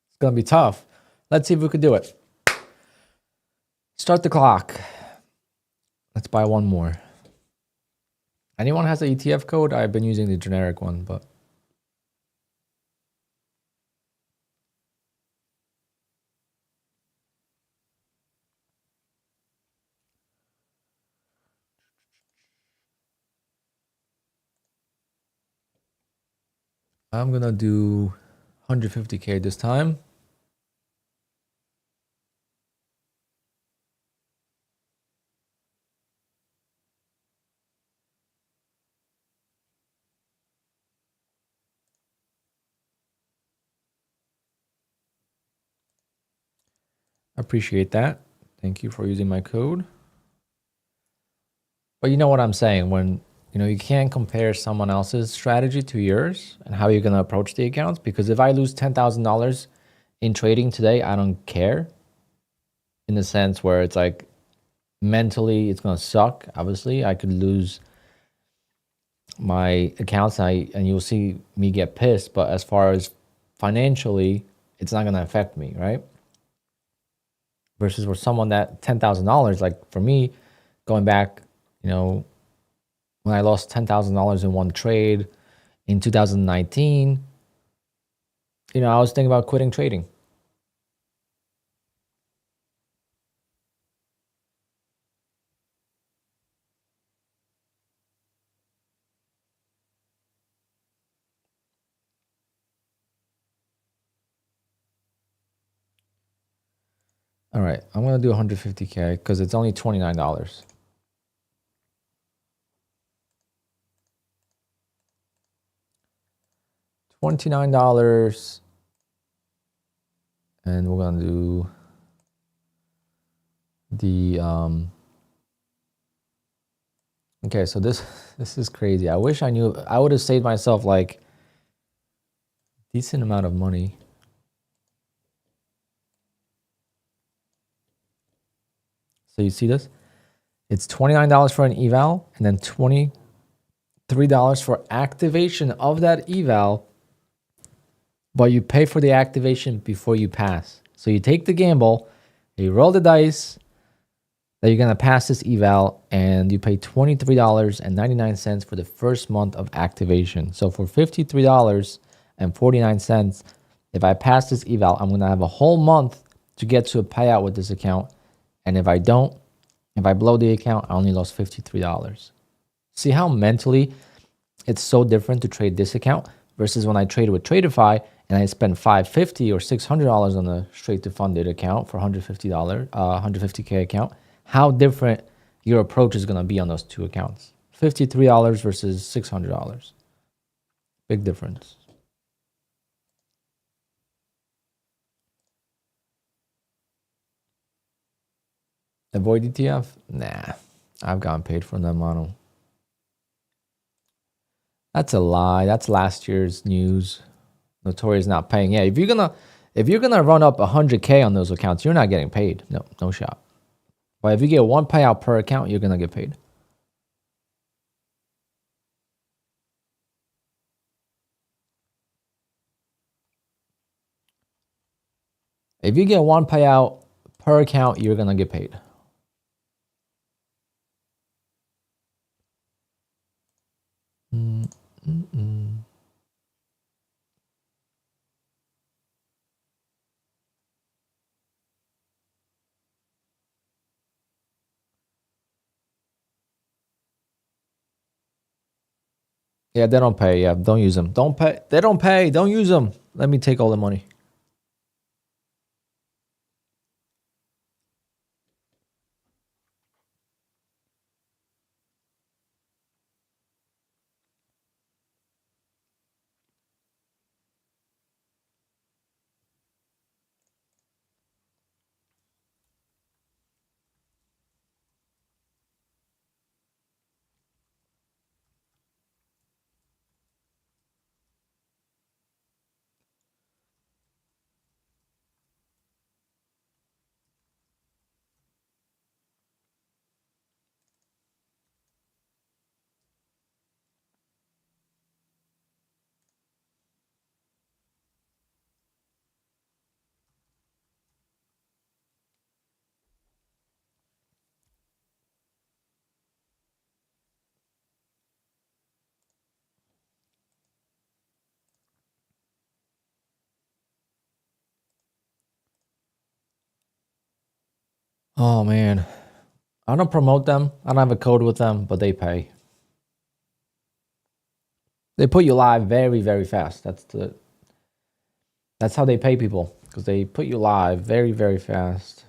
It's going to be tough. Let's see if we could do it. Start the clock. Let's buy one more. Anyone has the ETF code? I've been using the generic one, but I'm gonna do 150K this time. Appreciate that. Thank you for using my code. But you know what I'm saying, when you can't compare someone else's strategy to yours and how you're going to approach the accounts, because if I lose $10,000 in trading today, I don't care, in the sense where it's like mentally it's going to suck. Obviously, I could lose my accounts and you'll see me get pissed, but as far as financially, it's not going to affect me, right? Versus for someone that $10,000, like for me, going back, when I lost $10,000 in one trade in 2019, I was thinking about quitting trading. All right, I'm going to do 150K because it's only $29. $29, and we're going to do the okay, so this is crazy. I wish I knew. I would have saved myself like decent amount of money. So you see this? It's $29 for an eval and then $23 for activation of that eval, but you pay for the activation before you pass. So you take the gamble, you roll the dice that you're gonna pass this eval, and you pay $23.99 for the first month of activation. So for $53.49, if I pass this eval, I'm gonna have a whole month to get to a payout with this account. And if I don't, if I blow the account, I only lost $53. See how mentally it's so different to trade this account versus when I traded with Tradeify and I spent $550 or $600 on a straight to funded account for $150, 150K account. How different your approach is going to be on those two accounts. $53 versus $600. Big difference. Avoid ETF? Nah, I've gotten paid for that model. That's a lie. That's last year's news. Notorious not paying. Yeah, if you're gonna run up 100K on those accounts, you're not getting paid. No shot. But if you get one payout per account, you're gonna get paid. If you get one payout per account, you're gonna get paid. Yeah, they don't pay. Yeah, don't use them. Don't pay. They don't pay. Don't use them. Let me take all the money. Oh man, I don't promote them. I don't have a code with them, but they pay. They put you live very, very fast. That's how they pay people, because they put you live very, very fast.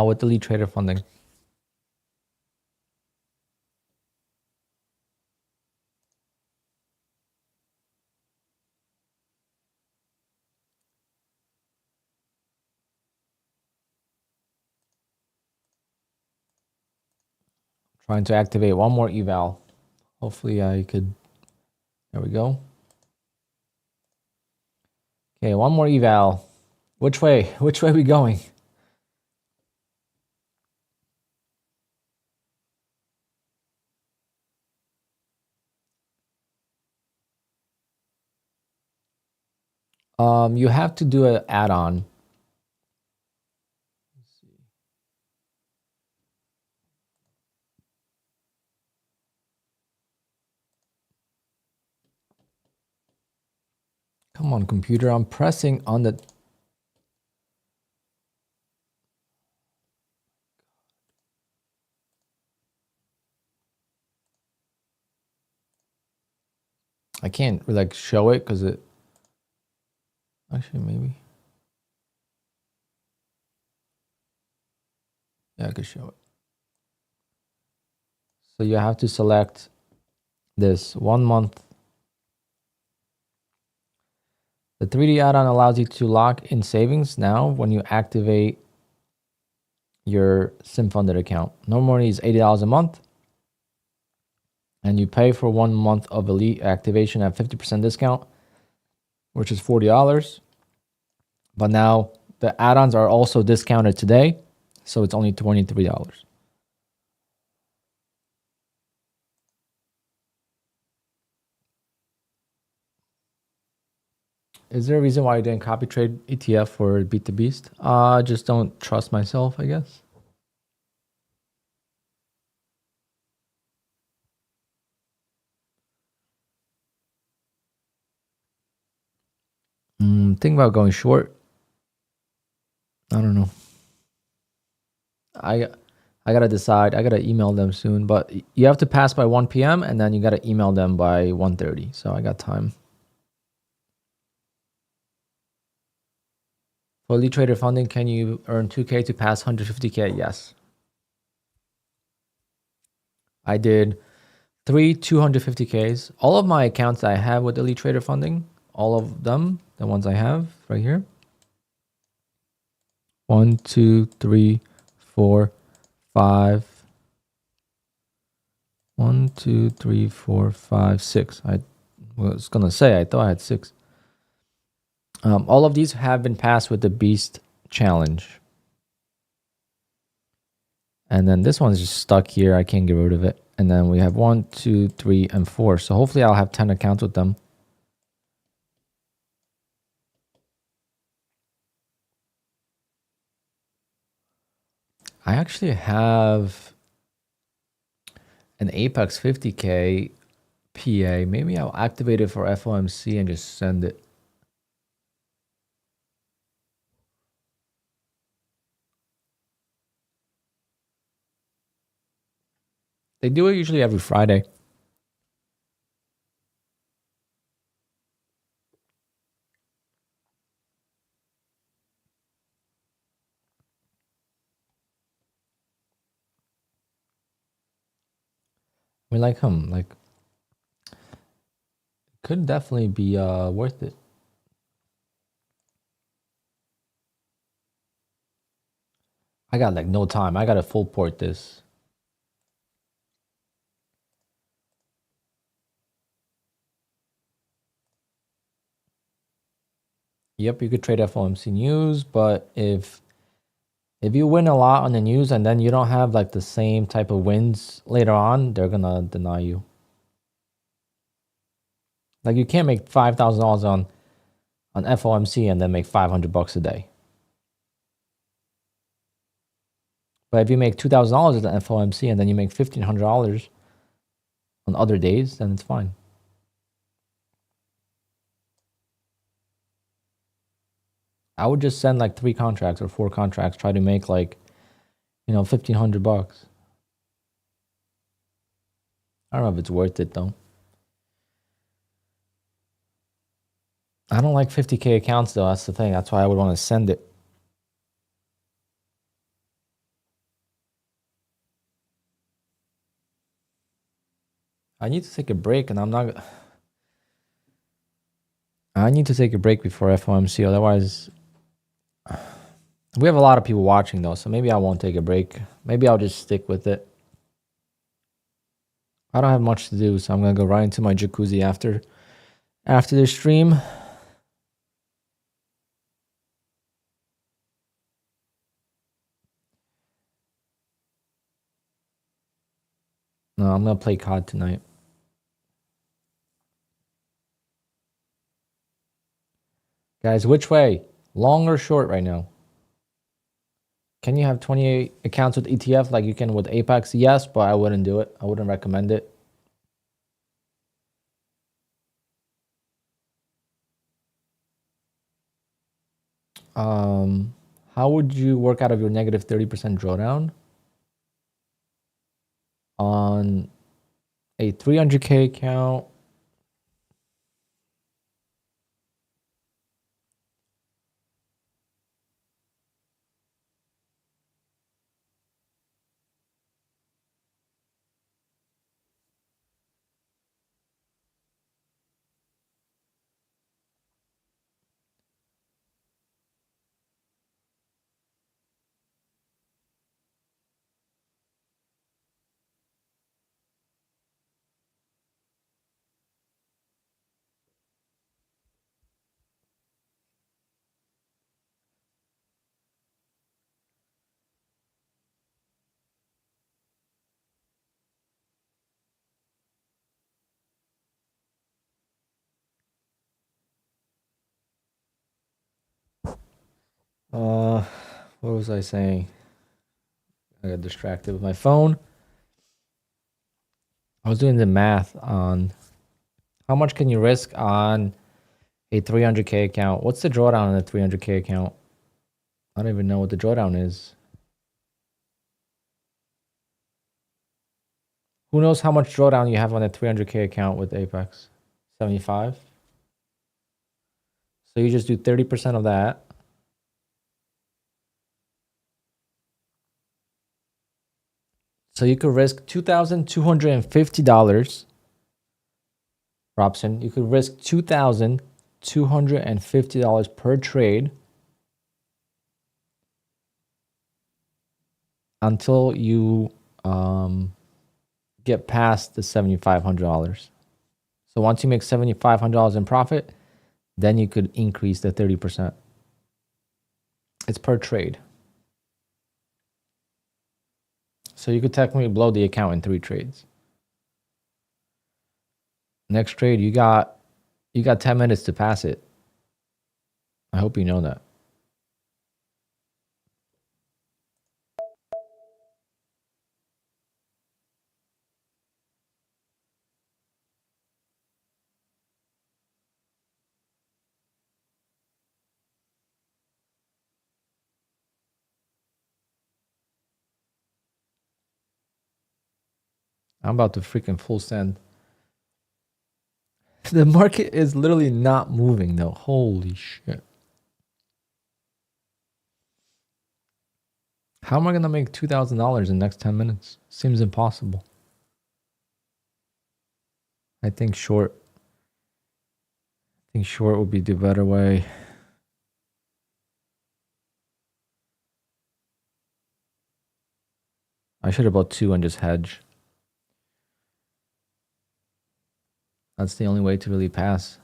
With the lead trader funding. Trying to activate one more eval. Hopefully I could. There we go. Okay, one more eval. Which way? Which way are we going? You have to do an add-on. Come on, computer. I'm pressing on the... I can't like show it because it... Actually, maybe. Yeah, I could show it. So you have to select this 1 month. The 3D add-on allows you to lock in savings now when you activate your sim funded account. Normally it's $80 a month. And you pay for 1 month of elite activation at 50% discount, which is $40. But now the add-ons are also discounted today, so it's only $23. Is there a reason why you didn't copy trade ETF for Beat the Beast? I just don't trust myself, I guess. Think about going short. I don't know. I gotta decide. I gotta email them soon, but you have to pass by 1 p.m. and then you gotta email them by 1:30. So I got time. For lead trader funding, can you earn 2K to pass 150K? Yes. I did 3 250Ks. All of my accounts I have with Elite Trader Funding, all of them, the ones I have right here. 1, 2, 3, 4, 5. 1, 2, 3, 4, 5, 6. I was gonna say I thought I had 6. All of these have been passed with the Beast Challenge. And then this one's just stuck here. I can't get rid of it. And then we have 1, 2, 3, and 4. So hopefully I'll have 10 accounts with them. I actually have an Apex 50K PA. Maybe I'll activate it for FOMC and just send it. They do it usually every Friday. I mean, like could definitely be worth it. I got like no time. I gotta full port this. Yep, you could trade FOMC news, but if you win a lot on the news and then you don't have like the same type of wins later on, they're gonna deny you. Like you can't make $5,000 on FOMC and then make $500 a day. But if you make $2,000 at FOMC and then you make $1,500 on other days, then it's fine. I would just send like 3 contracts or 4 contracts, try to make like, you know, $1,500. I don't know if it's worth it though. I don't like 50K accounts though. That's the thing. That's why I would want to send it. I need to take a break and I need to take a break before FOMC. Otherwise, we have a lot of people watching though. So maybe I won't take a break. Maybe I'll just stick with it. I don't have much to do. So I'm going to go right into my jacuzzi after the stream. No, I'm going to play COD tonight. Guys, which way? Long or short right now? Can you have 28 accounts with ETF like you can with Apex? Yes, but I wouldn't do it. I wouldn't recommend it. How would you work out of your negative 30% drawdown on a 300K account? What was I saying? I got distracted with my phone. I was doing the math on how much can you risk on a 300K account. What's the drawdown on a 300K account? I don't even know what the drawdown is. Who knows how much drawdown you have on a 300K account with Apex? 75? So you just do 30% of that. So you could risk $2,250. Robson, you could risk $2,250 per trade until you get past the $7,500. So once you make $7,500 in profit, then you could increase the 30%. It's per trade. So you could technically blow the account in 3 trades. Next trade, you got 10 minutes to pass it. I hope you know that. I'm about to freaking full send. The market is literally not moving though. Holy shit. How am I going to make $2,000 in the next 10 minutes? Seems impossible. I think short. I think short would be the better way. I should have bought 2 and just hedge. That's the only way to really pass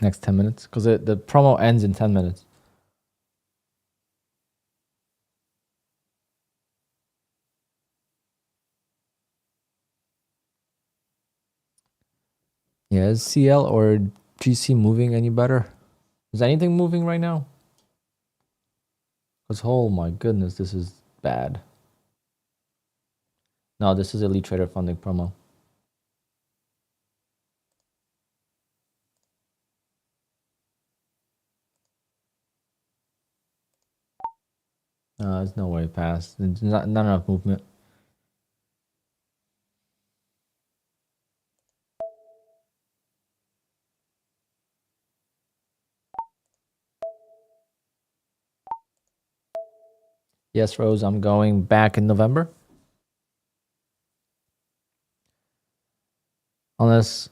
next 10 minutes because the promo ends in 10 minutes. Yeah, is CL or GC moving any better? Is anything moving right now? Because, oh my goodness, this is bad. No, this is Elite Trader funding promo. There's no way past. There's not enough movement. Yes, Rose, I'm going back in November. Unless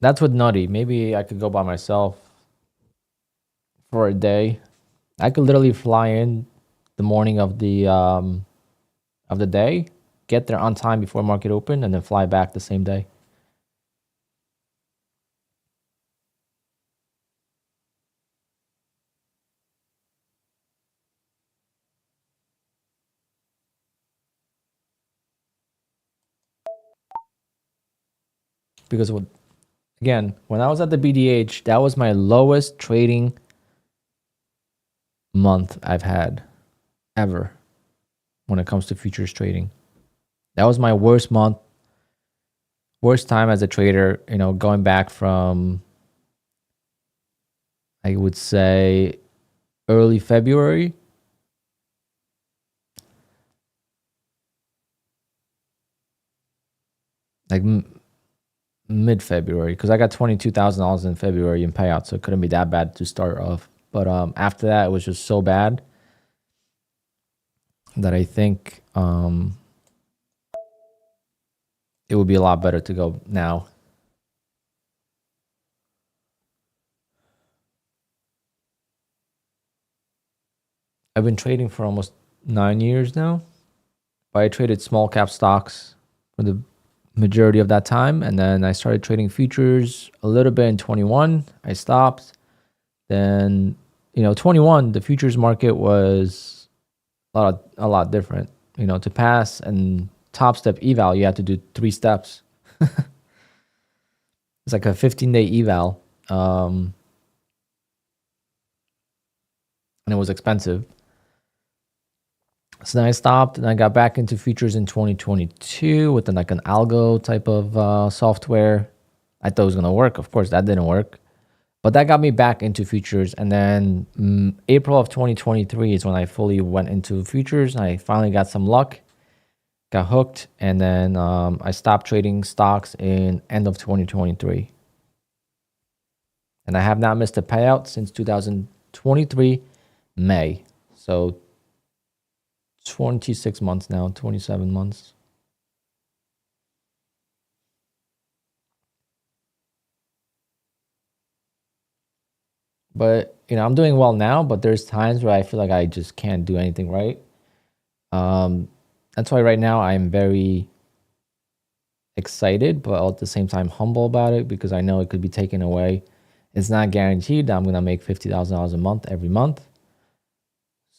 that's with Nutty. Maybe I could go by myself for a day. I could literally fly in the morning of the day, get there on time before market open, and then fly back the same day. Because again, when I was at the BDH, that was my lowest trading month I've had ever when it comes to futures trading. That was my worst month, worst time as a trader, you know, going back from, I would say, early February. Like mid-February, because I got $22,000 in February in payout, so it couldn't be that bad to start off. But after that, it was just so bad that I think it would be a lot better to go now. I've been trading for almost 9 years now, but I traded small cap stocks for the majority of that time, and then I started trading futures a little bit in 21. I stopped. Then, you know, 21, the futures market was a lot different. You know, to pass and top step eval, you have to do 3 steps. It's like a 15-day eval, and it was expensive. So then I stopped and I got back into futures in 2022 with like an algo type of software. I thought it was going to work. Of course, that didn't work. But that got me back into futures. And then April of 2023 is when I fully went into futures. I finally got some luck, got hooked. And then I stopped trading stocks in end of 2023. And I have not missed a payout since 2023 May. So 26 months now, 27 months. But, you know, I'm doing well now, but there's times where I feel like I just can't do anything right. That's why right now I'm very excited, but at the same time humble about it because I know it could be taken away. It's not guaranteed that I'm going to make $50,000 a month every month.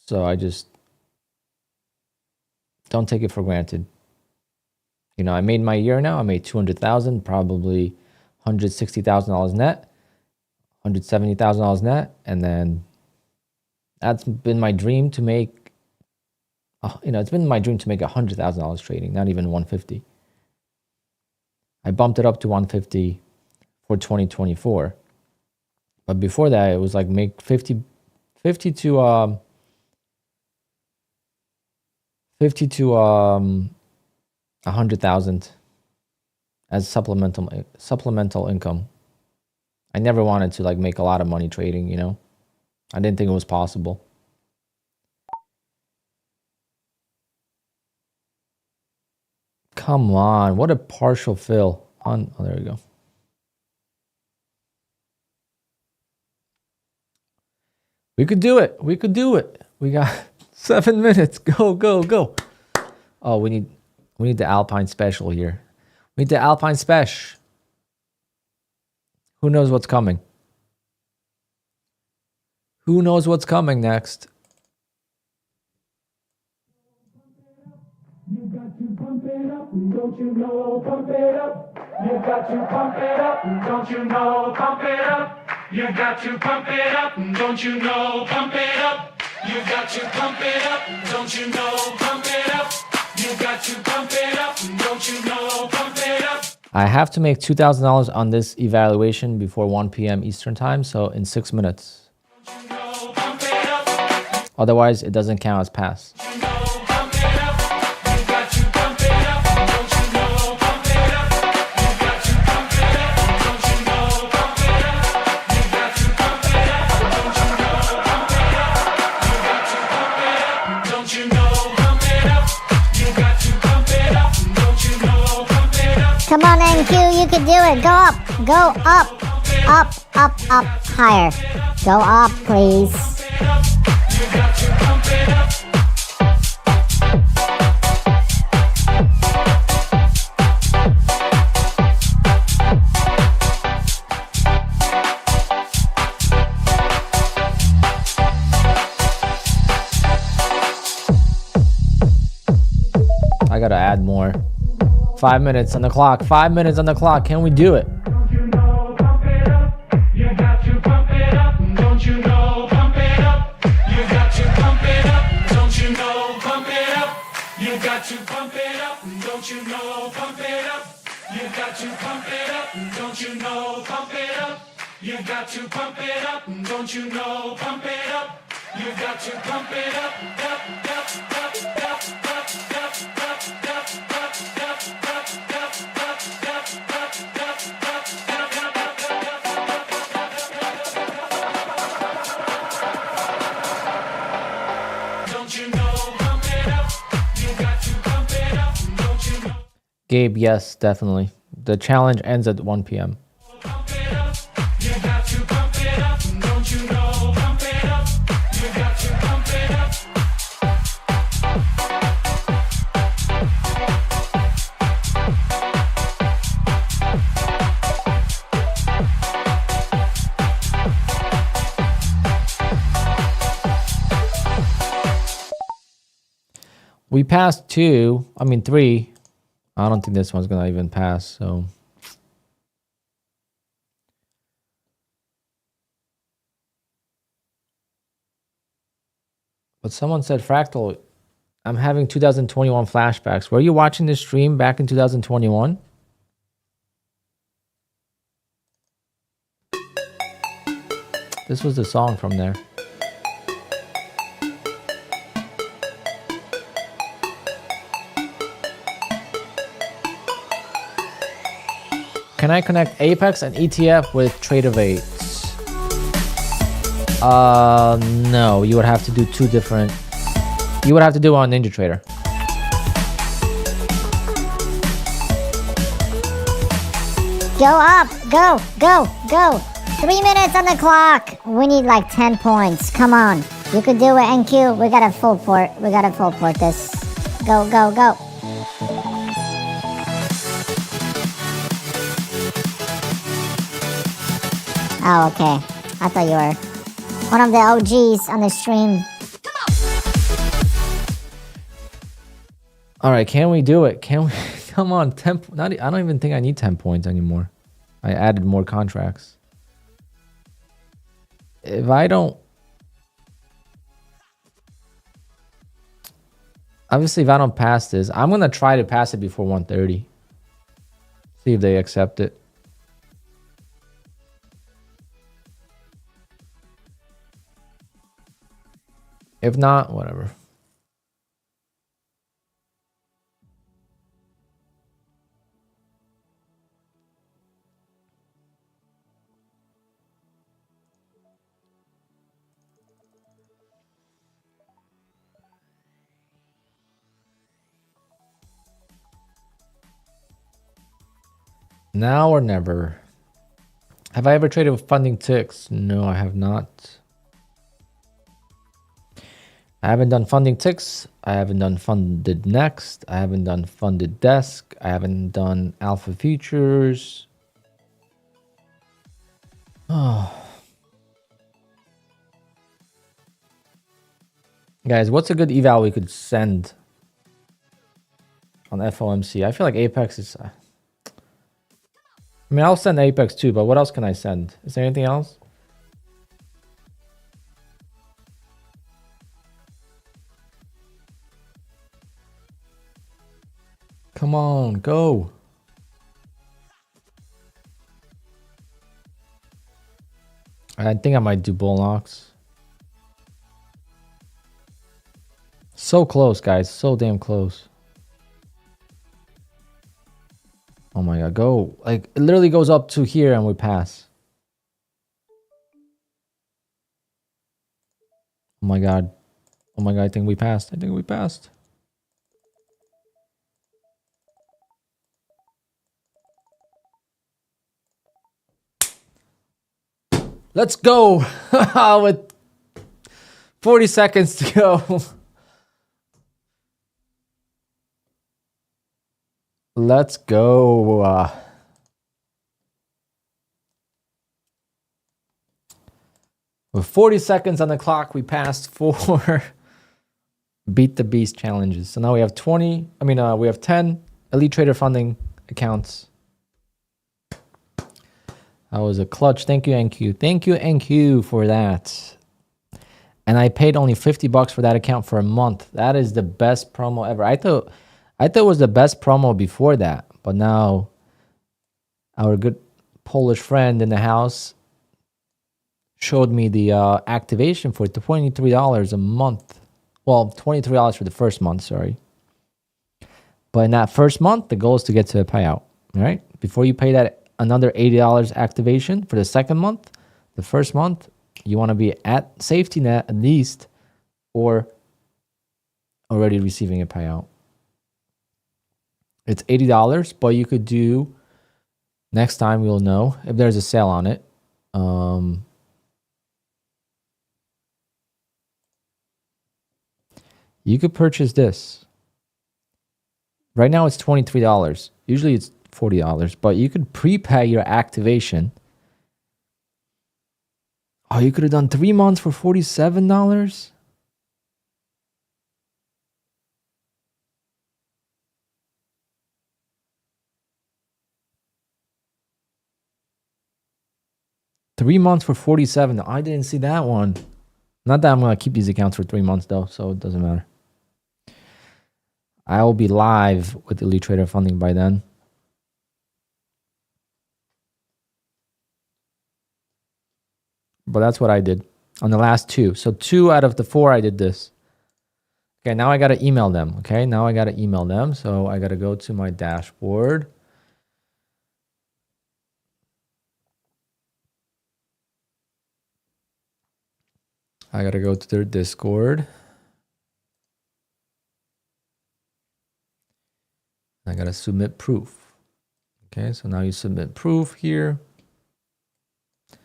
So I just don't take it for granted. You know, I made my year now. I made $200,000, probably $160,000 net, $170,000 net, and then that's been my dream to make. You know, it's been my dream to make $100,000 trading, not even 150. I bumped it up to 150 for 2024, but before that, it was like make 50 to 100,000 as supplemental income. I never wanted to like make a lot of money trading, you know. I didn't think it was possible. Come on, what a partial fill. on. Oh, there we go. We could do it. We could do it. We got 7 minutes. Go, go, go. Oh, we need the Alpine special here. We need the Alpine special. Who knows what's coming? Who knows what's coming next? You got to pump it up, don't you know? Pump it up. You got to pump it up, don't you know? Pump it up. You got to pump it up, don't you know? Pump it up. You got to pump it up, don't you know? Pump it up. You got to pump it up, don't you know? Pump it up. I have to make $2,000 on this evaluation before 1 p.m. Eastern time, so in 6 minutes. Otherwise, it doesn't count as pass. Come on, NQ, you can do it. Go up, go up, up, up, up, higher. Go up, please. I gotta add more. 5 minutes on the clock. 5 minutes on the clock. Can we do it? Don't you know, pump it up. You got to pump it up. Don't you know, pump it up. You got to pump it up. Don't you know, pump it up. You got to pump it up. Don't you know, pump it up. You got to pump it up. Don't you know, pump it up. You got to pump it up. Don't you know, pump it up. You got to pump it up. Up, up, up, up, up, up, up, up, Gabe, yes, definitely. The challenge ends at 1 p.m. We passed 3. I don't think this one's gonna even pass, so. But someone said, Fractal, I'm having 2021 flashbacks. Were you watching this stream back in 2021? This was the song from there. Can I connect Apex and ETF with Trade of 8? No, you would have to do two different. You would have to do it on NinjaTrader. Go up, go, go, go. 3 minutes on the clock. We need like 10 points. Come on. You could do it, NQ. We gotta full port. We gotta full port this. Go, go, go. Oh, okay. I thought you were one of the OGs on the stream. All right, can we do it? Can we? Come on, 10. I don't even think I need 10 points anymore. I added more contracts. If I don't, obviously, if I don't pass this, I'm gonna try to pass it before 1:30. See if they accept it. If not, whatever. Now or never. Have I ever traded with funding ticks? No, I have not. I haven't done funding ticks. I haven't done funded next. I haven't done funded desk. I haven't done alpha futures. Oh. Guys, what's a good eval we could send on FOMC? I feel like Apex is... I mean, I'll send Apex too, but what else can I send? Is there anything else? Come on, go. I think I might do bull knocks. So close, guys. So damn close. Oh my god, go. Like, it literally goes up to here and we pass. Oh my god. Oh my god, I think we passed. I think we passed. Let's go. With 40 seconds to go. Let's go. With 40 seconds on the clock, we passed 4 Beat the Beast challenges. So now we have 20. I mean, we have 10 Elite Trader funding accounts. That was a clutch. Thank you, NQ. Thank you, NQ, for that. And I paid only $50 for that account for a month. That is the best promo ever. I thought it was the best promo before that, but now our good Polish friend in the house showed me the activation for $23 a month. Well, $23 for the first month, sorry. But in that first month, the goal is to get to a payout, all right? Before you pay that another $80 activation for the second month, the first month, you want to be at safety net at least, or already receiving a payout. It's $80, but you could do, next time you'll know if there's a sale on it. You could purchase this. Right now it's $23. Usually it's $40, but you could prepay your activation. Oh, you could have done 3 months for $47? $3 months for 47. I didn't see that one. Not that I'm going to keep these accounts for 3 months though, so it doesn't matter. I will be live with Elite Trader funding by then. But that's what I did on the last 2. So 2 out of the 4, I did this. Okay, now I got to email them. Okay, now I got to email them. So I got to go to my dashboard. I got to go to their Discord. I got to submit proof. Okay, so now you submit proof here. So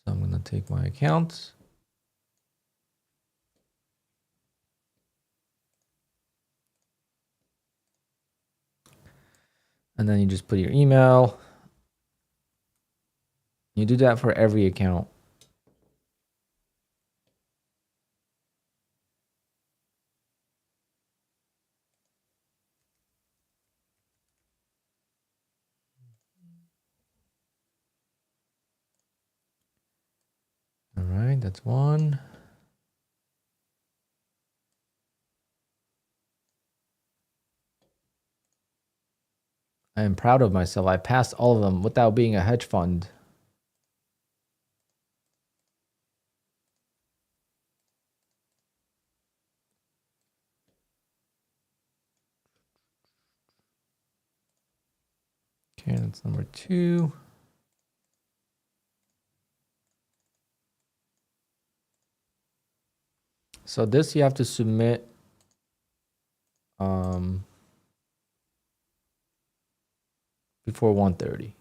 I'm going to take my account. And then you just put your email. You do that for every account. All right, that's one. I am proud of myself. I passed all of them without being a hedge fund. Okay, that's number 2. So this you have to submit before 1:30.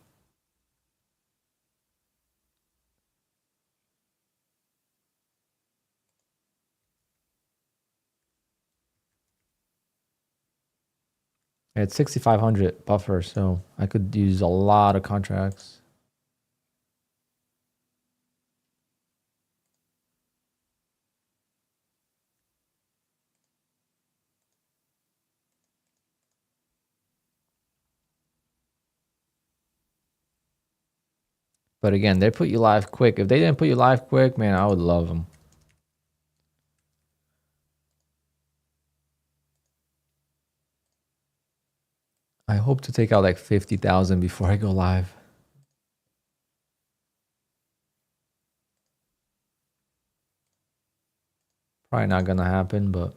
It's 6,500 buffer, so I could use a lot of contracts. But again, they put you live quick. If they didn't put you live quick, man, I would love them. I hope to take out like 50,000 before I go live. Probably not gonna happen, but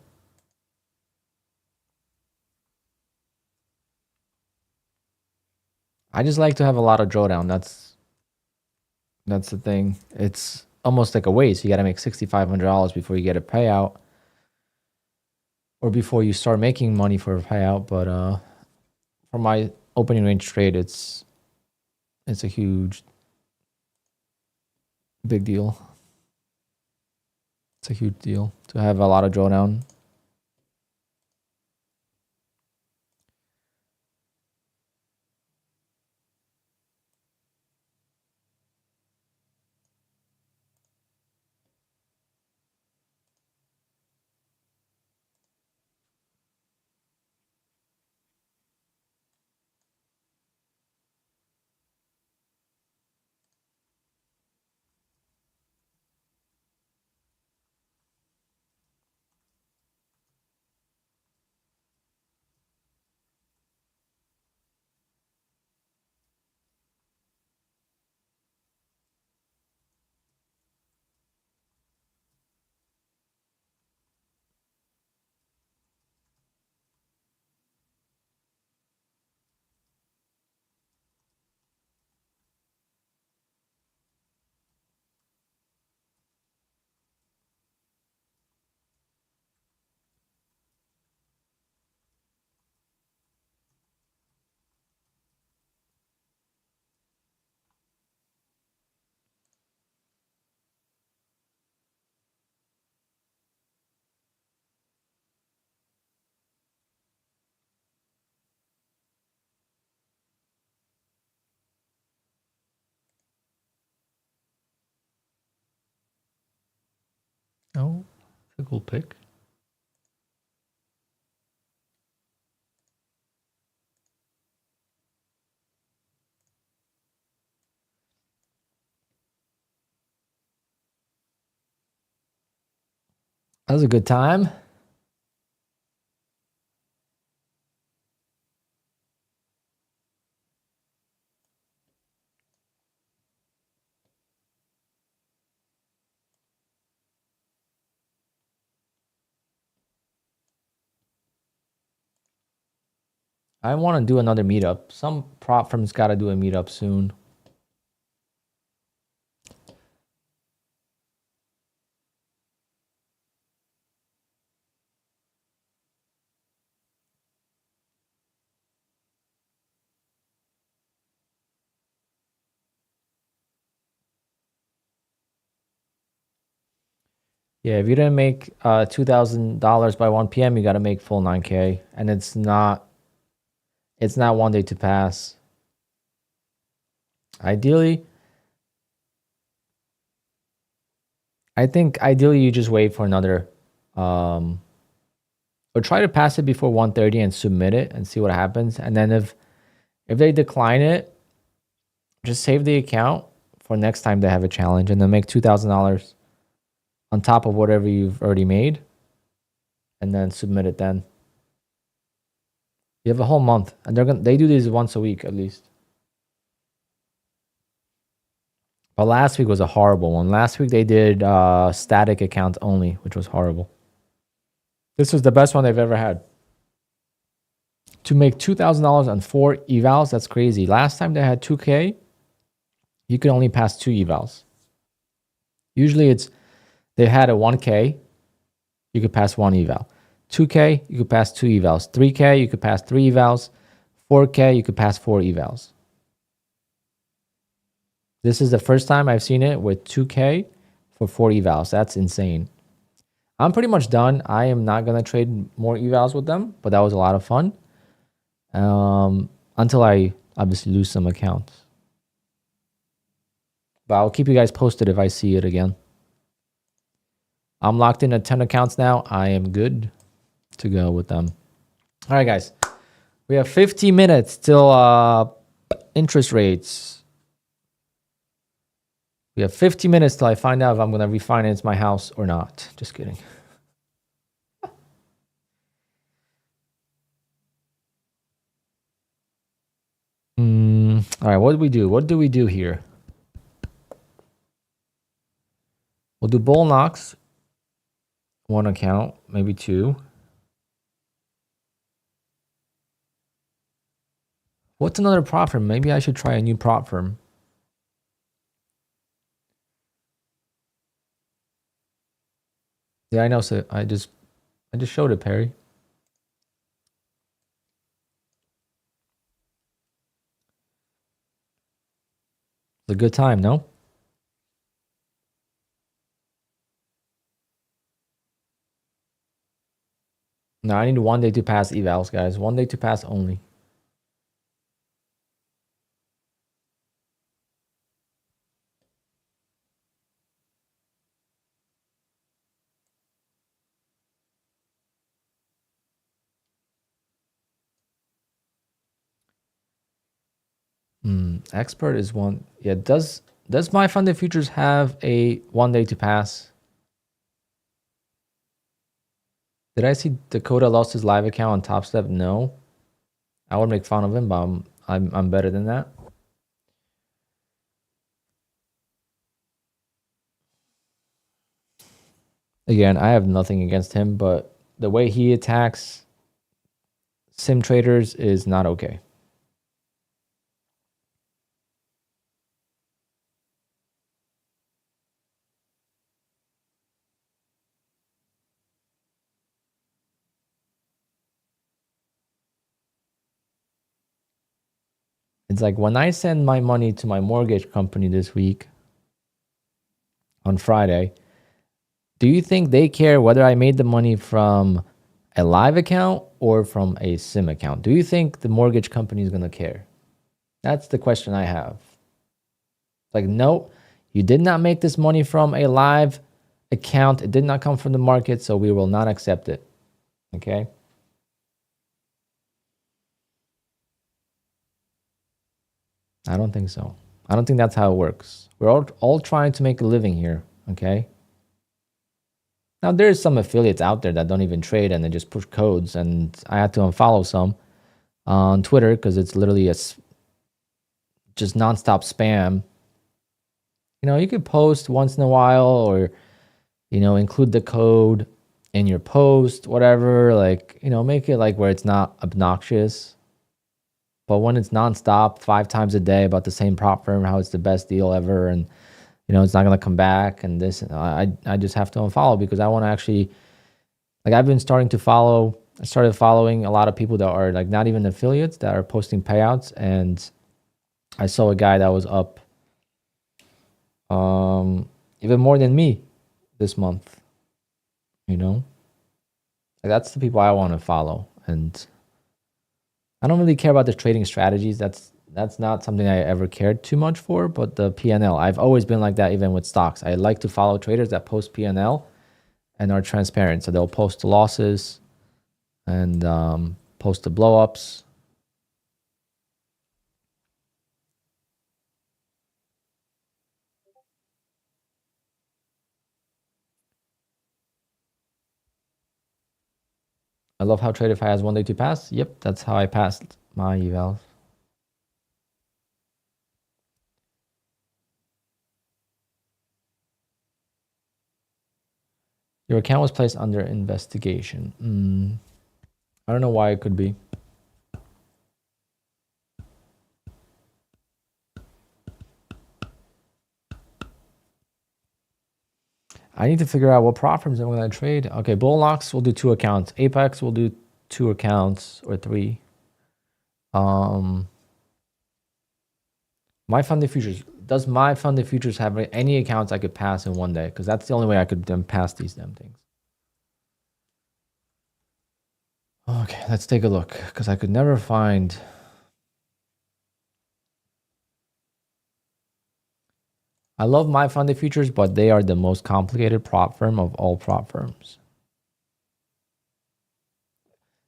I just like to have a lot of drawdown. That's the thing. It's almost like a waste. You got to make $6,500 before you get a payout, or before you start making money for a payout. But for my opening range trade, it's a huge, big deal. It's a huge deal to have a lot of drawdown. Oh, that's a cool pick. That was a good time. I want to do another meetup. Some prop firm's got to do a meetup soon. Yeah, if you didn't make $2,000 by 1 p.m., you got to make full 9K, and it's not 1 day to pass. Ideally, I think ideally you just wait for another, or try to pass it before 1:30 and submit it and see what happens. And then if they decline it, just save the account for next time they have a challenge, and then make $2,000 on top of whatever you've already made, and then submit it then. You have a whole month, and they do these once a week at least. But last week was a horrible one. Last week they did static account only, which was horrible. This was the best one they've ever had. To make $2,000 on 4 evals, that's crazy. Last time they had 2K, you could only pass 2 evals. Usually they had a 1K, you could pass 1 eval. 2K, you could pass 2 evals. 3K, you could pass 3 evals. 4K, you could pass 4 evals. This is the first time I've seen it with 2K for 4 evals. That's insane. I'm pretty much done. I am not going to trade more evals with them, but that was a lot of fun. Until I obviously lose some accounts. But I'll keep you guys posted if I see it again. I'm locked in at 10 accounts now. I am good to go with them. All right, guys. We have 50 minutes till interest rates. We have 50 minutes till I find out if I'm going to refinance my house or not. Just kidding. All right, what do we do? What do we do here? We'll do bull knocks. 1 account, maybe 2. What's another prop firm? Maybe I should try a new prop firm. Yeah, I know. So I just showed it, Perry. It's a good time, no? No, I need 1 day to pass evals, guys. 1 day to pass only. Expert is 1. Yeah, does my funded futures have a 1 day to pass? Did I see Dakota lost his live account on Top Step? No. I would make fun of him, but I'm better than that. Again, I have nothing against him, but the way he attacks sim traders is not okay. It's like when I send my money to my mortgage company this week on Friday, do you think they care whether I made the money from a live account or from a sim account? Do you think the mortgage company is going to care? That's the question I have. Like, no, you did not make this money from a live account. It did not come from the market, so we will not accept it. Okay? I don't think so. I don't think that's how it works. We're all trying to make a living here, okay? Now, there's some affiliates out there that don't even trade and they just push codes, and I had to unfollow some on Twitter because it's literally just nonstop spam. You know, you could post once in a while or, you know, include the code in your post, whatever, like, you know, make it like where it's not obnoxious. But when it's nonstop, 5 times a day about the same prop firm, how it's the best deal ever, and you know it's not gonna come back, and this, I just have to unfollow because I want to actually, like, I've been starting to follow. I started following a lot of people that are like not even affiliates that are posting payouts, and I saw a guy that was up, even more than me this month. You know, like that's the people I want to follow, and I don't really care about the trading strategies. That's not something I ever cared too much for, but the P&L, I've always been like that even with stocks. I like to follow traders that post P&L and are transparent. So they'll post the losses and post the blow-ups. I love how Tradeify has 1 day to pass. Yep, that's how I passed my evals. Your account was placed under investigation. I don't know why it could be. I need to figure out what prop firms I'm going to trade. Okay, Bullnox will do 2 accounts. Apex will do 2 accounts or 3. My funded futures. Does my funded futures have any accounts I could pass in one day? Because that's the only way I could then pass these damn things. Okay, let's take a look. Because I could never find. I love my funded futures, but they are the most complicated prop firm of all prop firms.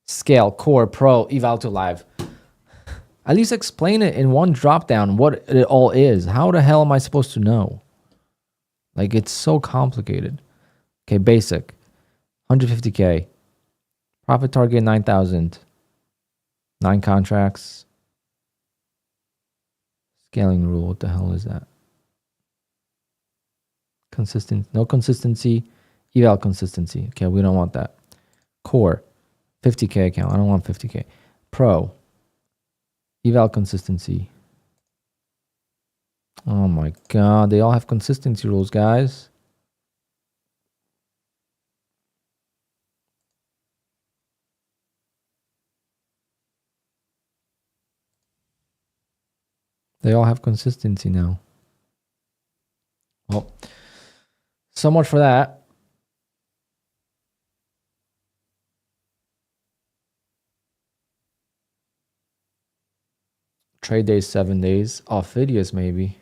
Scale, core, pro, eval to live. At least explain it in one drop down what it all is. How the hell am I supposed to know? Like, it's so complicated. Okay, basic. 150K. Profit target 9,000. 9 contracts. Scaling rule. What the hell is that? Consistent. No consistency. Eval consistency. Okay, we don't want that. Core. 50K account. I don't want 50K. Pro. Eval consistency. Oh my god, they all have consistency rules, guys. They all have consistency now. Well, so much for that. Trade days, 7 days. Ophidius, maybe.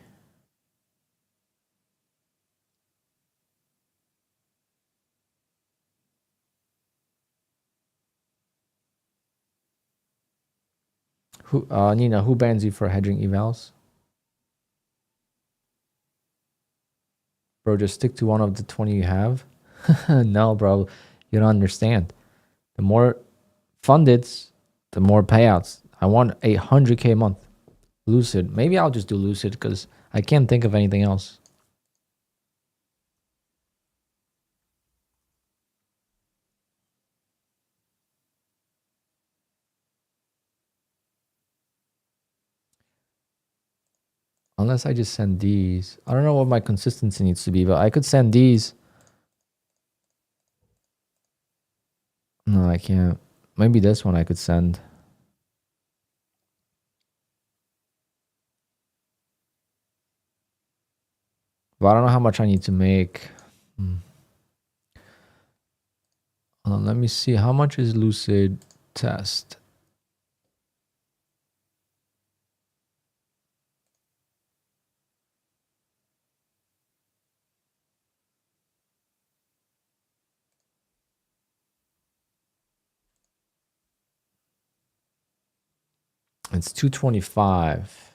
Who, Nina, who bans you for hedging evals? Bro, just stick to one of the 20 you have. No, bro, you don't understand. The more fundeds, the more payouts. I want 800K a month. Lucid. Maybe I'll just do Lucid because I can't think of anything else. Unless I just send these. I don't know what my consistency needs to be, but I could send these. No, I can't. Maybe this one I could send. But I don't know how much I need to make. Hold on, let me see. How much is Lucid test? It's 225.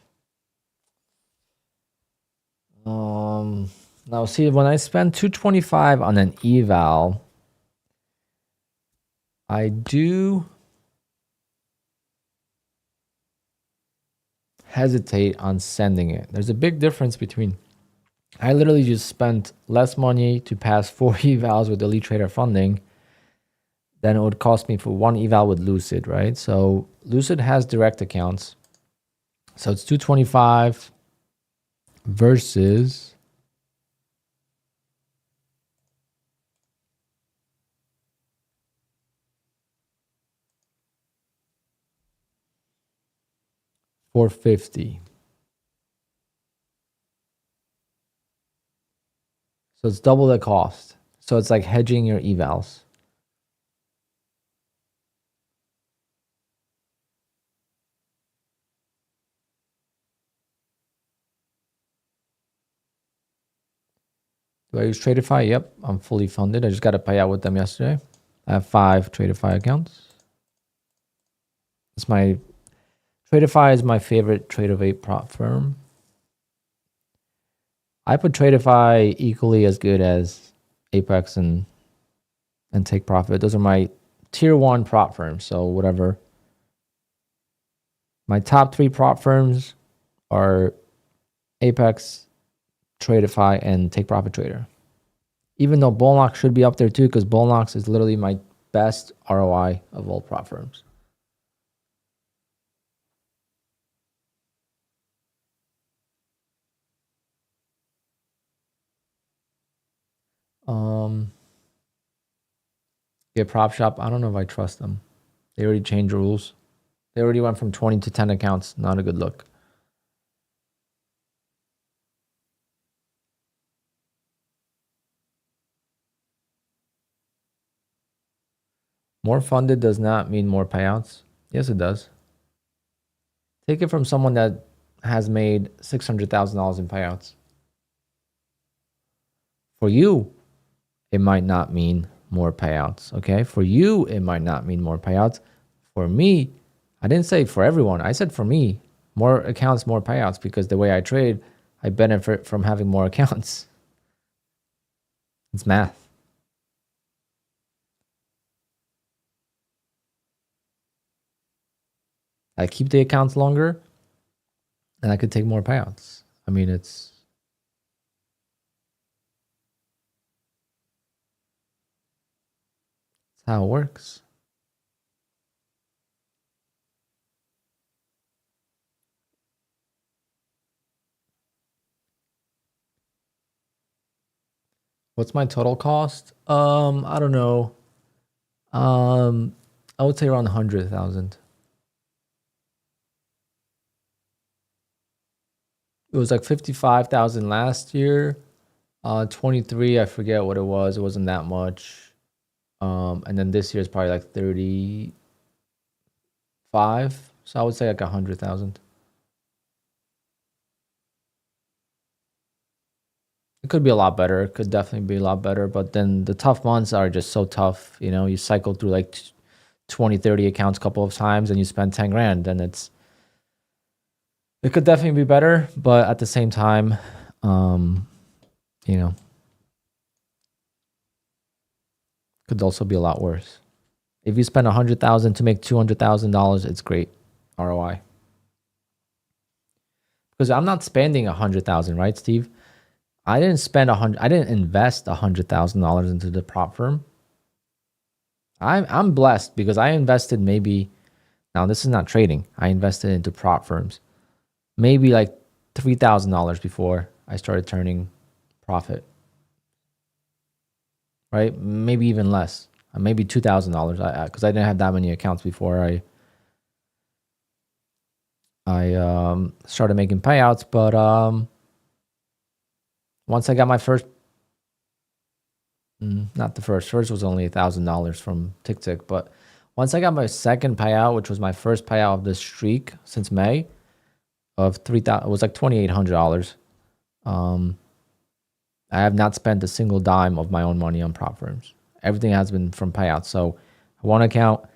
Now see, when I spend 225 on an eval, I do hesitate on sending it. There's a big difference between, I literally just spent less money to pass 4 evals with Elite Trader funding than it would cost me for 1 eval with Lucid, right? So Lucid has direct accounts. So it's 225 versus $450. So it's double the cost. So it's like hedging your evals. Do I use Tradeify? Yep, I'm fully funded. I just got to pay out with them yesterday. I have 5 Tradeify accounts. It's my Tradeify is my favorite trade of 8 prop firm. I put Tradeify equally as good as Apex and Take Profit. Those are my tier 1 prop firms. So whatever. My top 3 prop firms are Apex, Tradeify, and Take Profit Trader. Even though Bullnox should be up there too, because Bullnox is literally my best ROI of all prop firms. Yeah, Prop Shop. I don't know if I trust them. They already changed the rules. They already went from 20 to 10 accounts. Not a good look. More funded does not mean more payouts. Yes, it does. Take it from someone that has made $600,000 in payouts. For you, it might not mean more payouts, okay? For you, it might not mean more payouts. For me, I didn't say for everyone. I said for me, more accounts, more payouts, because the way I trade, I benefit from having more accounts. It's math. I keep the accounts longer and I could take more payouts. I mean, it's how it works. What's my total cost? I don't know. I would say around 100,000. It was like 55,000 last year. 23, I forget what it was. It wasn't that much. And then this year is probably like 35. So I would say like 100,000. It could be a lot better. It could definitely be a lot better. But then the tough months are just so tough. You know, you cycle through like 20, 30 accounts a couple of times and you spend 10 grand. Then it could definitely be better. But at the same time, you know, could also be a lot worse. If you spend 100,000 to make $200,000, it's great ROI. Because I'm not spending 100,000, right, Steve? I didn't spend I didn't invest $100,000 into the prop firm. I'm blessed because I invested maybe, now this is not trading. I invested into prop firms, maybe like $3,000 before I started turning profit. Right? Maybe even less. Maybe $2,000 because I didn't have that many accounts before I started making payouts. But once I got my first, not the first was only $1,000 from TickTick, but once I got my second payout, which was my first payout of this streak since May of $3,000, it was like $2,800. I have not spent a single dime of my own money on prop firms. Everything has been from payouts. So one account,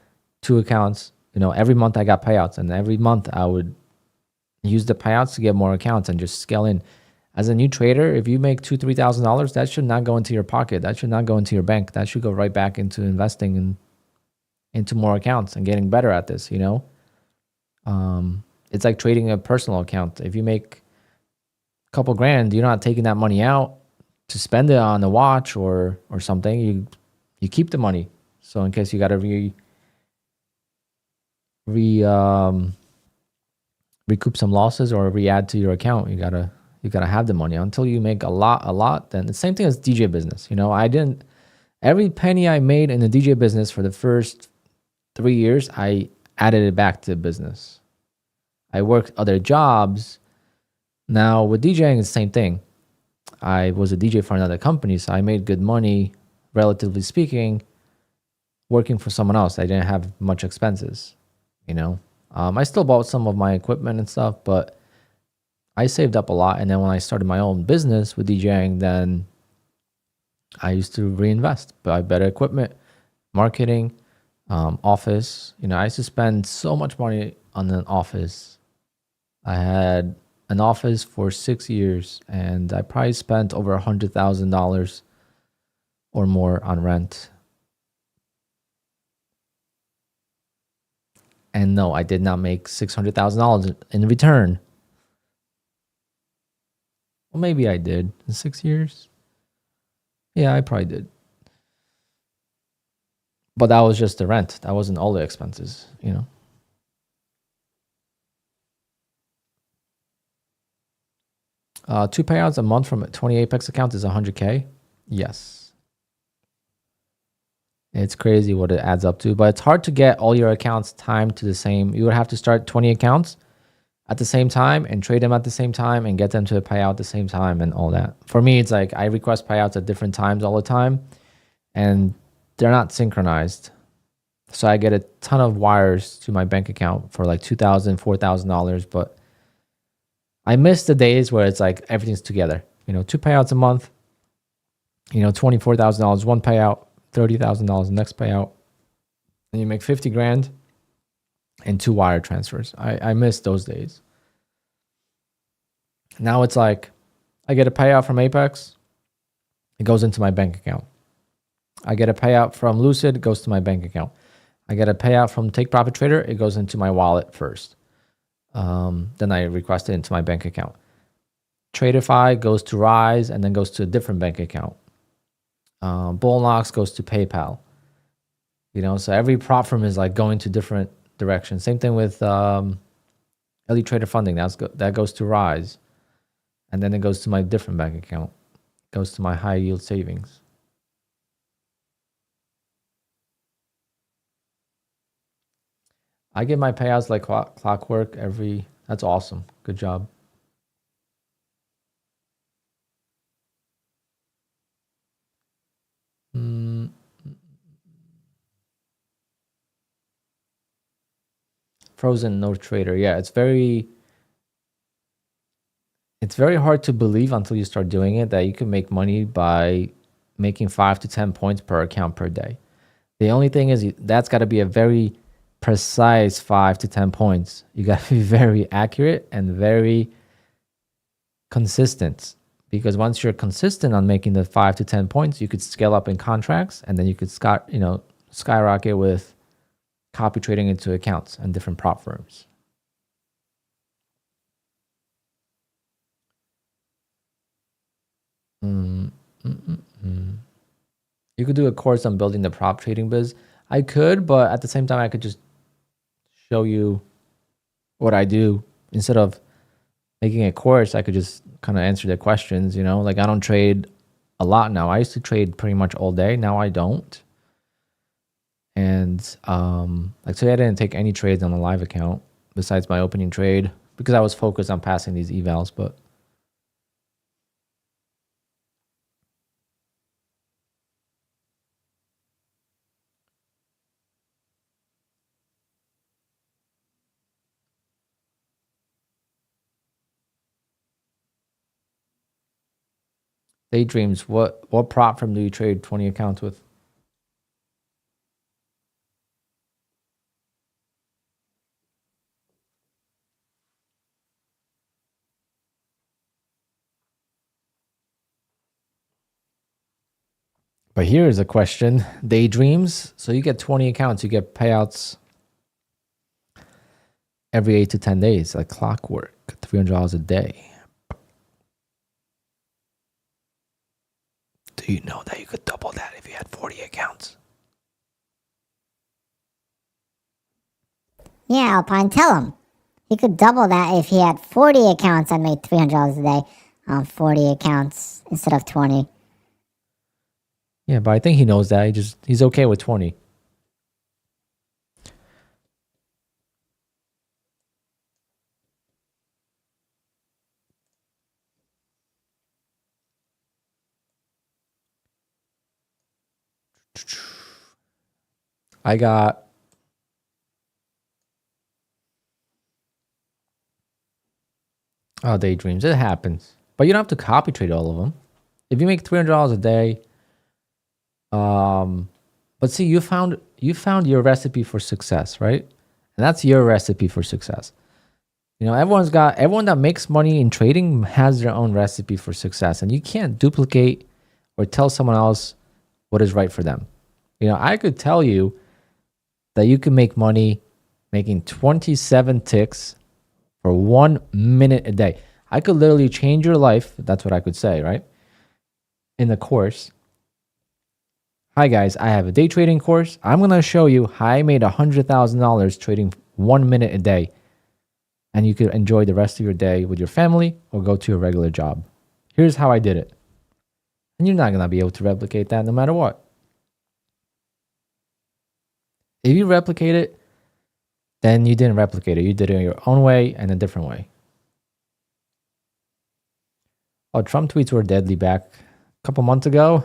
two accounts, you know, every month I got payouts, and every month I would use the payouts to get more accounts and just scale in. As a new trader, if you make $2,000, $3,000, that should not go into your pocket. That should not go into your bank. That should go right back into investing and into more accounts and getting better at this, you know? It's like trading a personal account. If you make a couple grand, you're not taking that money out to spend it on a watch or something. You keep the money. So in case you got to recoup some losses or re-add to your account, you gotta have the money until you make a lot. Then the same thing as DJ business. You know, every penny I made in the DJ business for the first 3 years, I added it back to the business. I worked other jobs. Now with DJing, it's the same thing. I was a DJ for another company, so I made good money, relatively speaking, working for someone else. I didn't have much expenses, you know. I still bought some of my equipment and stuff, but I saved up a lot. And then when I started my own business with DJing, then I used to reinvest, buy better equipment, marketing, office. You know, I used to spend so much money on an office. I had an office for 6 years, and I probably spent over $100,000 or more on rent. And no, I did not make $600,000 in return. Well, maybe I did in 6 years. Yeah, I probably did. But that was just the rent. That wasn't all the expenses, you know. Two payouts a month from 20 Apex accounts is 100K. Yes. It's crazy what it adds up to, but it's hard to get all your accounts timed to the same. You would have to start 20 accounts at the same time and trade them at the same time and get them to pay out at the same time and all that. For me, it's like I request payouts at different times all the time, and they're not synchronized. So I get a ton of wires to my bank account for like $2,000, $4,000, but I miss the days where it's like everything's together. You know, 2 payouts a month, you know, $24,000 one payout, $30,000 next payout, and you make 50 grand and 2 wire transfers. I miss those days. Now it's like I get a payout from Apex, it goes into my bank account. I get a payout from Lucid, it goes to my bank account. I get a payout from Take Profit Trader, it goes into my wallet first. Then I request it into my bank account. Tradeify goes to Rise and then goes to a different bank account. Bullnox goes to PayPal. You know, so every prop firm is like going to different directions. Same thing with Elite Trader Funding. That goes to Rise. And then it goes to my different bank account. It goes to my high yield savings. I get my payouts like clockwork that's awesome. Good job. Frozen no trader. Yeah, it's very hard to believe until you start doing it that you can make money by making 5 to 10 points per account per day. The only thing is that's got to be a very precise 5 to 10 points. You got to be very accurate and very consistent, because once you're consistent on making the 5 to 10 points, you could scale up in contracts, and then you could skyrocket with copy trading into accounts and different prop firms. You could do a course on building the prop trading biz. I could, but at the same time, I could just show you what I do. Instead of making a course, I could just kind of answer the questions, you know? Like, I don't trade a lot now. I used to trade pretty much all day. Now I don't. And like today, I didn't take any trades on the live account besides my opening trade because I was focused on passing these evals, but Daydreams, what prop firm do you trade 20 accounts with? But here's a question. Daydreams, so you get 20 accounts, you get payouts every 8 to 10 days, like clockwork, $300 a day. Do you know that you could double that if you had 40 accounts? Yeah, Alpine, tell him. He could double that if he had 40 accounts and made $300 a day on 40 accounts instead of 20. Yeah, but I think he knows that. He's okay with 20. I got daydreams. It happens. But you don't have to copy trade all of them. If you make $300 a day, but see, you found your recipe for success, right? And that's your recipe for success. You know, everyone that makes money in trading has their own recipe for success, and you can't duplicate or tell someone else what is right for them. You know, I could tell you that you can make money making 27 ticks for 1 minute a day. I could literally change your life. That's what I could say, right? In the course. Hi guys, I have a day trading course. I'm going to show you how I made $100,000 trading 1 minute a day. And you could enjoy the rest of your day with your family or go to your regular job. Here's how I did it. And you're not going to be able to replicate that no matter what. If you replicate it, then you didn't replicate it. You did it in your own way and a different way. Oh, Trump tweets were deadly back a couple months ago.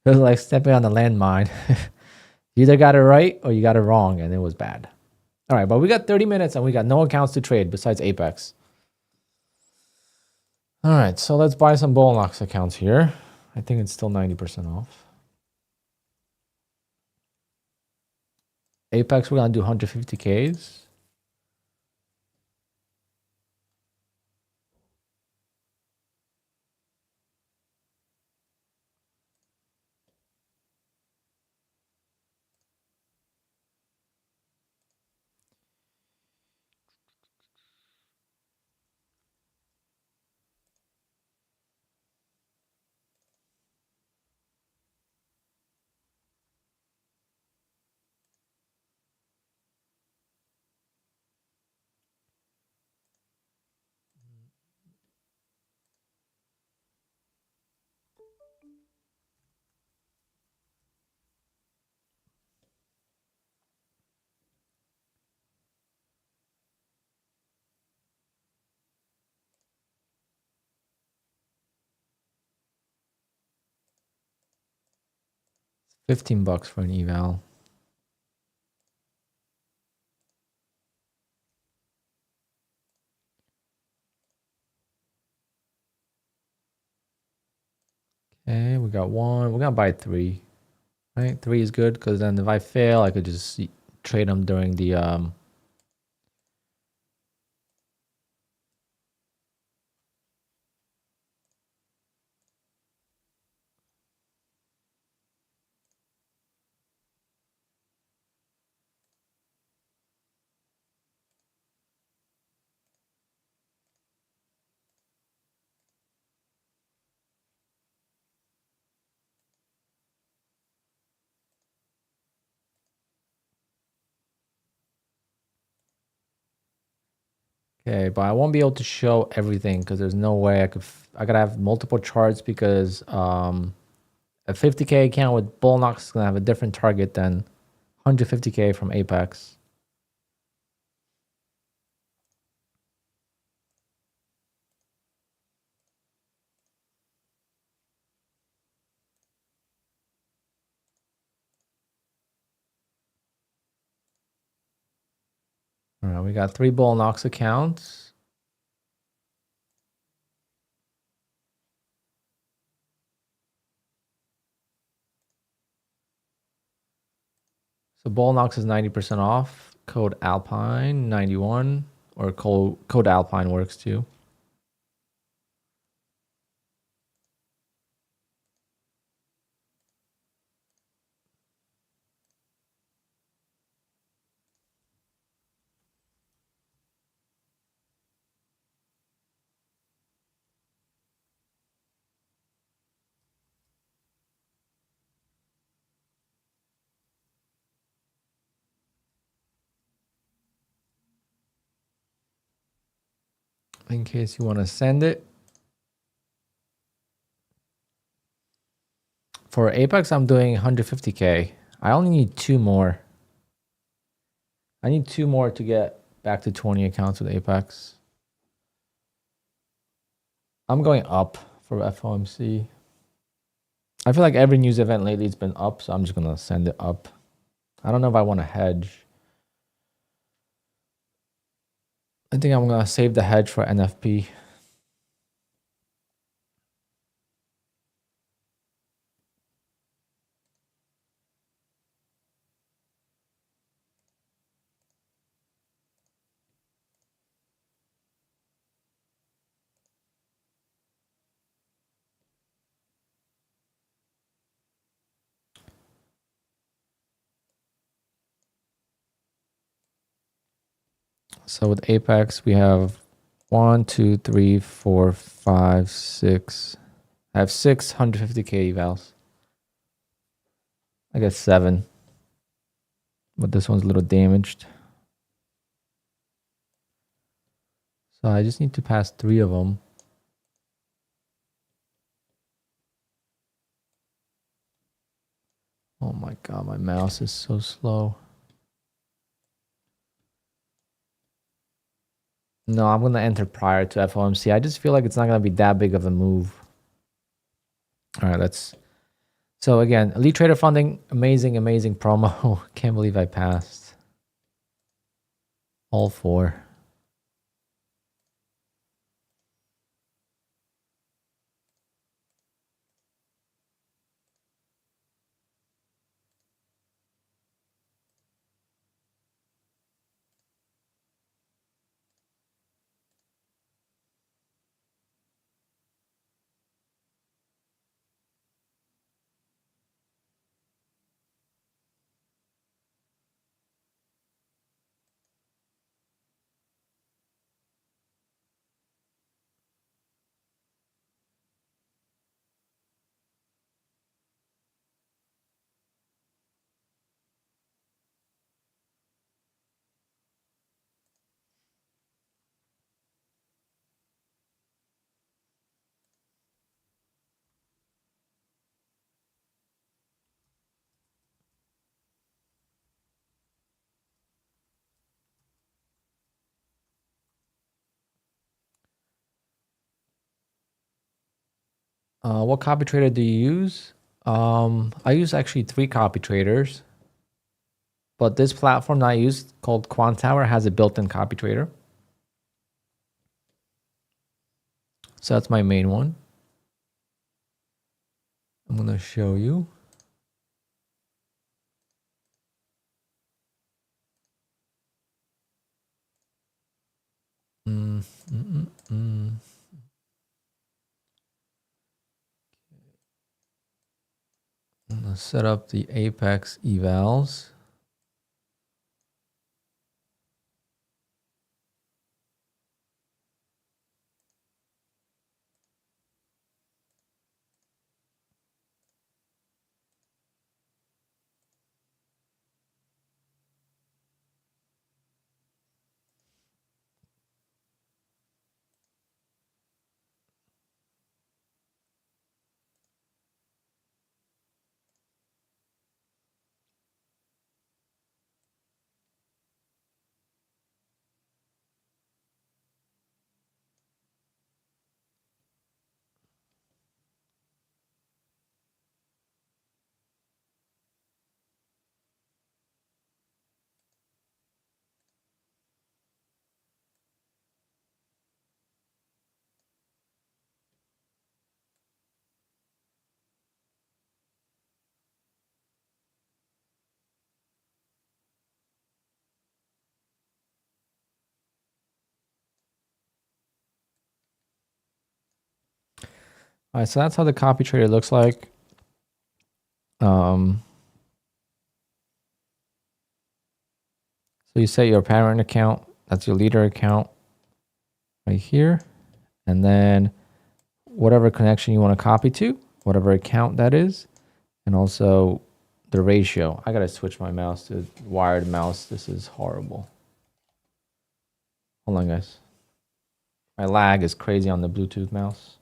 It was like stepping on a landmine. You either got it right or you got it wrong, and it was bad. All right, but we got 30 minutes and we got no accounts to trade besides Apex. All right, so let's buy some Bullnox accounts here. I think it's still 90% off. Apex, we're gonna do 150Ks. $15 for an eval. Okay, we got one. We're gonna buy three. Right, 3 is good because then if I fail, I could just trade them during the Okay, but I won't be able to show everything because there's no way I gotta have multiple charts because a 50K account with Bullnox is gonna have a different target than 150K from Apex. All right, we got 3 Bullnox accounts. So Bullnox is 90% off. Code Alpine 91 or code Alpine works too. In case you want to send it. For Apex, I'm doing 150K. I only need 2 more. I need 2 more to get back to 20 accounts with Apex. I'm going up for FOMC. I feel like every news event lately it's been up, so I'm just gonna send it up. I don't know if I want to hedge. I think I'm gonna save the hedge for NFP. So with Apex, we have 1, 2, 3, 4, 5, 6. I have 650K evals. I guess 7. But this one's a little damaged. So I just need to pass 3 of them. Oh my god, my mouse is so slow. No, I'm going to enter prior to FOMC. I just feel like it's not going to be that big of a move. All right, let's So again, Elite Trader Funding, amazing, amazing promo. Can't believe I passed all 4. What copy trader do you use? I use actually 3 copy traders, but this platform that I use called QUANTOWER has a built-in copy trader. So that's my main one. I'm going to show you. I'm going to set up the Apex evals. All right, so that's how the copy trader looks like. So you set your parent account, that's your leader account right here. And then whatever connection you want to copy to, whatever account that is, and also the ratio. I got to switch my mouse to wired mouse. This is horrible. Hold on, guys. My lag is crazy on the Bluetooth mouse.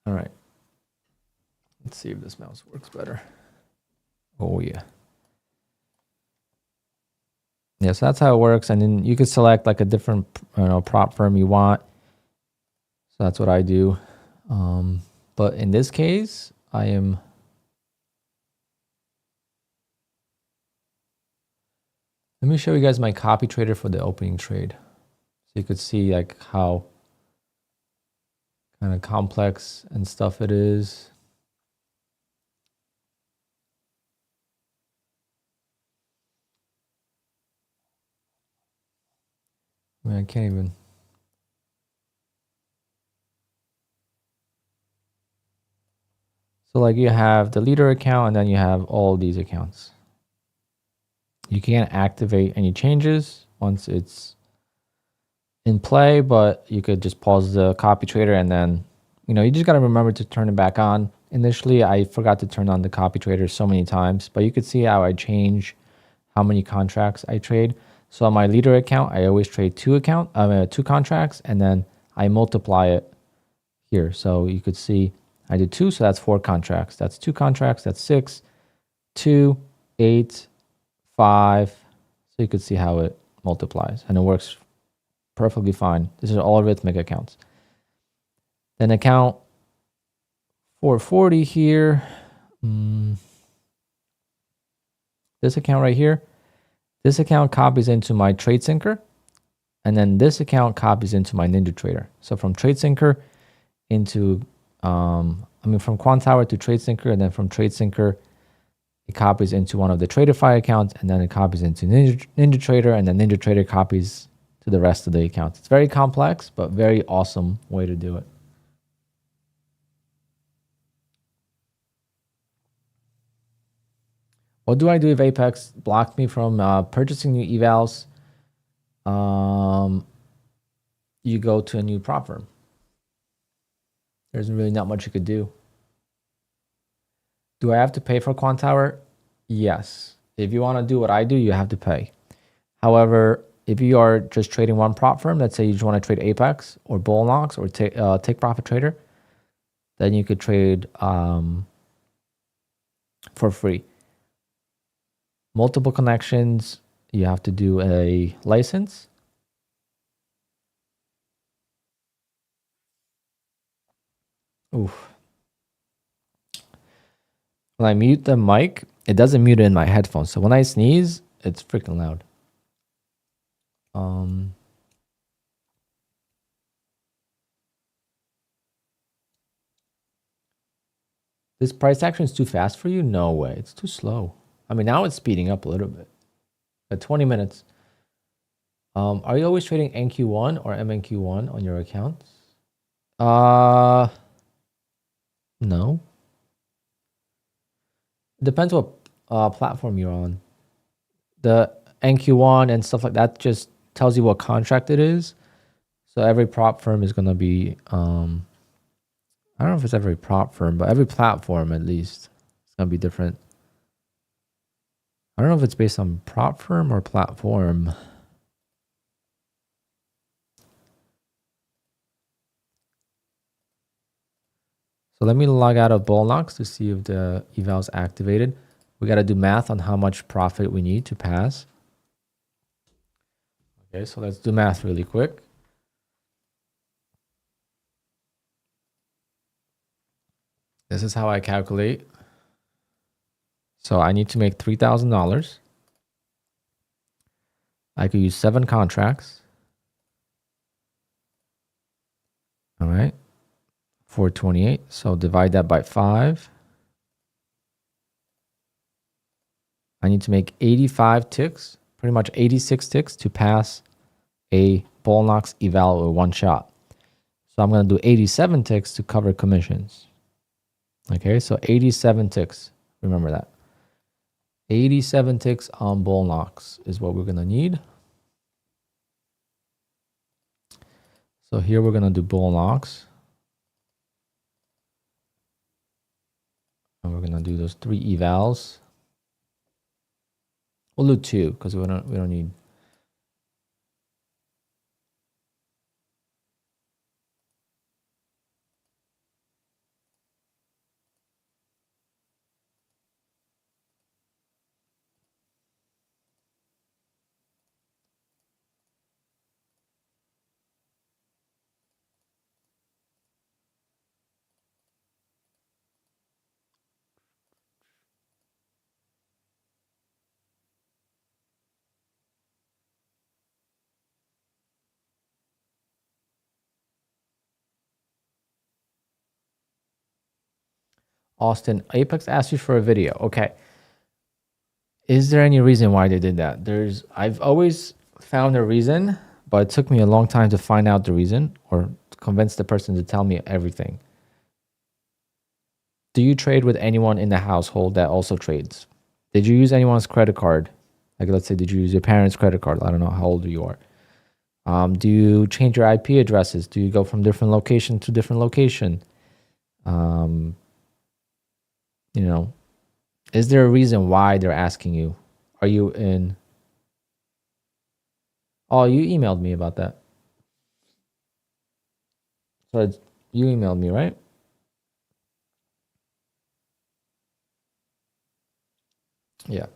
All right. Let's see if this mouse works better. Oh, yeah. Yeah, so that's how it works. And then you could select like a different prop firm you want. So that's what I do. But in this case, I am... Let me show you guys my copy trader for the opening trade. So you could see like how kind of complex and stuff it is. I mean, I can't even... So like you have the leader account and then you have all these accounts. You can't activate any changes once it's in play, but you could just pause the copy trader and then, you just got to remember to turn it back on. Initially, I forgot to turn on the copy trader so many times, but you could see how I change how many contracts I trade. So on my leader account, I always trade two contracts, and then I multiply it here. So you could see I did 2, so that's 4 contracts. That's 2 contracts, that's 6, 2, 8, 5. So you could see how it multiplies, and it works perfectly fine. This is all arithmetic accounts. Then account 440 here. This account right here. This account copies into my TradeSyncer, and then this account copies into my NinjaTrader. So from TradeSyncer into, from QUANTOWER to TradeSyncer, and then from TradeSyncer, it copies into one of the Traderify accounts, and then it copies into NinjaTrader, and then NinjaTrader copies to the rest of the accounts. It's very complex, but very awesome way to do it. What do I do if Apex blocked me from purchasing new evals? You go to a new prop firm. There's really not much you could do. Do I have to pay for QUANTOWER? Yes. If you want to do what I do, you have to pay. However, if you are just trading one prop firm, let's say you just want to trade Apex or Bullnox or TakeProfitTrader, then you could trade for free. Multiple connections, you have to do a license. Oof. When I mute the mic, it doesn't mute it in my headphones. So when I sneeze, it's freaking loud. This price action is too fast for you? No way. It's too slow. I mean, now it's speeding up a little bit. At 20 minutes. Are you always trading NQ1 or MNQ1 on your accounts? No. Depends what platform you're on. The NQ1 and stuff like that just tells you what contract it is. So every prop firm is going to be, I don't know if it's every prop firm, but every platform at least, it's going to be different. I don't know if it's based on prop firm or platform. So let me log out of Bullnox to see if the eval is activated. We got to do math on how much profit we need to pass. Okay, so let's do math really quick. This is how I calculate. So I need to make $3,000. I could use 7 contracts. All right. 428. So divide that by 5. I need to make 85 ticks, pretty much 86 ticks to pass a Bullnox eval with one shot. So I'm going to do 87 ticks to cover commissions. Okay, so 87 ticks. Remember that. 87 ticks on Bullnox is what we're going to need. So here we're going to do Bullnox. And we're going to do those 3 evals. We'll do 2 because we don't need. Austin, Apex asked you for a video. Okay. Is there any reason why they did that? I've always found a reason, but it took me a long time to find out the reason or to convince the person to tell me everything. Do you trade with anyone in the household that also trades? Did you use anyone's credit card? Like, let's say, did you use your parents' credit card? I don't know how old you are. Do you change your IP addresses? Do you go from different location to different location? You know, is there a reason why they're asking you? Are you in? Oh, you emailed me about that. So you emailed me, right? Yeah.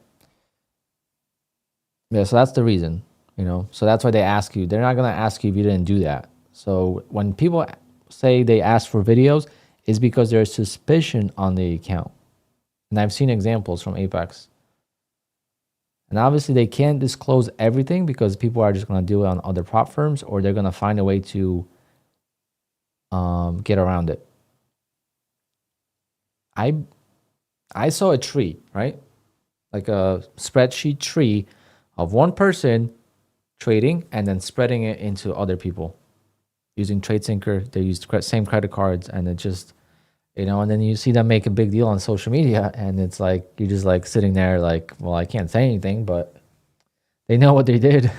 Yeah, so that's the reason, you know. So that's why they ask you. They're not going to ask you if you didn't do that. So when people say they ask for videos, it's because there's suspicion on the account. And I've seen examples from Apex. And obviously they can't disclose everything because people are just going to do it on other prop firms, or they're going to find a way to get around it. I saw a tree, right? Like a spreadsheet tree of one person trading and then spreading it into other people using TradeSyncer. They use same credit cards, and it just, you know, and then you see them make a big deal on social media, and it's like, you're just like sitting there like, well, I can't say anything, but they know what they did.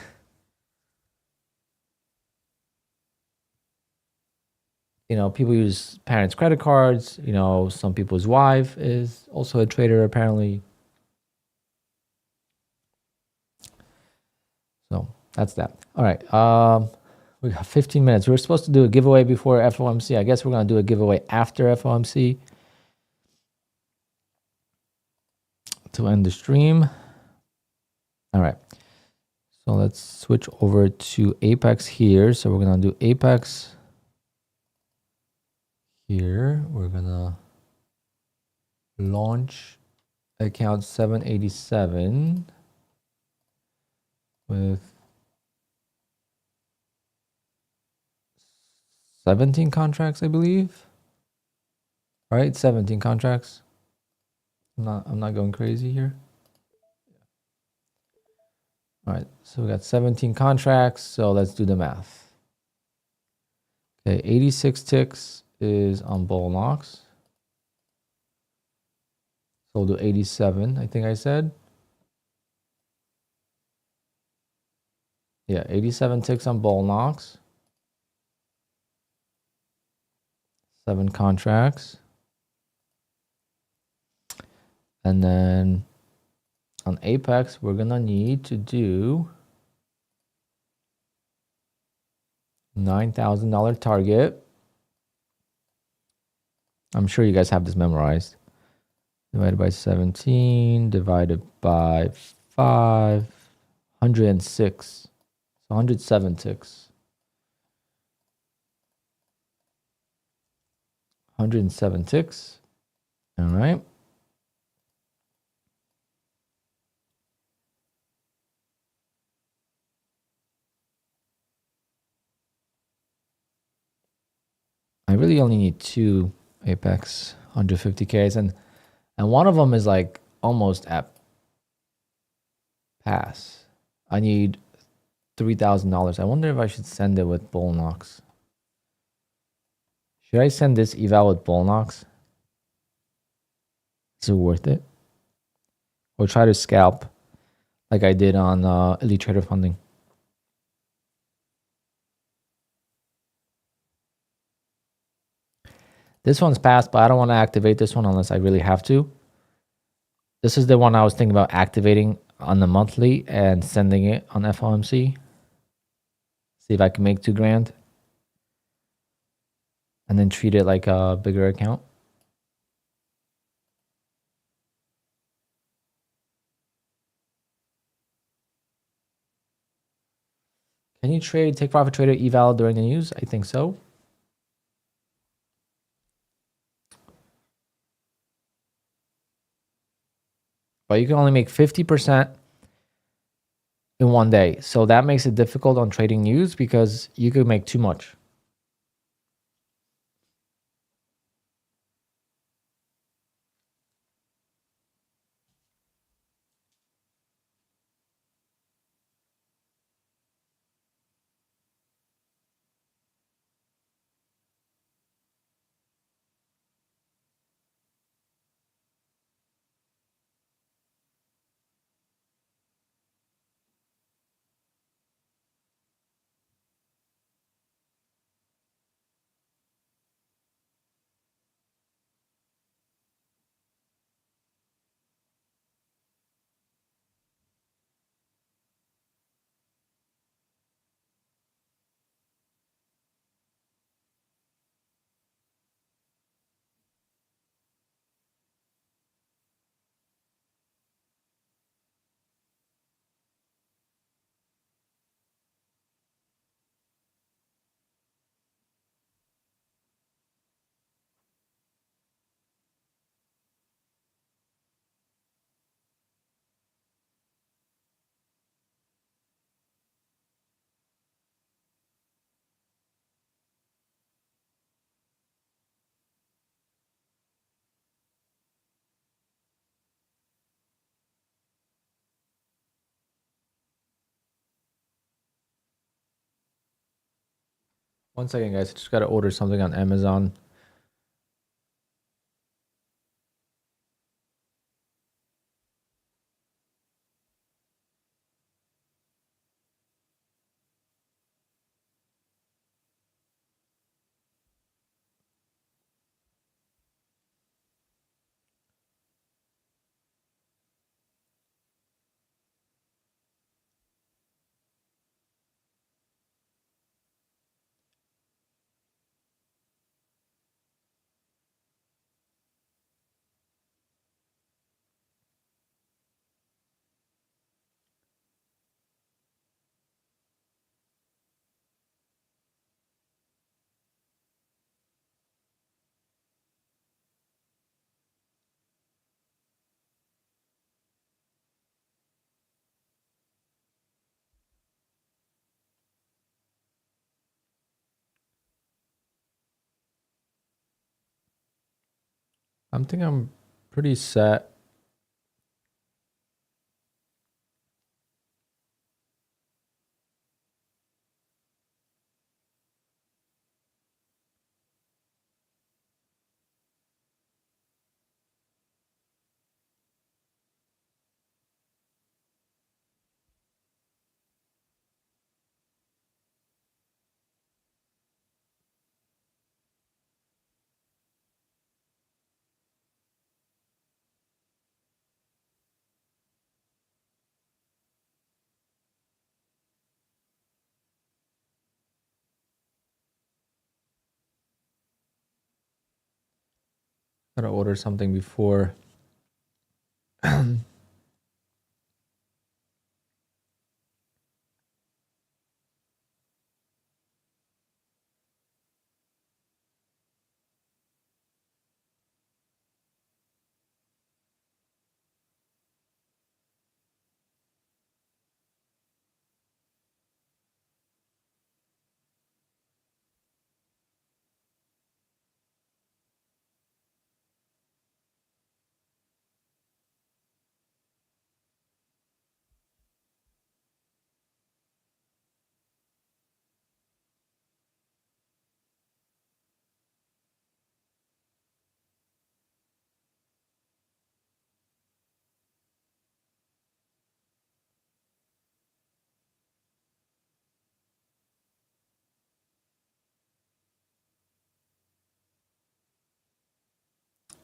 You know, people use parents' credit cards. You know, some people's wife is also a trader, apparently. So that's that. All right. We got 15 minutes. We were supposed to do a giveaway before FOMC. I guess we're going to do a giveaway after FOMC to end the stream. All right. So let's switch over to Apex here. So we're going to do Apex here. We're going to launch account 787 with 17 contracts, I believe. Right? 17 contracts. I'm not going crazy here. All right, so we got 17 contracts, so let's do the math. Okay, 86 ticks is on Bull Knox. So we'll do 87, I think I said. Yeah, 87 ticks on Bull Knox. 7 contracts. And then on Apex, we're gonna need to do $9,000 target. I'm sure you guys have this memorized. Divided by 17, divided by 5, 106. So 107 ticks. 107 ticks. All right. I really only need 2 Apex 150Ks, and one of them is like almost at pass. I need $3,000. I wonder if I should send it with Bull Knox. Should I send this eval with Bull Knox? Is it worth it? Or try to scalp like I did on Elite Trader Funding? This one's passed, but I don't want to activate this one unless I really have to. This is the one I was thinking about activating on the monthly and sending it on FOMC. See if I can make $2,000. And then treat it like a bigger account. Can you trade Take Profit Trader Eval during the news? I think so. But you can only make 50% in one day. So that makes it difficult on trading news because you could make too much. 1 second, guys. I just gotta order something on Amazon. I'm thinking I'm pretty set. Gotta order something before.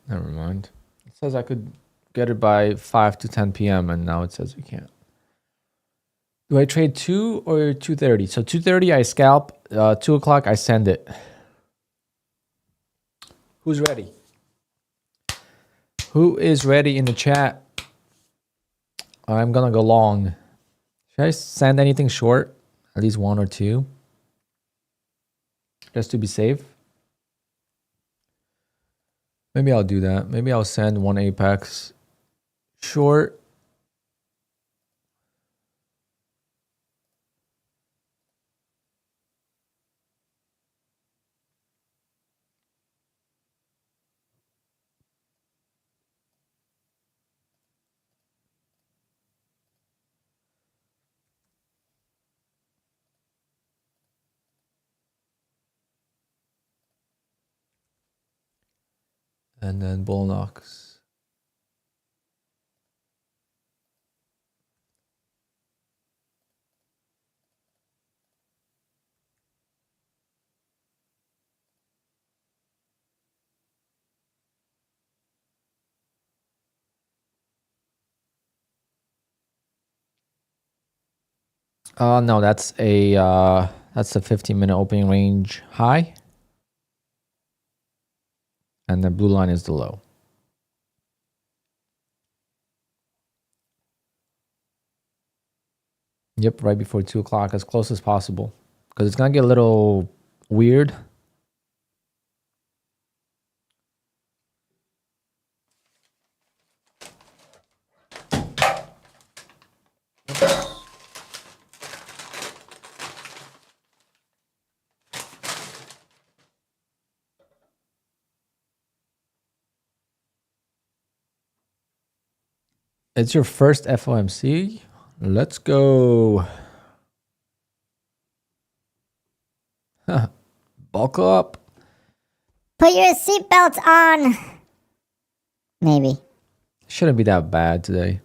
Never mind. It says I could get it by 5 to 10 p.m. and now it says I can't. Do I trade 2 or 2:30? So 2:30 I scalp. 2 o'clock I send it. Who's ready? Who is ready in the chat? I'm gonna go long. Should I send anything short? At least 1 or 2? Just to be safe? Maybe I'll do that. Maybe I'll send 1 Apex short. And then bull knocks. No, that's a 15-minute opening range high. And the blue line is the low. Yep, right before 2 o'clock, as close as possible. Because it's going to get a little weird. It's your first FOMC. Let's go. Buckle up. Put your seatbelt on. Maybe. Shouldn't be that bad today.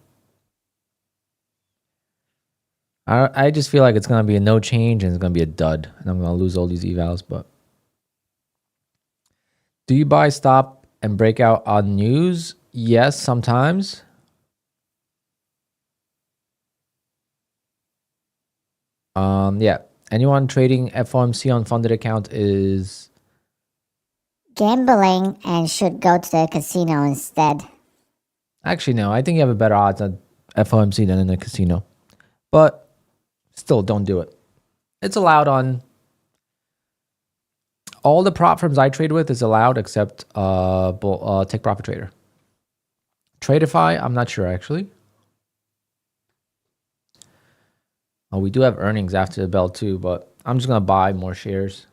I just feel like it's going to be a no change and it's going to be a dud. And I'm going to lose all these evals. But do you buy, stop, and break out on news? Yes, sometimes. Yeah. Anyone trading FOMC on funded account is Gambling and should go to the casino instead. actually no. I think you have a better odds at FOMC than in the casino, but still don't do it. It's allowed on all the prop firms I trade with is allowed except Take Profit Trader. Tradeify, I'm not sure actually. Oh, we do have earnings after the bell too, but I'm just gonna buy more shares.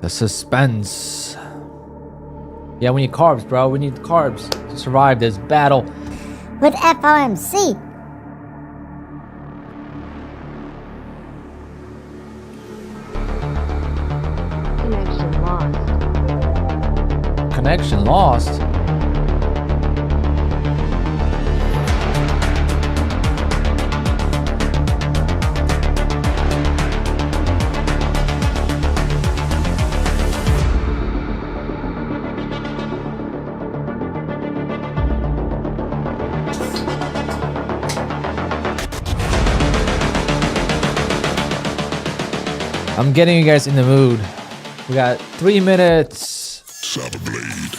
The suspense. Yeah, we need carbs, bro. We need carbs to survive this battle. With FOMC. Connection lost. Connection lost. I'm getting you guys in the mood. We got 3 minutes. Blade.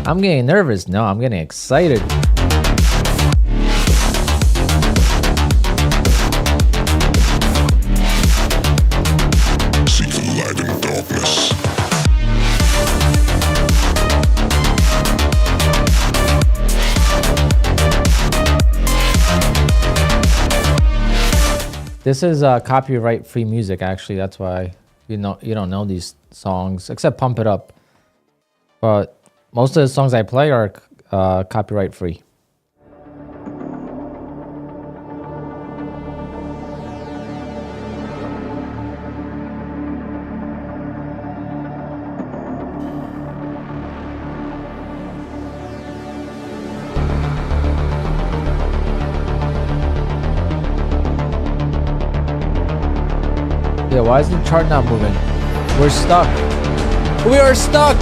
I'm getting nervous. No, I'm getting excited. Seek the light in darkness. This is copyright-free music. Actually, that's why you don't know these songs except "Pump It Up." But most of the songs I play are copyright-free. Yeah, why is the chart not moving? We're stuck. We are stuck.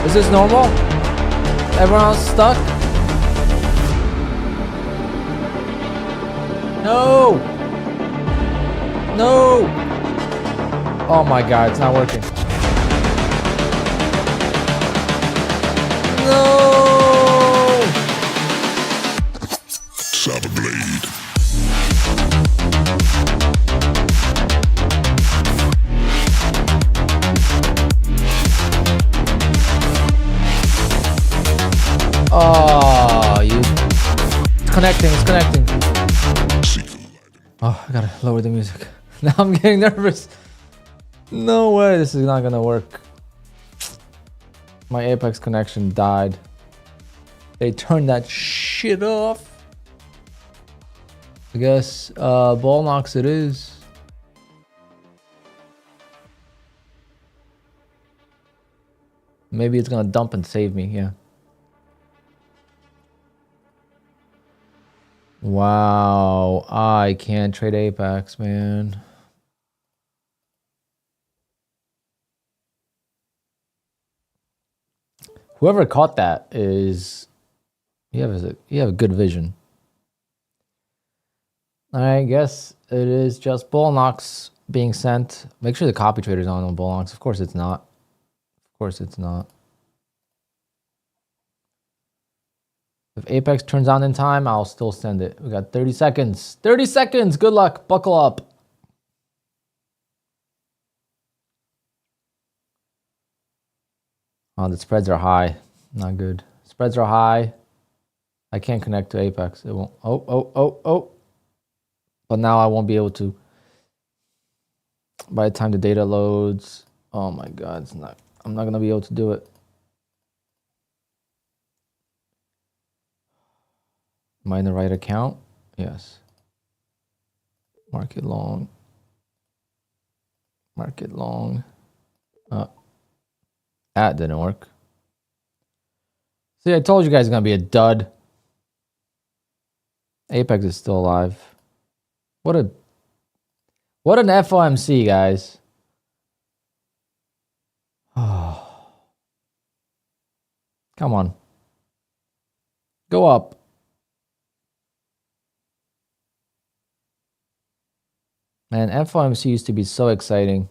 Is this normal? Everyone else stuck? No. No. Oh my God, it's not working. No. Blade. Oh, it's connecting, it's connecting. Oh, I gotta lower the music. Now I'm getting nervous. No way, this is not gonna work. My Apex connection died. They turned that shit off. I guess ball knocks it is. Maybe it's gonna dump and save me, yeah. Wow, I can't trade Apex, man. Whoever caught that is you have a good vision. I guess it is just bull knocks being sent. Make sure the copy trader's on bull knocks. Of course it's not. Of course it's not. If Apex turns on in time, I'll still send it. We got 30 seconds. 30 seconds. Good luck. Buckle up. Oh, the spreads are high. Not good. Spreads are high. I can't connect to Apex. It won't. Oh. But now I won't be able to. By the time the data loads. Oh my God. It's not. I'm not going to be able to do it. Am I in the right account? Yes. Market long. Market long. That didn't work. See, I told you guys it's going to be a dud. Apex is still alive. What an FOMC, guys. Oh. Come on. Go up. Man, FOMC used to be so exciting.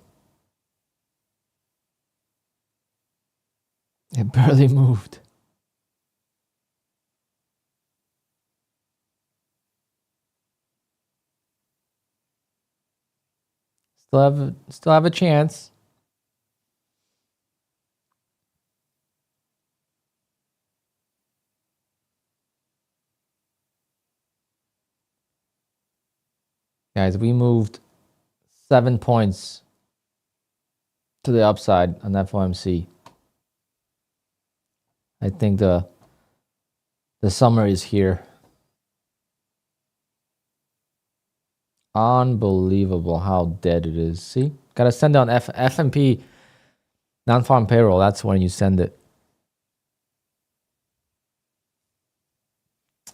It barely moved. Still have a chance. Guys, we moved 7 points to the upside on FOMC. I think the summer is here. Unbelievable how dead it is. See? Gotta send on F&P non-farm payroll. That's when you send it.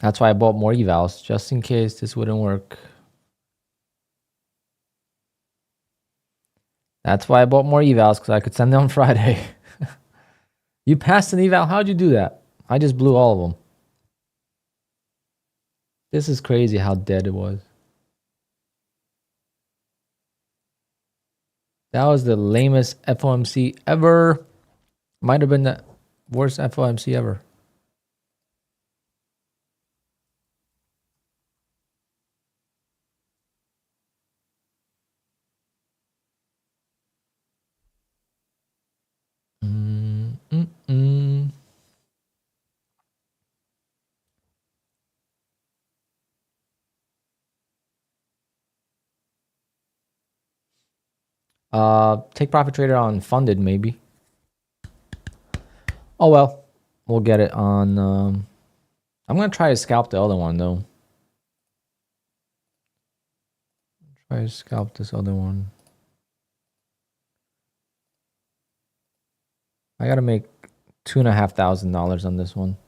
That's why I bought more evals, just in case this wouldn't work. That's why I bought more evals, because I could send them on Friday. You passed an eval? How'd you do that? I just blew all of them. This is crazy how dead it was. That was the lamest FOMC ever. Might have been the worst FOMC ever. Take profit trader on funded maybe. Oh well, we'll get it on. I'm gonna try to scalp the other one though. Try to scalp this other one. I gotta make $2,500 on this one.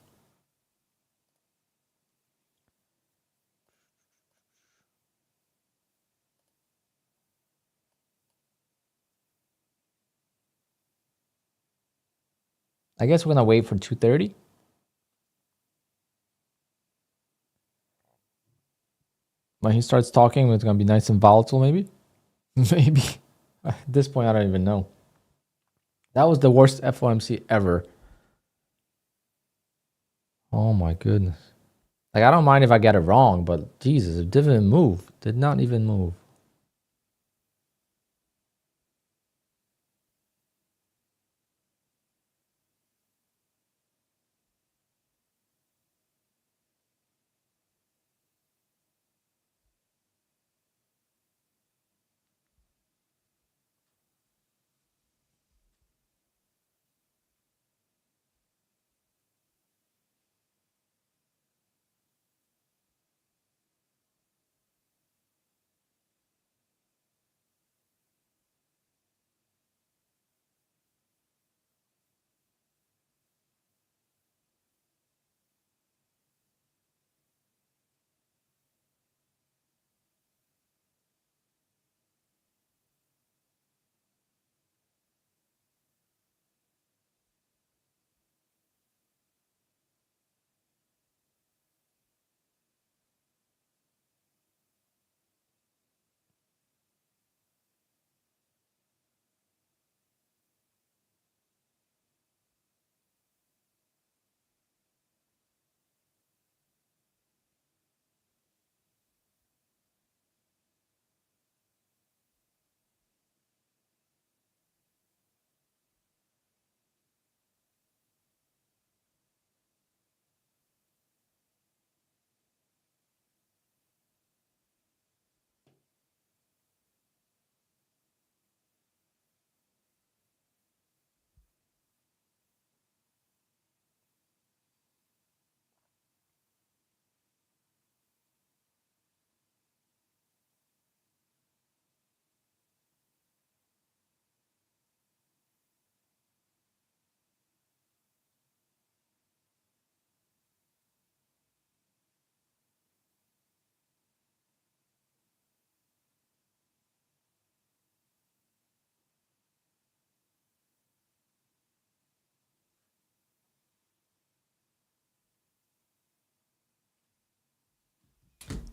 I guess we're gonna wait for 230. When he starts talking, it's gonna be nice and volatile, maybe. Maybe. At this point, I don't even know. That was the worst FOMC ever. Oh my goodness. Like, I don't mind if I get it wrong, but Jesus, it didn't move. Did not even move.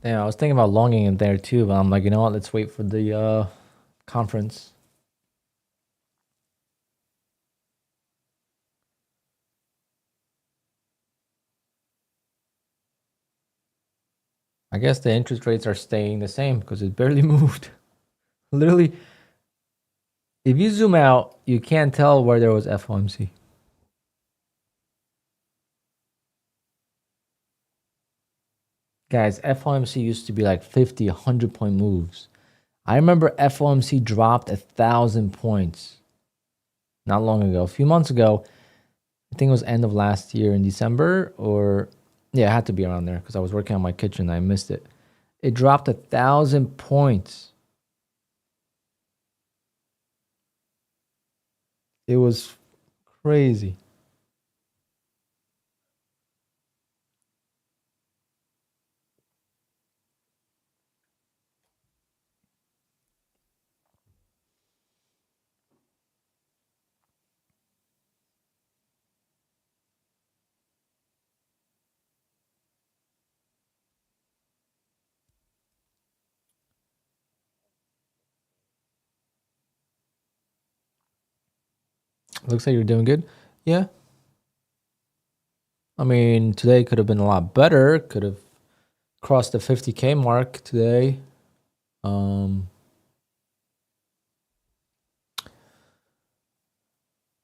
Yeah, I was thinking about longing in there too, but I'm like, you know what? Let's wait for the conference. I guess the interest rates are staying the same because it barely moved. Literally, if you zoom out, you can't tell where there was FOMC. Guys, FOMC used to be like 50, 100 point moves. I remember FOMC dropped 1,000 points not long ago. A few months ago, I think it was end of last year in December, or yeah, it had to be around there because I was working on my kitchen. I missed it. It dropped 1,000 points. It was crazy. Looks like you're doing good. Yeah. I mean, today could have been a lot better. Could have crossed the 50K mark today. Well,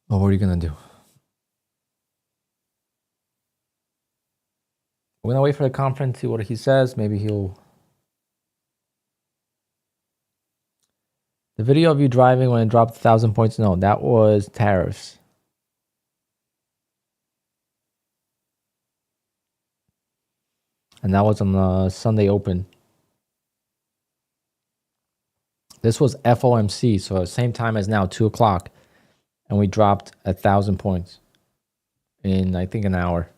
what are you gonna do? We're gonna wait for the conference, see what he says. Maybe he'll. The video of you driving when it dropped 1,000 points. No, that was tariffs. And that was on the Sunday Open. This was FOMC, so same time as now, 2 o'clock. And we dropped 1,000 points in, I think, an hour.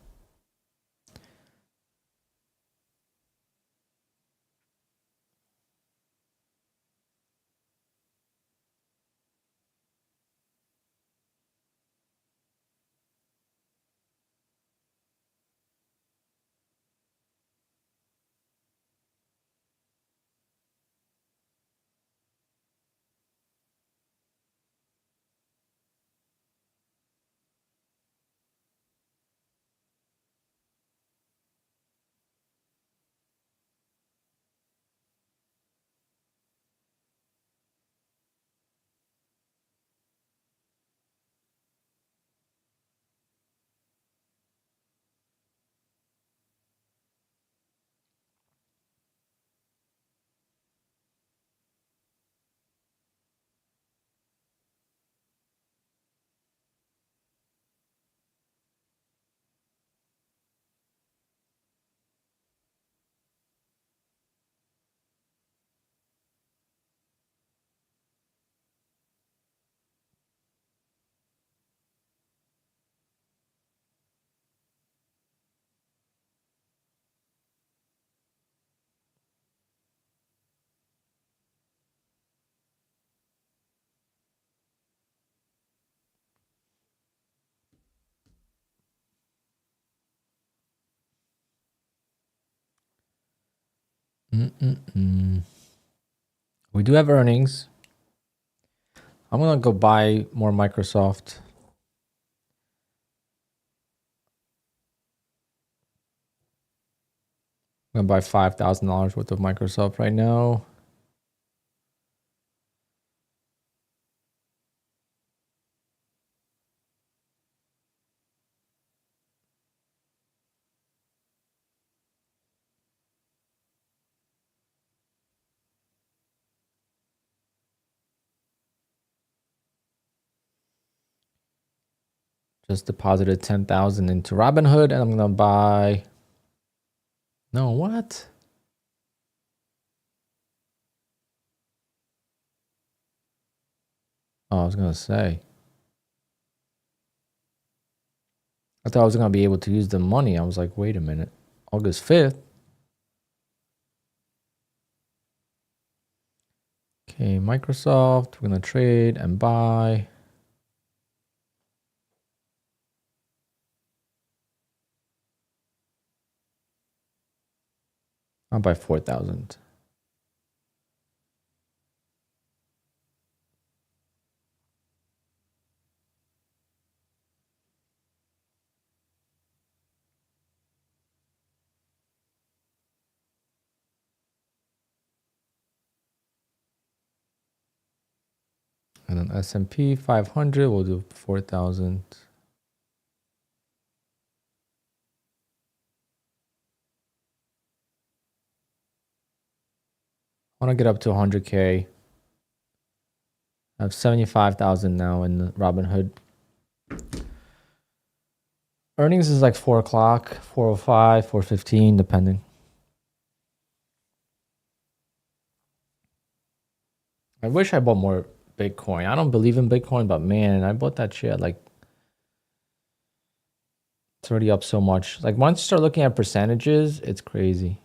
We do have earnings. I'm gonna go buy more Microsoft. I'm gonna buy $5,000 worth of Microsoft right now. Just deposited 10,000 into Robinhood, and I'm gonna buy. No, what? Oh, I was gonna say. I thought I was gonna be able to use the money. I was like, wait a minute. August 5th. Okay, Microsoft. We're gonna trade and buy. I'll buy 4,000. And then S&P 500, we'll do 4,000. I want to get up to 100K. I have 75,000 now in Robinhood. Earnings is like 4 o'clock, 4:05, 4:15, depending. I wish I bought more Bitcoin. I don't believe in Bitcoin, but man, I bought that shit. Like, it's already up so much. Like, once you start looking at percentages, it's crazy.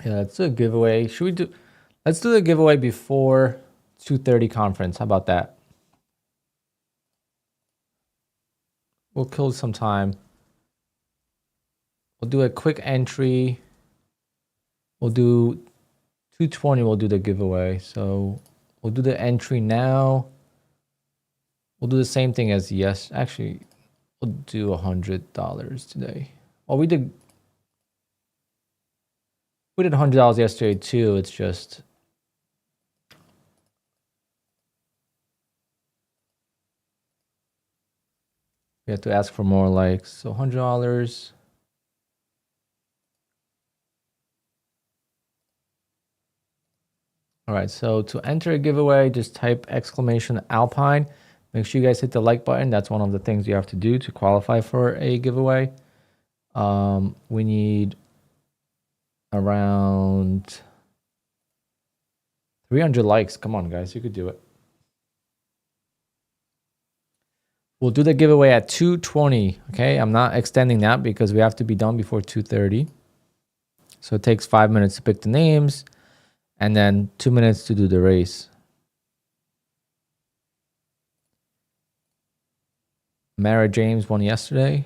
Yeah, let's do a giveaway. Should we do? Let's do the giveaway before 2:30 conference. How about that? We'll kill some time. We'll do a quick entry. We'll do 2:20. We'll do the giveaway. So we'll do the entry now. We'll do the same thing as yes. Actually, we'll do $100 today. Well, we did $100 yesterday too. It's just we have to ask for more likes. So $100. All right, so to enter a giveaway, just type exclamation Alpine. Make sure you guys hit the like button. That's one of the things you have to do to qualify for a giveaway. We need around 300 likes. Come on, guys, you could do it. We'll do the giveaway at 2:20. Okay, I'm not extending that because we have to be done before 2:30. So it takes 5 minutes to pick the names and then 2 minutes to do the race. Mara James won yesterday.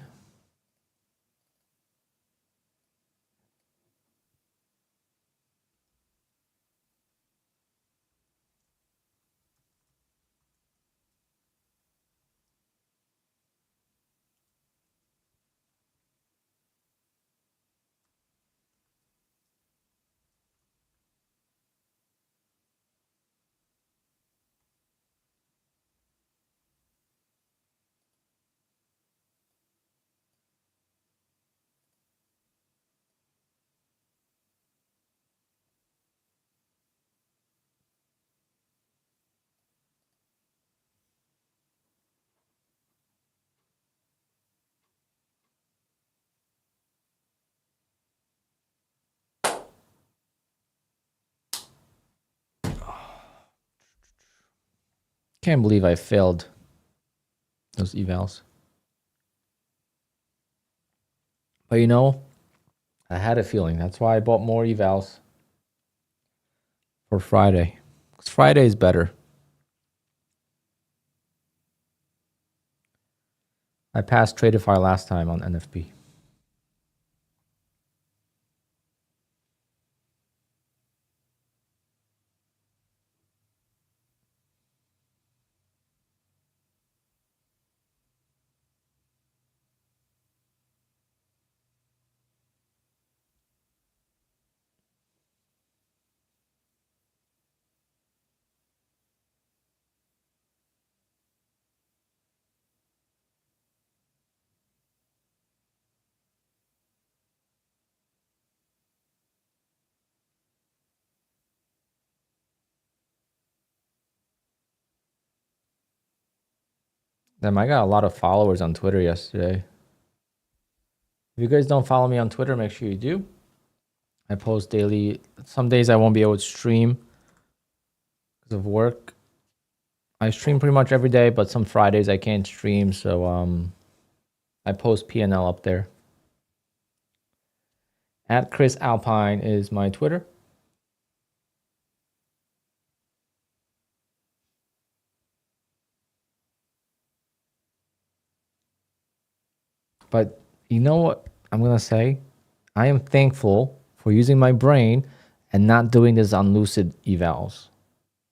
Can't believe I failed those evals. But you know, I had a feeling. That's why I bought more evals for Friday. Because Friday is better. I passed Tradify last time on NFP. Damn, I got a lot of followers on Twitter yesterday. If you guys don't follow me on Twitter, make sure you do. I post daily. Some days I won't be able to stream because of work. I stream pretty much every day, but some Fridays I can't stream, so I post PNL up there. At Chris Alpine is my Twitter. But you know what I'm gonna say? I am thankful for using my brain and not doing this on Lucid evals.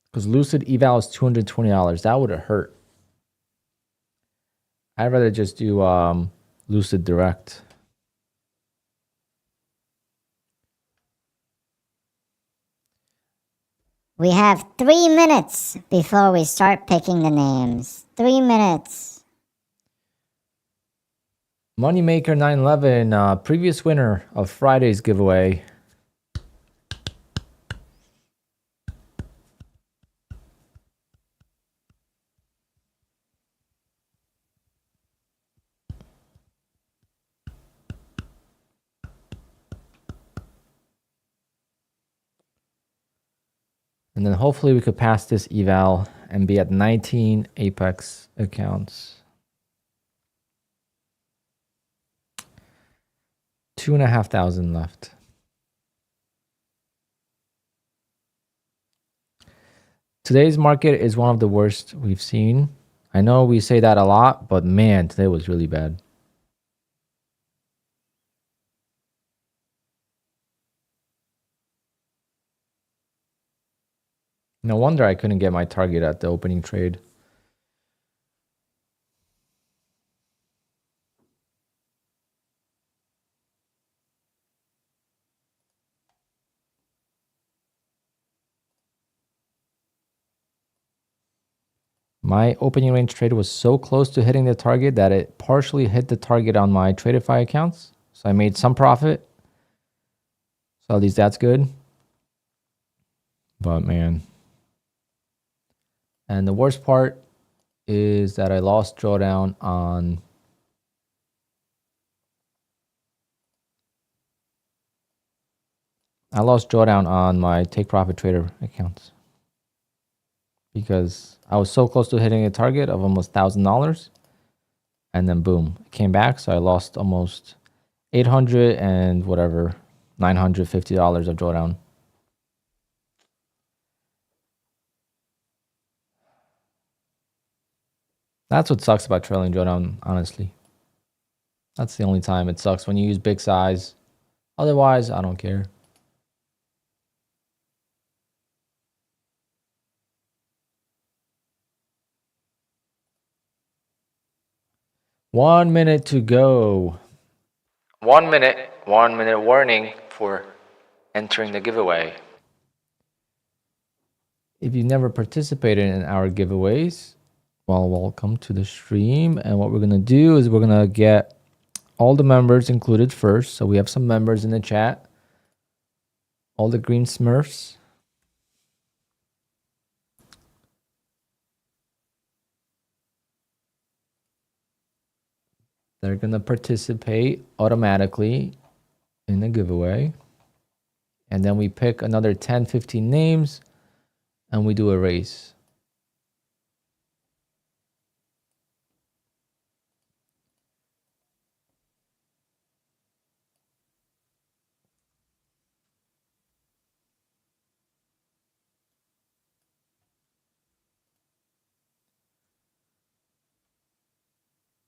Because Lucid eval is $220. That would have hurt. I'd rather just do Lucid Direct. We have 3 minutes before we start picking the names. 3 minutes. Moneymaker 911, previous winner of Friday's giveaway. And then hopefully we could pass this eval and be at 19 Apex accounts. 2,500 left. Today's market is one of the worst we've seen. I know we say that a lot, but man, today was really bad. No wonder I couldn't get my target at the opening trade. My opening range trade was so close to hitting the target that it partially hit the target on my Tradeify accounts. So I made some profit. So at least that's good. But man. And the worst part is that I lost drawdown on my Take Profit Trader accounts. Because I was so close to hitting a target of almost $1,000, and then boom, it came back. So I lost almost $800 and whatever, $950 of drawdown. That's what sucks about trailing drawdown, honestly. That's the only time it sucks, when you use big size. Otherwise, I don't care. One minute to go. 1 minute, 1 minute warning for entering the giveaway. If you've never participated in our giveaways, well, welcome to the stream. And what we're going to do is we're going to get all the members included first. So we have some members in the chat. All the green Smurfs. They're going to participate automatically in the giveaway. And then we pick another 10, 15 names and we do a race.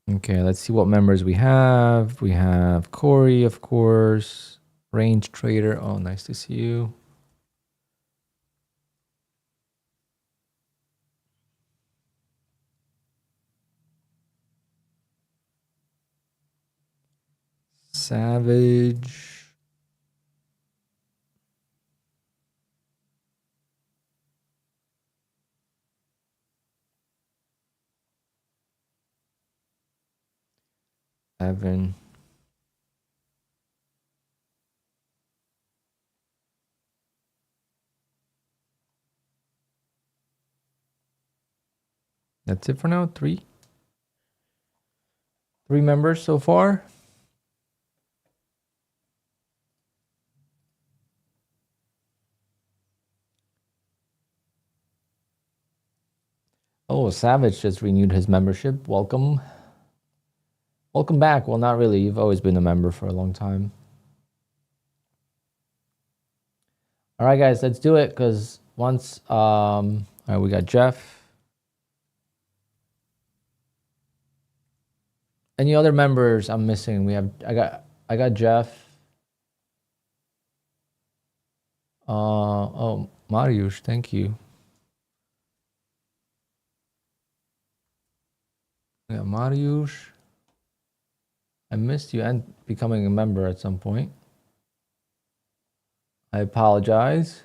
Okay, let's see what members we have. We have Corey, of course. Range Trader. Oh, nice to see you. Savage. Evan. That's it for now. 3. 3 members so far. Oh, Savage just renewed his membership. Welcome. Welcome back. Well, not really. You've always been a member for a long time. All right, guys, let's do it. Because once, all right, we got Jeff. Any other members I'm missing? We have, I got Jeff. Oh, Mariusz, thank you. Yeah, Mariusz. I missed you and becoming a member at some point. I apologize.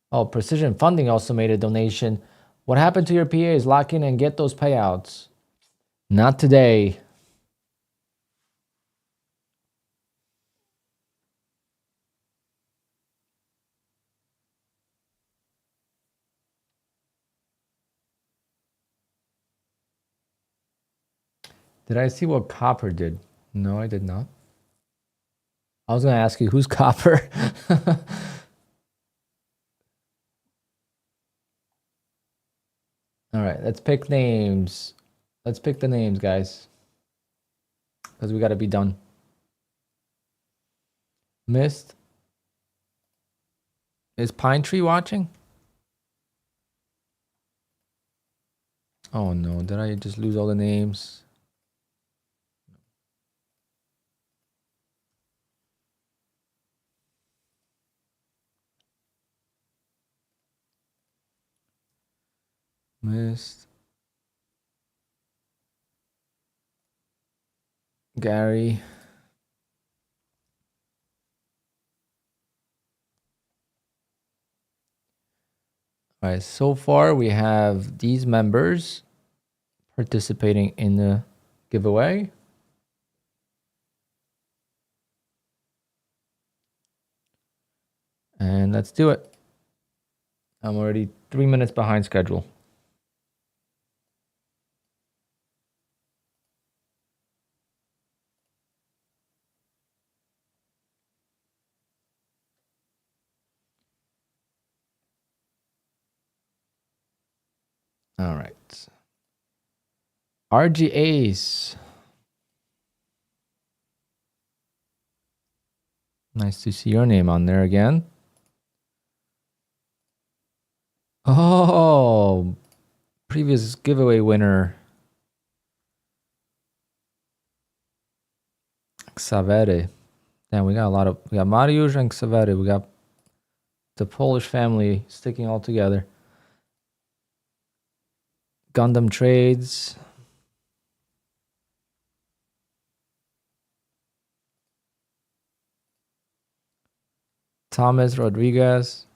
Oh, Precision Funding also made a donation. What happened to your PAs? Lock in and get those payouts. Not today. Did I see what Copper did? No, I did not. I was going to ask you, who's Copper? All right, let's pick names. Let's pick the names, guys. Because we got to be done. Mist. Is Pine Tree watching? Oh no, did I just lose all the names? Missed. Gary. All right, so far we have these members participating in the giveaway. And let's do it. I'm already 3 minutes behind schedule. All right. RGAs. Nice to see your name on there again. Oh, previous giveaway winner. Xavere. Damn, we got a lot of, we got Mariusz and Xavere. We got the Polish family sticking all together. Gundam Trades. Thomas Rodriguez.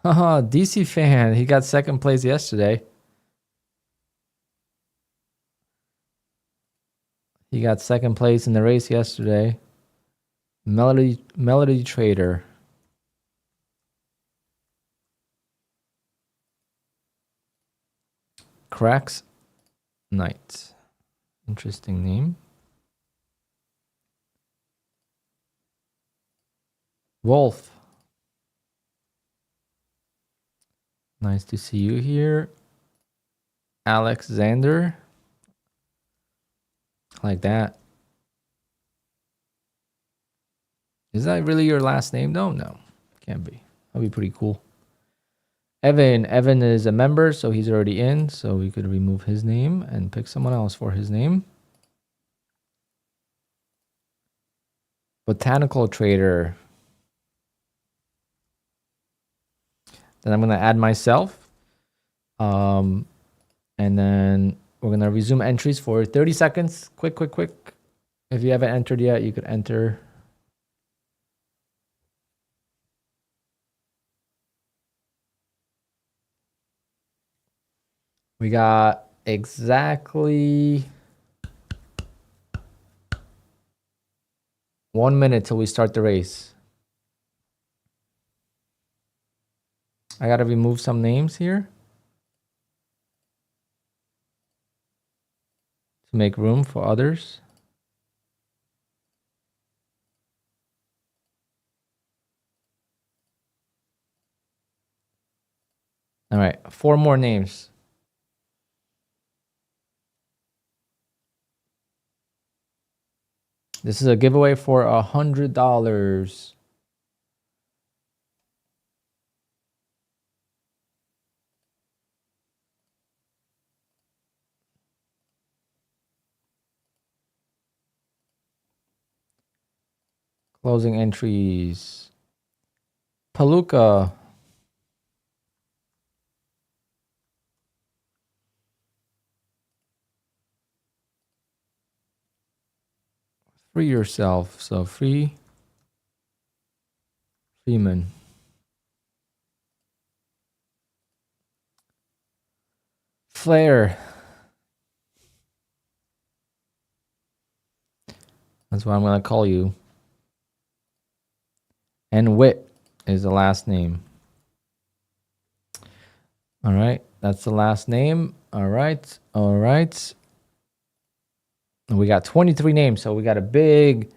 Haha, DC fan. He got second place yesterday. He got second place in the race yesterday. Melody Trader. Cracks Knight. Interesting name. Wolf. Nice to see you here. Alexander. Like that. Is that really your last name? No, no. Can't be. That'd be pretty cool. Evan. Evan is a member, so he's already in. So we could remove his name and pick someone else for his name. Botanical Trader. Then I'm going to add myself. And then we're going to resume entries for 30 seconds. Quick, quick, quick. If you haven't entered yet, you could enter. We got exactly 1 minute till we start the race. I gotta remove some names here to make room for others. All right, 4 more names. This is a giveaway for $100. Closing entries. Palooka. Free yourself. So Freeman. Flair. That's what I'm going to call you. And Wit is the last name. All right. That's the last name. All right. All right. And we got 23 names. So we got a big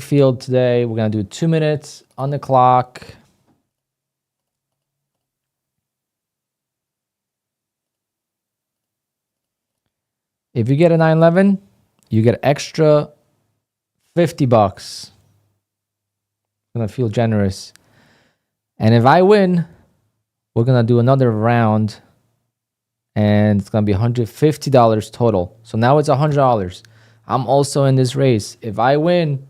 field today. We're going to do 2 minutes on the clock. If you get a 911, you get extra $50. I'm going to feel generous. And if I win, we're going to do another round. And it's going to be $150 total. So now it's $100. I'm also in this race. If I win,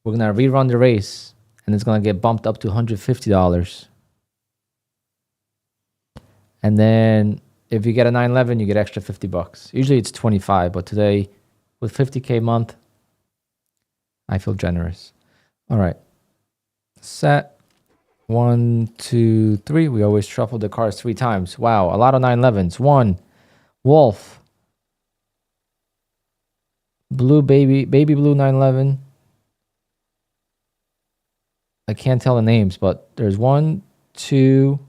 we're going to rerun the race. And it's going to get bumped up to $150. And then if you get a 911, you get extra $50. Usually it's 25, but today with 50K a month, I feel generous. All right. Set. 1, 2, 3. We always shuffle the cards 3 times. Wow, a lot of 911s. 1. Wolf. Blue baby blue 911. I can't tell the names, but there's 1, 2,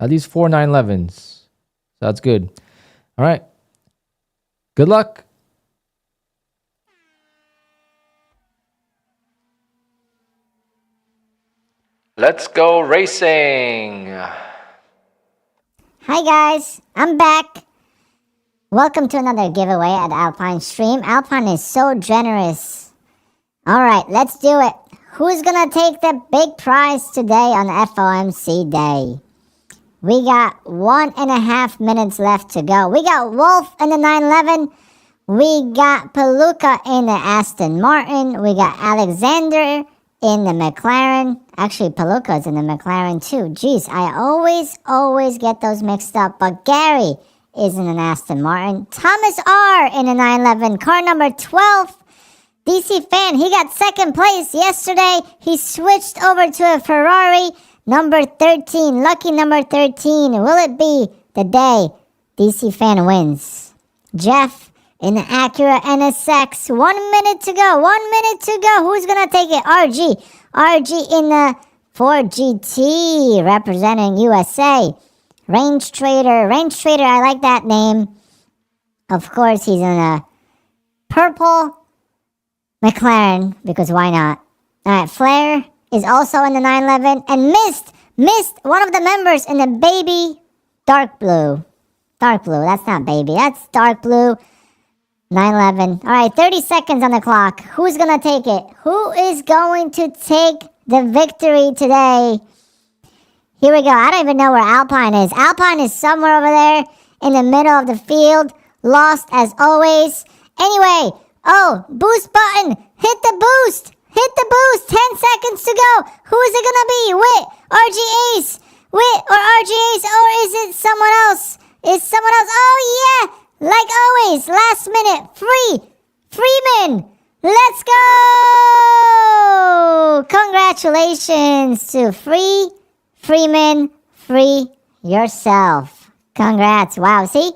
at least 4 911s. So that's good. All right. Good luck. Let's go racing. Hi guys, I'm back. Welcome to another giveaway at Alpine stream. Alpine is so generous. All right, let's do it. Who's gonna take the big prize today on FOMC day? We got 1.5 minutes left to go. We got Wolf in the 911. We got Palooka in the Aston Martin. We got Alexander in the McLaren. Actually, Palooka's in the McLaren too. Jeez, I always get those mixed up. But Gary is in an Aston Martin. Thomas R in a 911. Car number 12. DC Fan, he got second place yesterday. He switched over to a Ferrari. Number 13, lucky number 13. Will it be the day DC Fan wins? Jeff in the Acura NSX. 1 minute to go. 1 minute to go. Who's going to take it? RG. RG in the Ford GT representing USA. Range Trader. Range Trader, I like that name. Of course, he's in a purple McLaren because why not? All right, Flair is also in the 911 and missed one of the members in the baby dark blue. Dark blue, that's not baby, that's dark blue. 911. All right, 30 seconds on the clock. Who's going to take it? Who is going to take the victory today? Here we go. I don't even know where Alpine is. Alpine is somewhere over there in the middle of the field. Lost as always. Anyway, oh, boost button. Hit the boost. Hit the boost. 10 seconds to go. Who is it going to be? Wit, RG Ace. Wit or RG Ace, or is it someone else? Is someone else? Oh, yeah. Like always, last minute, Freeman, let's go! Congratulations to Freeman, free yourself. Congrats. Wow, see?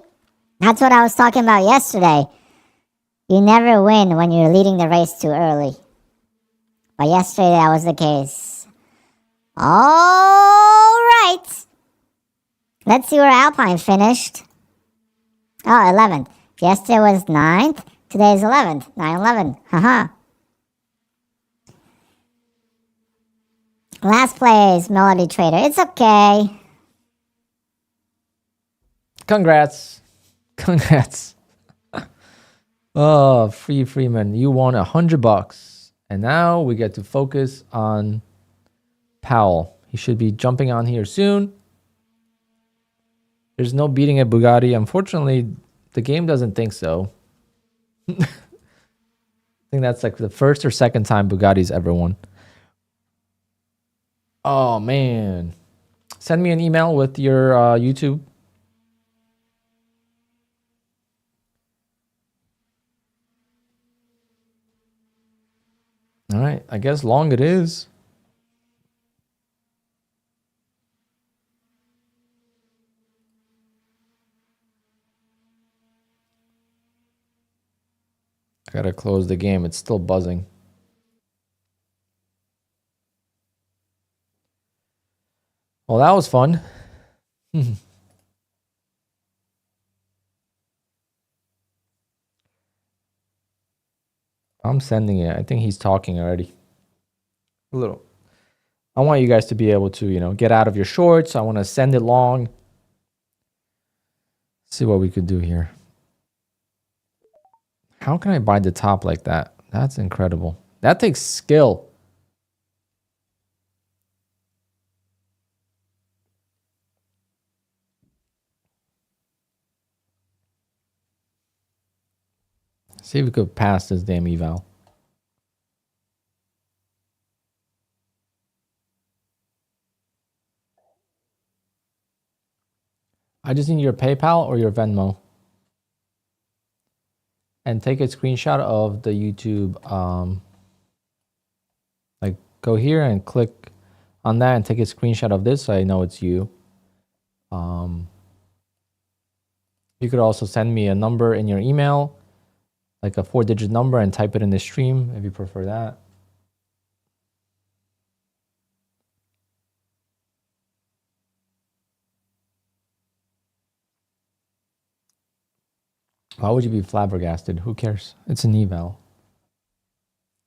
That's what I was talking about yesterday. You never win when you're leading the race too early. But yesterday that was the case. All right. Let's see where Alpine finished. Oh, 11th. Yesterday was 9th. Today is 11th. 9-11. Haha. Last place, Melody Trader. It's okay. Congrats. Congrats. Oh, Freeman, you won $100. And now we get to focus on Powell. He should be jumping on here soon. There's no beating a Bugatti. Unfortunately, the game doesn't think so. I think that's like the first or second time Bugatti's ever won. Oh, man. Send me an email with your YouTube. All right. I guess long it is. I gotta close the game. It's still buzzing. Well, that was fun. I'm sending it. I think he's talking already. A little. I want you guys to be able to, you know, get out of your shorts. I want to send it long. See what we could do here. How can I buy the top like that? That's incredible. That takes skill. See if we could pass this damn eval. I just need your PayPal or your Venmo. And take a screenshot of the YouTube. Like go here and click on that and take a screenshot of this so I know it's you. You could also send me a number in your email, like a 4-digit number, and type it in the stream if you prefer that. Why would you be flabbergasted? Who cares? It's an eval.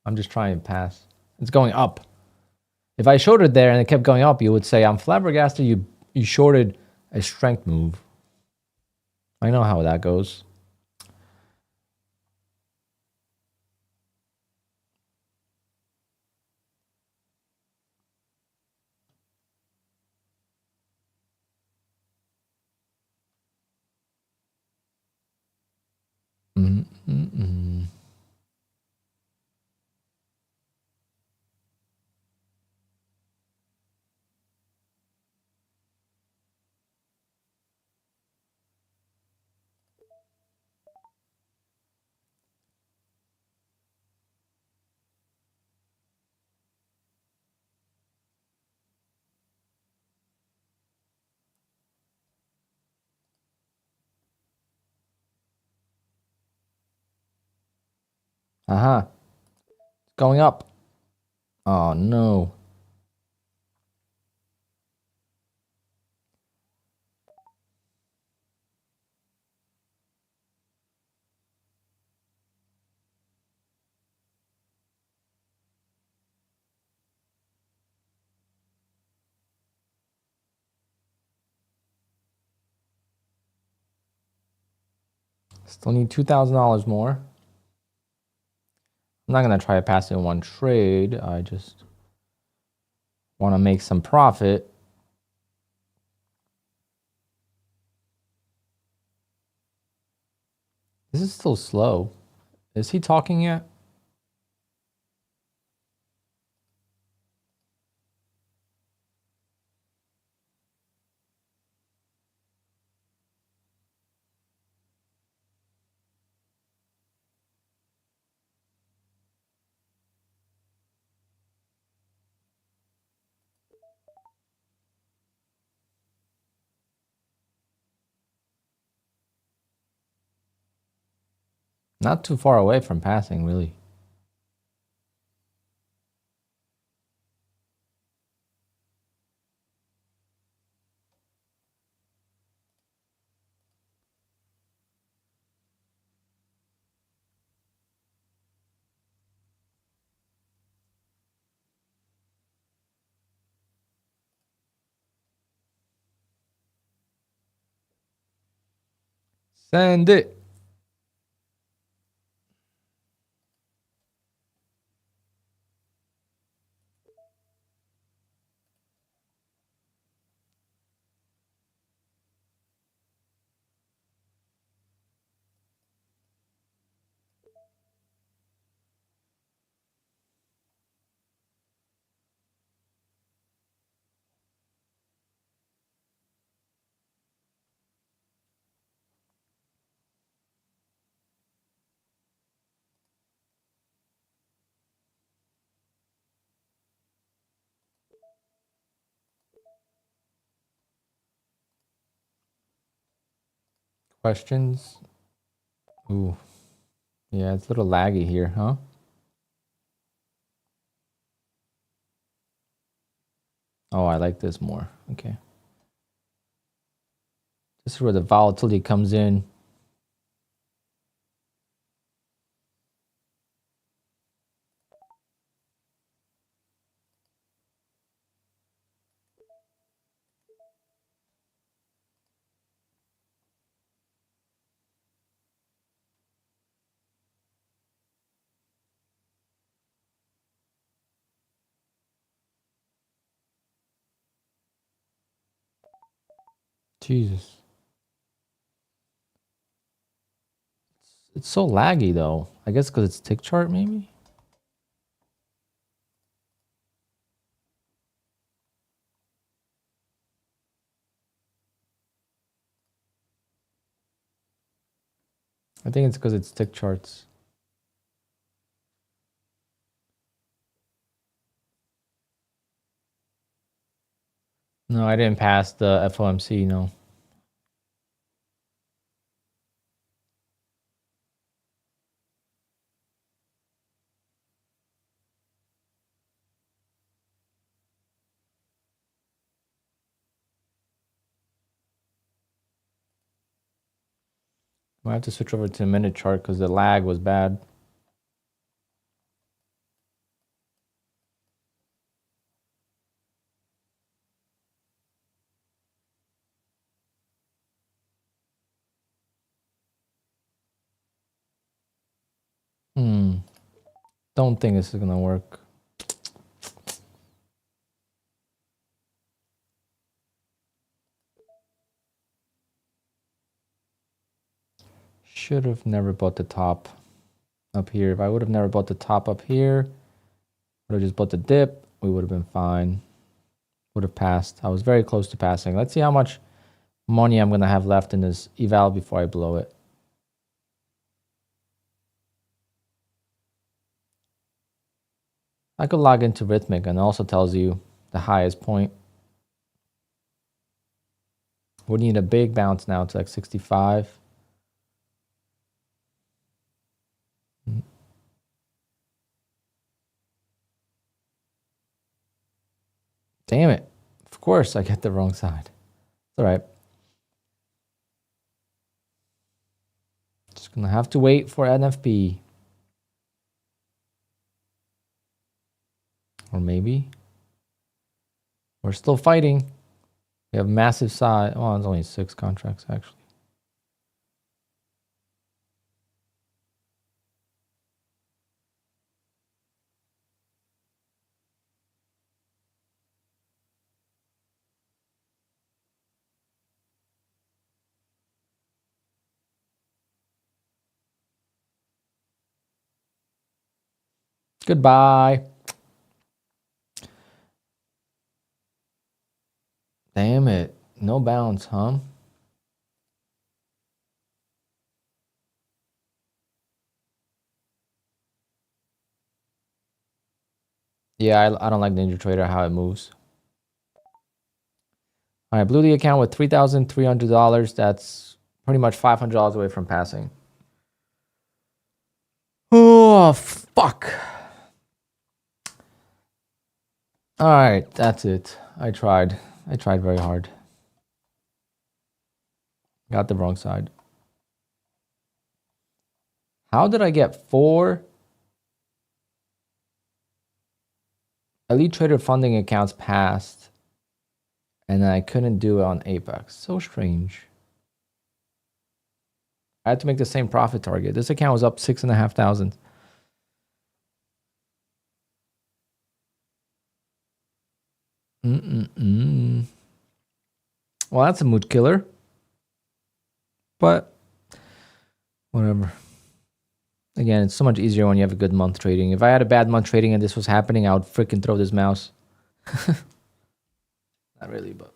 I'm just trying to pass. It's going up. If I shorted there and it kept going up, you would say, I'm flabbergasted you shorted a strength move. I know how that goes. Aha. Going up. Oh no. Still need $2,000 more. I'm not going to try to pass it in one trade. I just want to make some profit. This is still slow. Is he talking yet? Not too far away from passing, really. Send it. Questions? Ooh. Yeah, it's a little laggy here, huh? Oh, I like this more. Okay. This is where the volatility comes in. Jesus. It's so laggy though. I guess because it's tick chart maybe? I think it's because it's tick charts. No, I didn't pass the FOMC, no. I have to switch over to a minute chart because the lag was bad. Don't think this is gonna work. Should have never bought the top up here. If I would have never bought the top up here, would have just bought the dip, we would have been fine. Would have passed. I was very close to passing. Let's see how much money I'm gonna have left in this eval before I blow it. I could log into Rhythmic and it also tells you the highest point. We need a big bounce now to like 65. Damn it. Of course I get the wrong side. It's all right. Just gonna have to wait for NFP. Or maybe we're still fighting. We have massive size. Oh, it's only 6 contracts actually. Goodbye. Damn it. No bounce, huh? Yeah, I don't like NinjaTrader how it moves. All right, blew the account with $3,300. That's pretty much $500 away from passing. Oh, fuck. All right, that's it. I tried very hard. Got the wrong side. How did I get 4 Elite Trader funding accounts passed and I couldn't do it on Apex? So strange. I had to make the same profit target. This account was up 6,500. Well, that's a mood killer. But whatever. Again, it's so much easier when you have a good month trading. If I had a bad month trading and this was happening, I would freaking throw this mouse. Not really, but.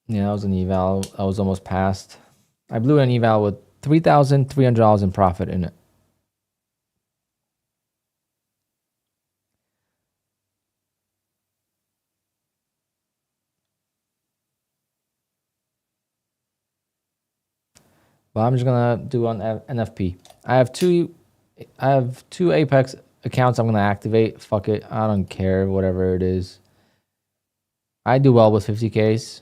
Yeah, that was an eval. I was almost past. I blew an eval with $3,300 in profit in it. But I'm just gonna do on NFP. I have two Apex accounts I'm gonna activate. Fuck it. I don't care, whatever it is. I do well with 50Ks.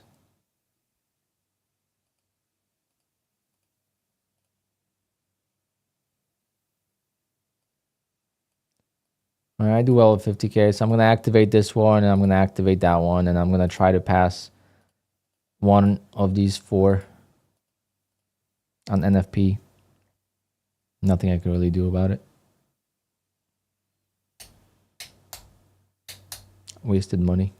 All right, I do well with 50K, so I'm gonna activate this one, and I'm gonna activate that one, and I'm gonna try to pass one of these four on NFP. Nothing I can really do about it. Wasted money.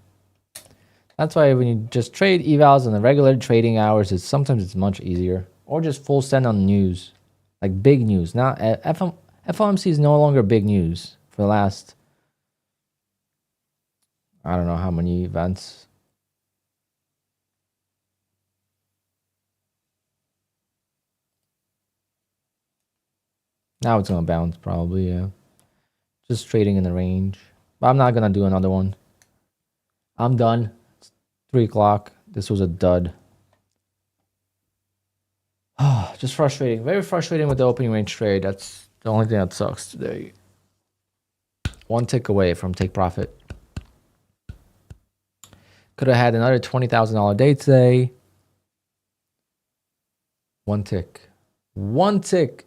That's why when you just trade evals on the regular trading hours, sometimes it's much easier. Or just full send on news, like big news. Not FOMC is no longer big news for the last, I don't know how many events. Now it's gonna bounce probably, yeah. Just trading in the range. But I'm not gonna do another one. I'm done. It's 3 o'clock. This was a dud. Just frustrating. Very frustrating with the opening range trade. That's the only thing that sucks today. One tick away from take profit. Could have had another $20,000 day today. One tick. One tick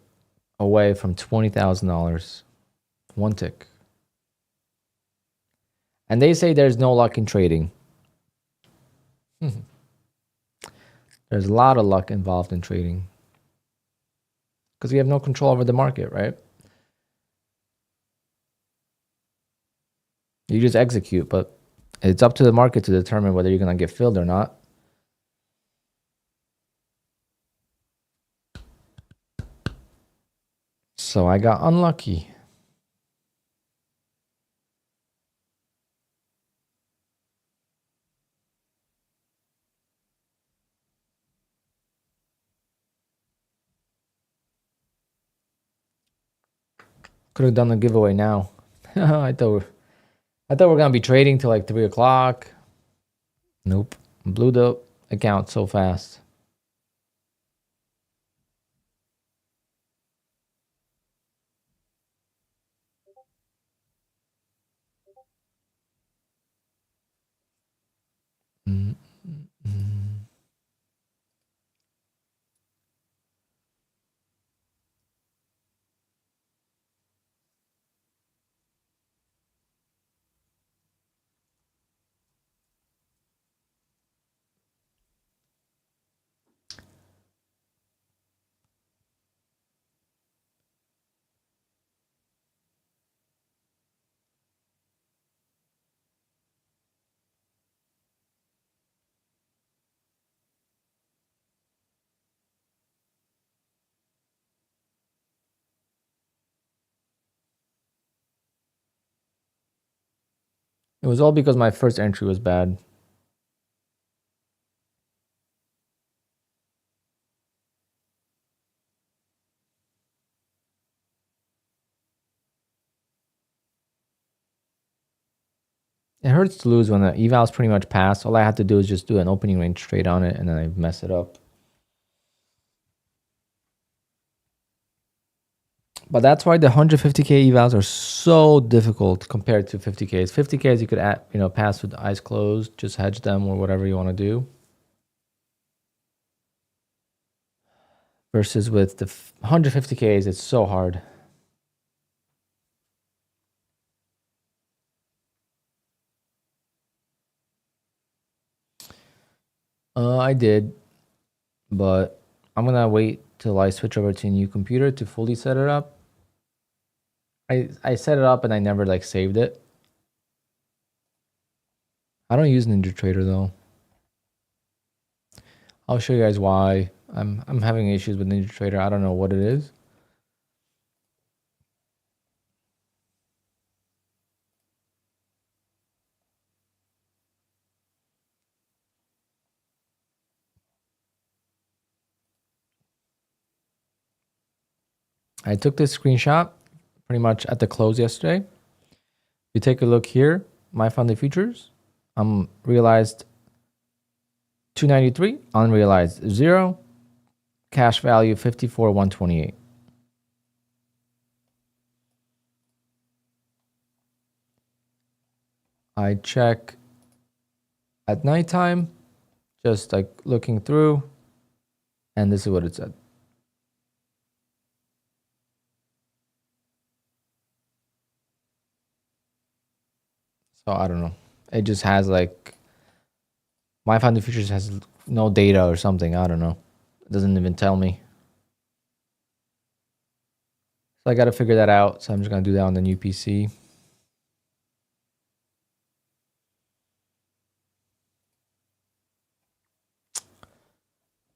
away from $20,000. One tick. And they say there's no luck in trading. There's a lot of luck involved in trading. Because we have no control over the market, right? You just execute, but it's up to the market to determine whether you're going to get filled or not. So I got unlucky. Could have done the giveaway now. I thought we're gonna be trading till like 3 o'clock. Nope. Blew the account so fast. It was all because my first entry was bad. It hurts to lose when the eval's pretty much passed. All I had to do is just do an opening range trade on it, and then I mess it up. But that's why the 150K evals are so difficult compared to 50Ks. 50Ks you could pass with eyes closed, just hedge them or whatever you want to do. Versus with the 150Ks, it's so hard. I did, but I'm gonna wait till I switch over to a new computer to fully set it up. I set it up and I never like saved it. I don't use NinjaTrader though. I'll show you guys why I'm having issues with NinjaTrader. I don't know what it is. I took this screenshot pretty much at the close yesterday. If you take a look here, my funded futures, realized 293, unrealized 0, cash value 54,128. I check at nighttime, just like looking through, and this is what it said. So I don't know. It just has like my funded futures has no data or something. I don't know. It doesn't even tell me. So I got to figure that out. So I'm just going to do that on the new PC.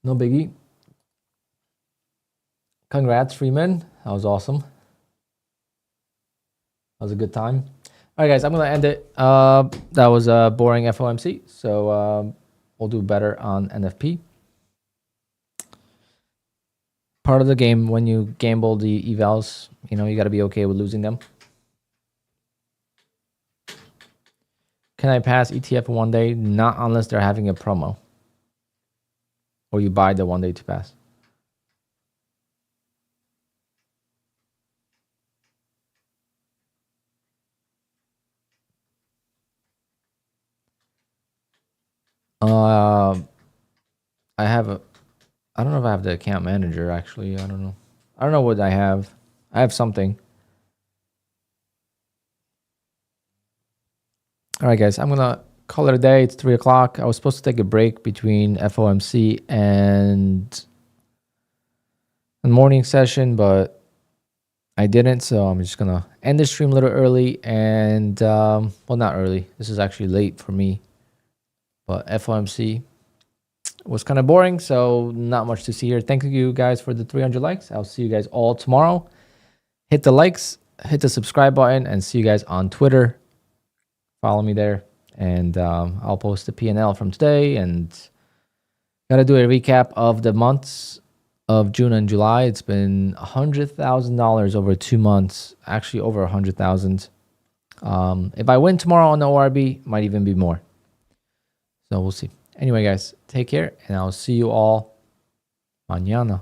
No biggie. Congrats, Freeman. That was awesome. That was a good time. All right, guys, I'm going to end it. That was a boring FOMC. So we'll do better on NFP. Part of the game when you gamble the evals, you know, you got to be okay with losing them. Can I pass ETF in 1 day? Not unless they're having a promo. Or you buy the 1 day to pass. I don't know if I have the account manager actually. I don't know. I don't know what I have. I have something. All right, guys, I'm gonna call it a day. It's 3 o'clock. I was supposed to take a break between FOMC and the morning session, but I didn't. So I'm just gonna end the stream a little early. And well, not early. This is actually late for me. But FOMC was kind of boring, so not much to see here. Thank you guys for the 300 likes. I'll see you guys all tomorrow. Hit the likes, hit the subscribe button, and see you guys on Twitter. Follow me there, and I'll post the P&L from today. And gotta do a recap of the months of June and July. It's been $100,000 over 2 months. Actually, over 100,000. If I win tomorrow on the ORB, might even be more. So we'll see. Anyway, guys, take care, and I'll see you all mañana.